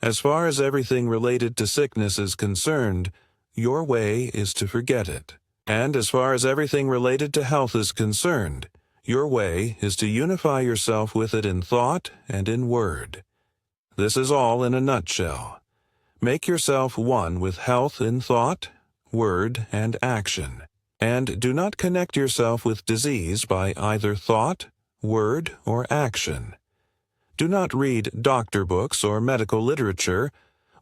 Speaker 1: As far as everything related to sickness is concerned, your way is to forget it. And as far as everything related to health is concerned, your way is to unify yourself with it in thought and in word. This is all in a nutshell. Make yourself one with health in thought, word, and action, and do not connect yourself with disease by either thought, word, or action. Do not read doctor books or medical literature,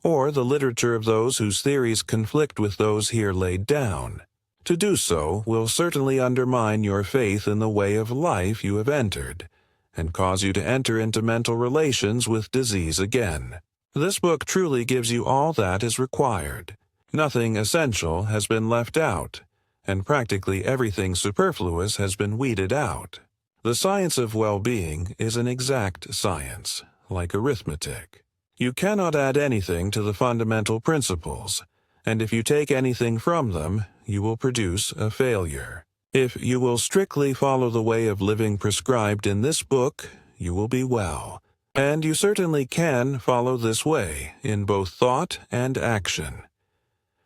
Speaker 1: or the literature of those whose theories conflict with those here laid down. To do so will certainly undermine your faith in the way of life you have entered, and cause you to enter into mental relations with disease again. This book truly gives you all that is required. Nothing essential has been left out, and practically everything superfluous has been weeded out. The science of well-being is an exact science, like arithmetic. You cannot add anything to the fundamental principles, and if you take anything from them, you will produce a failure. If you will strictly follow the way of living prescribed in this book, you will be well. And you certainly can follow this way in both thought and action.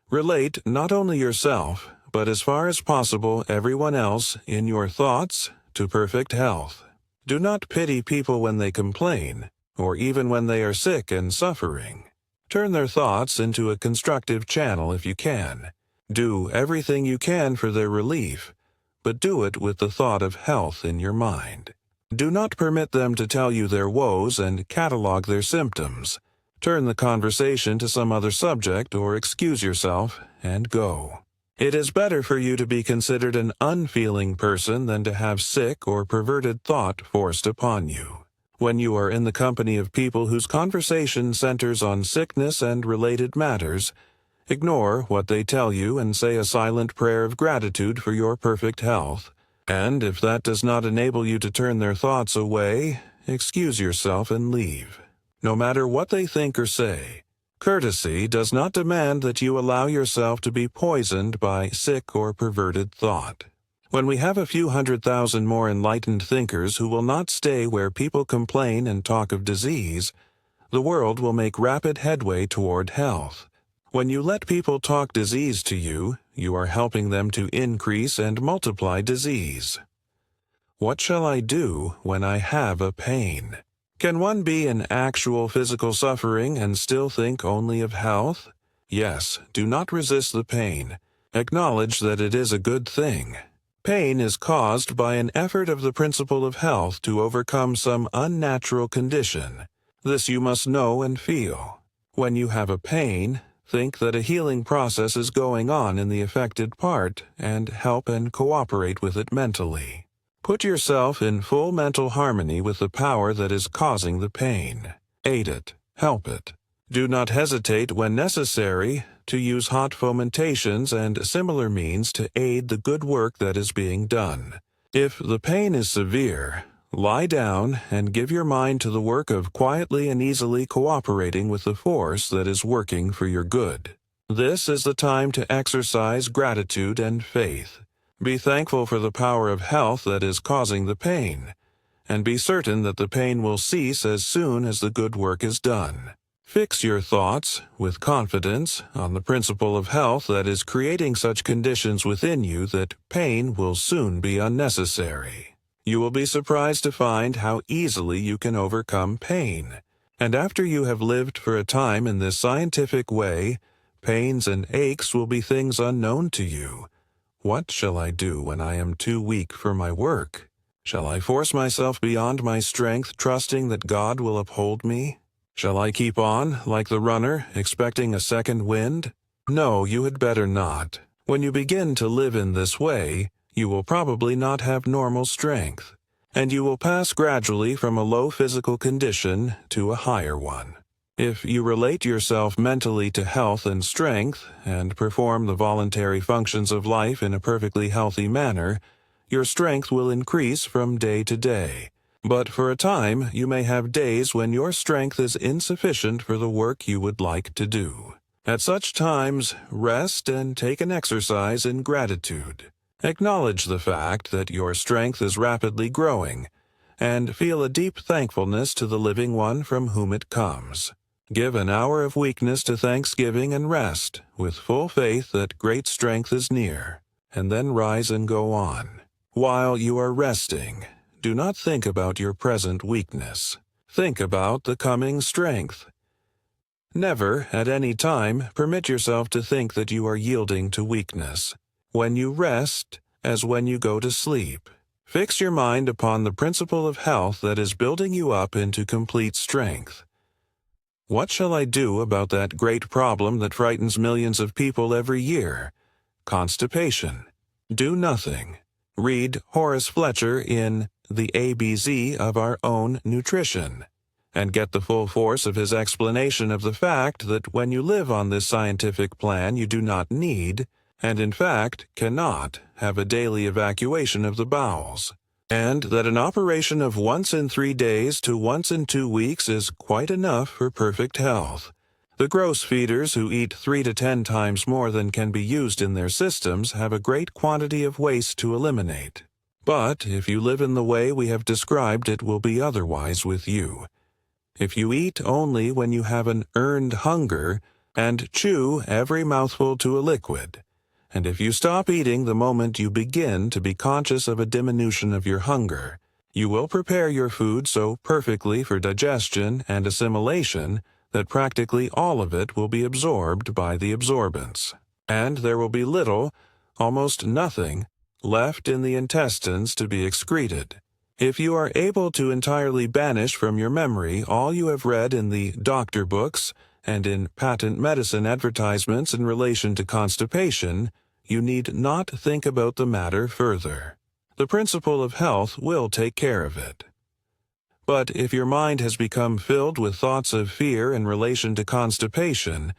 Speaker 1: Relate not only yourself, but as far as possible everyone else in your thoughts to perfect health. Do not pity people when they complain, or even when they are sick and suffering. Turn their thoughts into a constructive channel if you can. Do everything you can for their relief, but do it with the thought of health in your mind. Do not permit them to tell you their woes and catalog their symptoms. Turn the conversation to some other subject or excuse yourself and go. It is better for you to be considered an unfeeling person than to have sick or perverted thought forced upon you. When you are in the company of people whose conversation centers on sickness and related matters, ignore what they tell you and say a silent prayer of gratitude for your perfect health. And if that does not enable you to turn their thoughts away, excuse yourself and leave. No matter what they think or say, courtesy does not demand that you allow yourself to be poisoned by sick or perverted thought. When we have a few 100,000 more enlightened thinkers who will not stay where people complain and talk of disease, the world will make rapid headway toward health. When you let people talk disease to you, you are helping them to increase and multiply disease. What shall I do when I have a pain? Can one be in actual physical suffering and still think only of health? Yes, do not resist the pain. Acknowledge that it is a good thing. Pain is caused by an effort of the principle of health to overcome some unnatural condition. This you must know and feel. When you have a pain, think that a healing process is going on in the affected part and help and cooperate with it mentally. Put yourself in full mental harmony with the power that is causing the pain. Aid it. Help it. Do not hesitate when necessary to use hot fomentations and similar means to aid the good work that is being done. If the pain is severe, lie down and give your mind to the work of quietly and easily cooperating with the force that is working for your good. This is the time to exercise gratitude and faith. Be thankful for the power of health that is causing the pain, and be certain that the pain will cease as soon as the good work is done. Fix your thoughts, with confidence, on the principle of health that is creating such conditions within you that pain will soon be unnecessary. You will be surprised to find how easily you can overcome pain. And after you have lived for a time in this scientific way, pains and aches will be things unknown to you, What shall I do when I am too weak for my work? Shall I force myself beyond my strength, trusting that God will uphold me? Shall I keep on, like the runner, expecting a second wind? No, you had better not. When you begin to live in this way, you will probably not have normal strength, and you will pass gradually from a low physical condition to a higher one. If you relate yourself mentally to health and strength, and perform the voluntary functions of life in a perfectly healthy manner, your strength will increase from day to day. But for a time, you may have days when your strength is insufficient for the work you would like to do. At such times, rest and take an exercise in gratitude. Acknowledge the fact that your strength is rapidly growing, and feel a deep thankfulness to the living one from whom it comes. Give an hour of weakness to thanksgiving and rest, with full faith that great strength is near, and then rise and go on. While you are resting, do not think about your present weakness. Think about the coming strength. Never, at any time, permit yourself to think that you are yielding to weakness. When you rest, as when you go to sleep, fix your mind upon the principle of health that is building you up into complete strength. What shall I do about that great problem that frightens millions of people every year? Constipation. Do nothing. Read Horace Fletcher in The ABC of Our Own Nutrition, and get the full force of his explanation of the fact that when you live on this scientific plan you do not need, and in fact cannot, have a daily evacuation of the bowels, and that an operation of once in 3 days to once in 2 weeks is quite enough for perfect health. The gross feeders who eat 3 to 10 times more than can be used in their systems have a great quantity of waste to eliminate. But if you live in the way we have described, it will be otherwise with you. If you eat only when you have an earned hunger, and chew every mouthful to a liquid, and if you stop eating the moment you begin to be conscious of a diminution of your hunger, you will prepare your food so perfectly for digestion and assimilation that practically all of it will be absorbed by the absorbents, and there will be little, almost nothing, left in the intestines to be excreted. If you are able to entirely banish from your memory all you have read in the doctor books and in patent medicine advertisements in relation to constipation, you need not think about the matter further. The principle of health will take care of it. But if your mind has become filled with thoughts of fear in relation to constipation,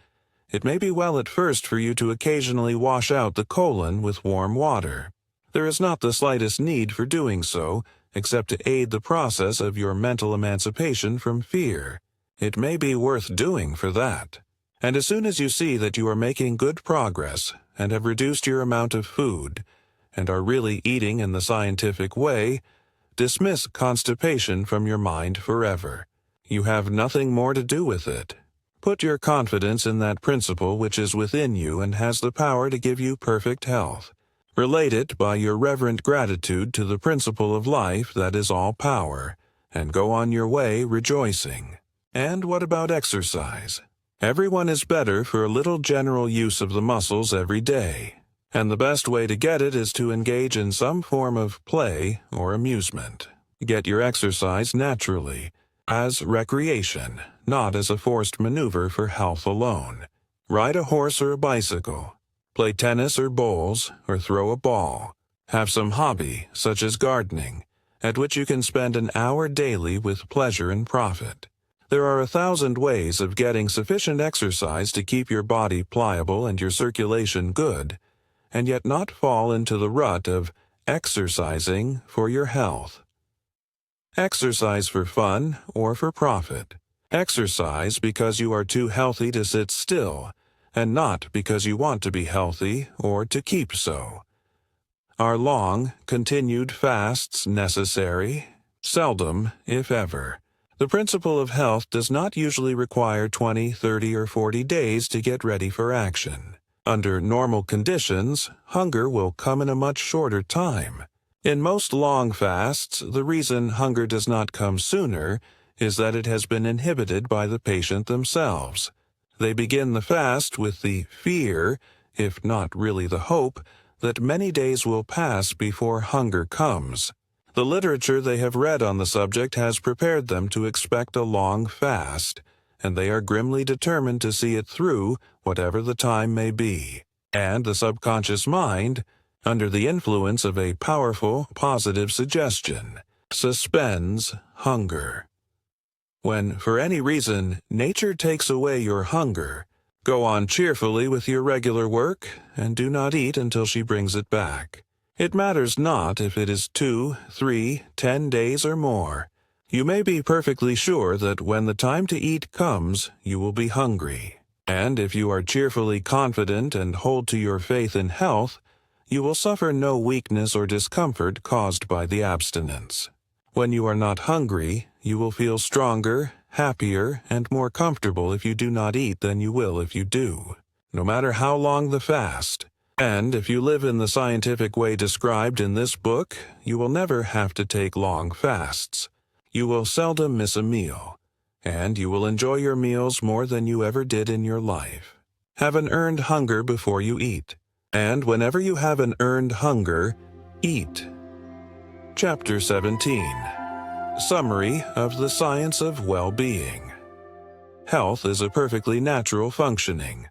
Speaker 1: it may be well at first for you to occasionally wash out the colon with warm water. There is not the slightest need for doing so, except to aid the process of your mental emancipation from fear. It may be worth doing for that. And as soon as you see that you are making good progress, and have reduced your amount of food, and are really eating in the scientific way, dismiss constipation from your mind forever. You have nothing more to do with it. Put your confidence in that principle which is within you and has the power to give you perfect health. Relate it by your reverent gratitude to the principle of life that is all power, and go on your way rejoicing. And what about exercise? Everyone is better for a little general use of the muscles every day, and the best way to get it is to engage in some form of play or amusement. Get your exercise naturally, as recreation, not as a forced maneuver for health alone. Ride a horse or a bicycle. Play tennis or bowls, or throw a ball. Have some hobby, such as gardening, at which you can spend an hour daily with pleasure and profit. There are 1,000 ways of getting sufficient exercise to keep your body pliable and your circulation good, and yet not fall into the rut of exercising for your health. Exercise for fun or for profit. Exercise because you are too healthy to sit still, and not because you want to be healthy or to keep so. Are long, continued fasts necessary? Seldom, if ever. The principle of health does not usually require 20, 30, or 40 days to get ready for action. Under normal conditions, hunger will come in a much shorter time. In most long fasts, the reason hunger does not come sooner is that it has been inhibited by the patient themselves. They begin the fast with the fear, if not really the hope, that many days will pass before hunger comes. The literature they have read on the subject has prepared them to expect a long fast, and they are grimly determined to see it through, whatever the time may be. And the subconscious mind, under the influence of a powerful, positive suggestion, suspends hunger. When, for any reason, nature takes away your hunger, go on cheerfully with your regular work, and do not eat until she brings it back. It matters not if it is 2, 3, 10 days or more. You may be perfectly sure that when the time to eat comes, you will be hungry. And if you are cheerfully confident and hold to your faith in health, you will suffer no weakness or discomfort caused by the abstinence. When you are not hungry, you will feel stronger, happier, and more comfortable if you do not eat than you will if you do, no matter how long the fast. And if you live in the scientific way described in this book, you will never have to take long fasts. You will seldom miss a meal, and you will enjoy your meals more than you ever did in your life. Have an earned hunger before you eat, and whenever you have an earned hunger, eat. Chapter 17. Summary of the Science of Well-Being. Health is a perfectly natural functioning,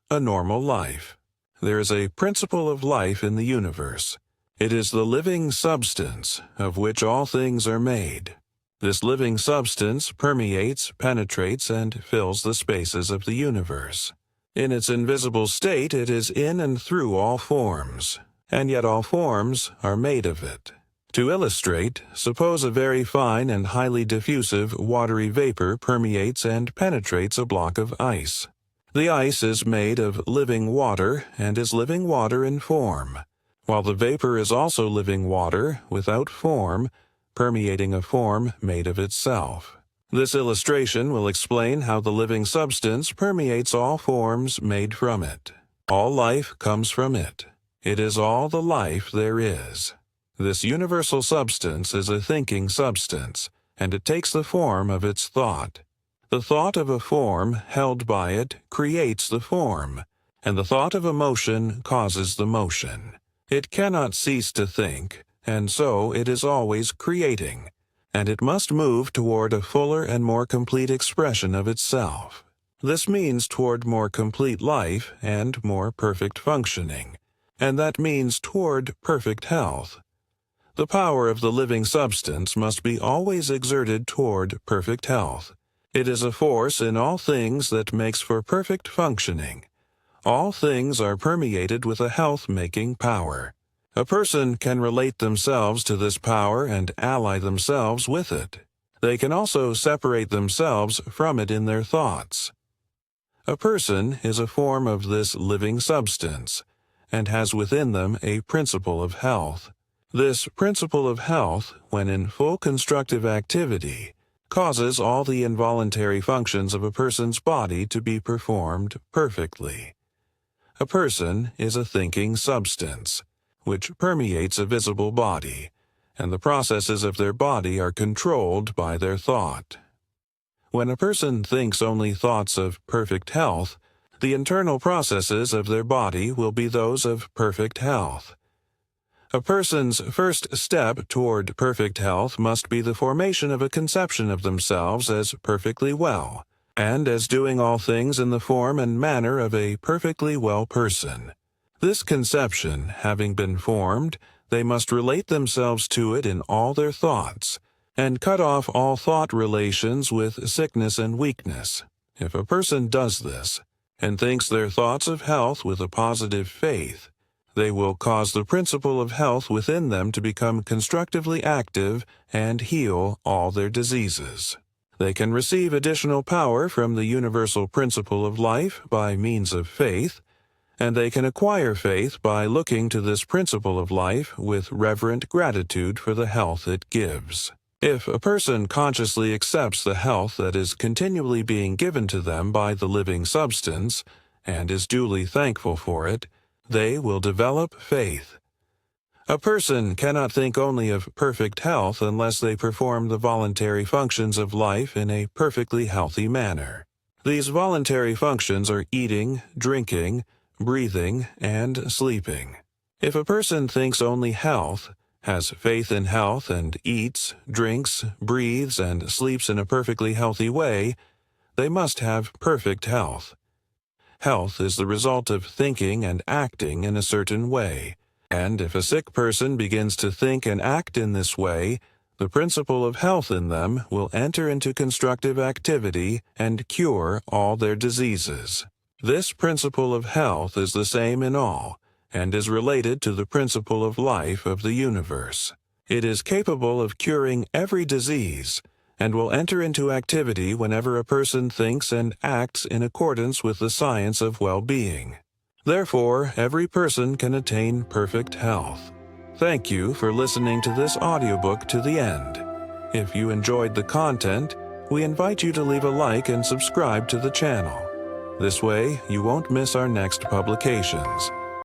Speaker 1: a normal life. There is a principle of life in the universe. It is the living substance of which all things are made. This living substance permeates, penetrates, and fills the spaces of the universe. In its invisible state, it is in and through all forms, and yet all forms are made of it. To illustrate, suppose a very fine and highly diffusive watery vapor permeates and penetrates a block of ice. The ice is made of living water and is living water in form, while the vapor is also living water without form, permeating a form made of itself. This illustration will explain how the living substance permeates all forms made from it. All life comes from it. It is all the life there is. This universal substance is a thinking substance, and it takes the form of its thought. The thought of a form held by it creates the form, and the thought of a motion causes the motion. It cannot cease to think, and so it is always creating, and it must move toward a fuller and more complete expression of itself. This means toward more complete life and more perfect functioning, and that means toward perfect health. The power of the living substance must be always exerted toward perfect health. It is a force in all things that makes for perfect functioning. All things are permeated with a health-making power. A person can relate themselves to this power and ally themselves with it. They can also separate themselves from it in their thoughts. A person is a form of this living substance, and has within them a principle of health. This principle of health, when in full constructive activity, causes all the involuntary functions of a person's body to be performed perfectly. A person is a thinking substance, which permeates a visible body, and the processes of their body are controlled by their thought. When a person thinks only thoughts of perfect health, the internal processes of their body will be those of perfect health. A person's first step toward perfect health must be the formation of a conception of themselves as perfectly well, and as doing all things in the form and manner of a perfectly well person. This conception having been formed, they must relate themselves to it in all their thoughts, and cut off all thought relations with sickness and weakness. If a person does this, and thinks their thoughts of health with a positive faith, they will cause the principle of health within them to become constructively active and heal all their diseases. They can receive additional power from the universal principle of life by means of faith, and they can acquire faith by looking to this principle of life with reverent gratitude for the health it gives. If a person consciously accepts the health that is continually being given to them by the living substance, and is duly thankful for it, they will develop faith. A person cannot think only of perfect health unless they perform the voluntary functions of life in a perfectly healthy manner. These voluntary functions are eating, drinking, breathing, and sleeping. If a person thinks only health, has faith in health, and eats, drinks, breathes, and sleeps in a perfectly healthy way, they must have perfect health. Health is the result of thinking and acting in a certain way, and if a sick person begins to think and act in this way, the principle of health in them will enter into constructive activity and cure all their diseases. This principle of health is the same in all, and is related to the principle of life of the universe. It is capable of curing every disease, and will enter into activity whenever a person thinks and acts in accordance with the science of well-being. Therefore, every person can attain perfect health. Thank you for listening to this audiobook to the end. If you enjoyed the content, we invite you to leave a like and subscribe to the channel. This way, you won't miss our next publications.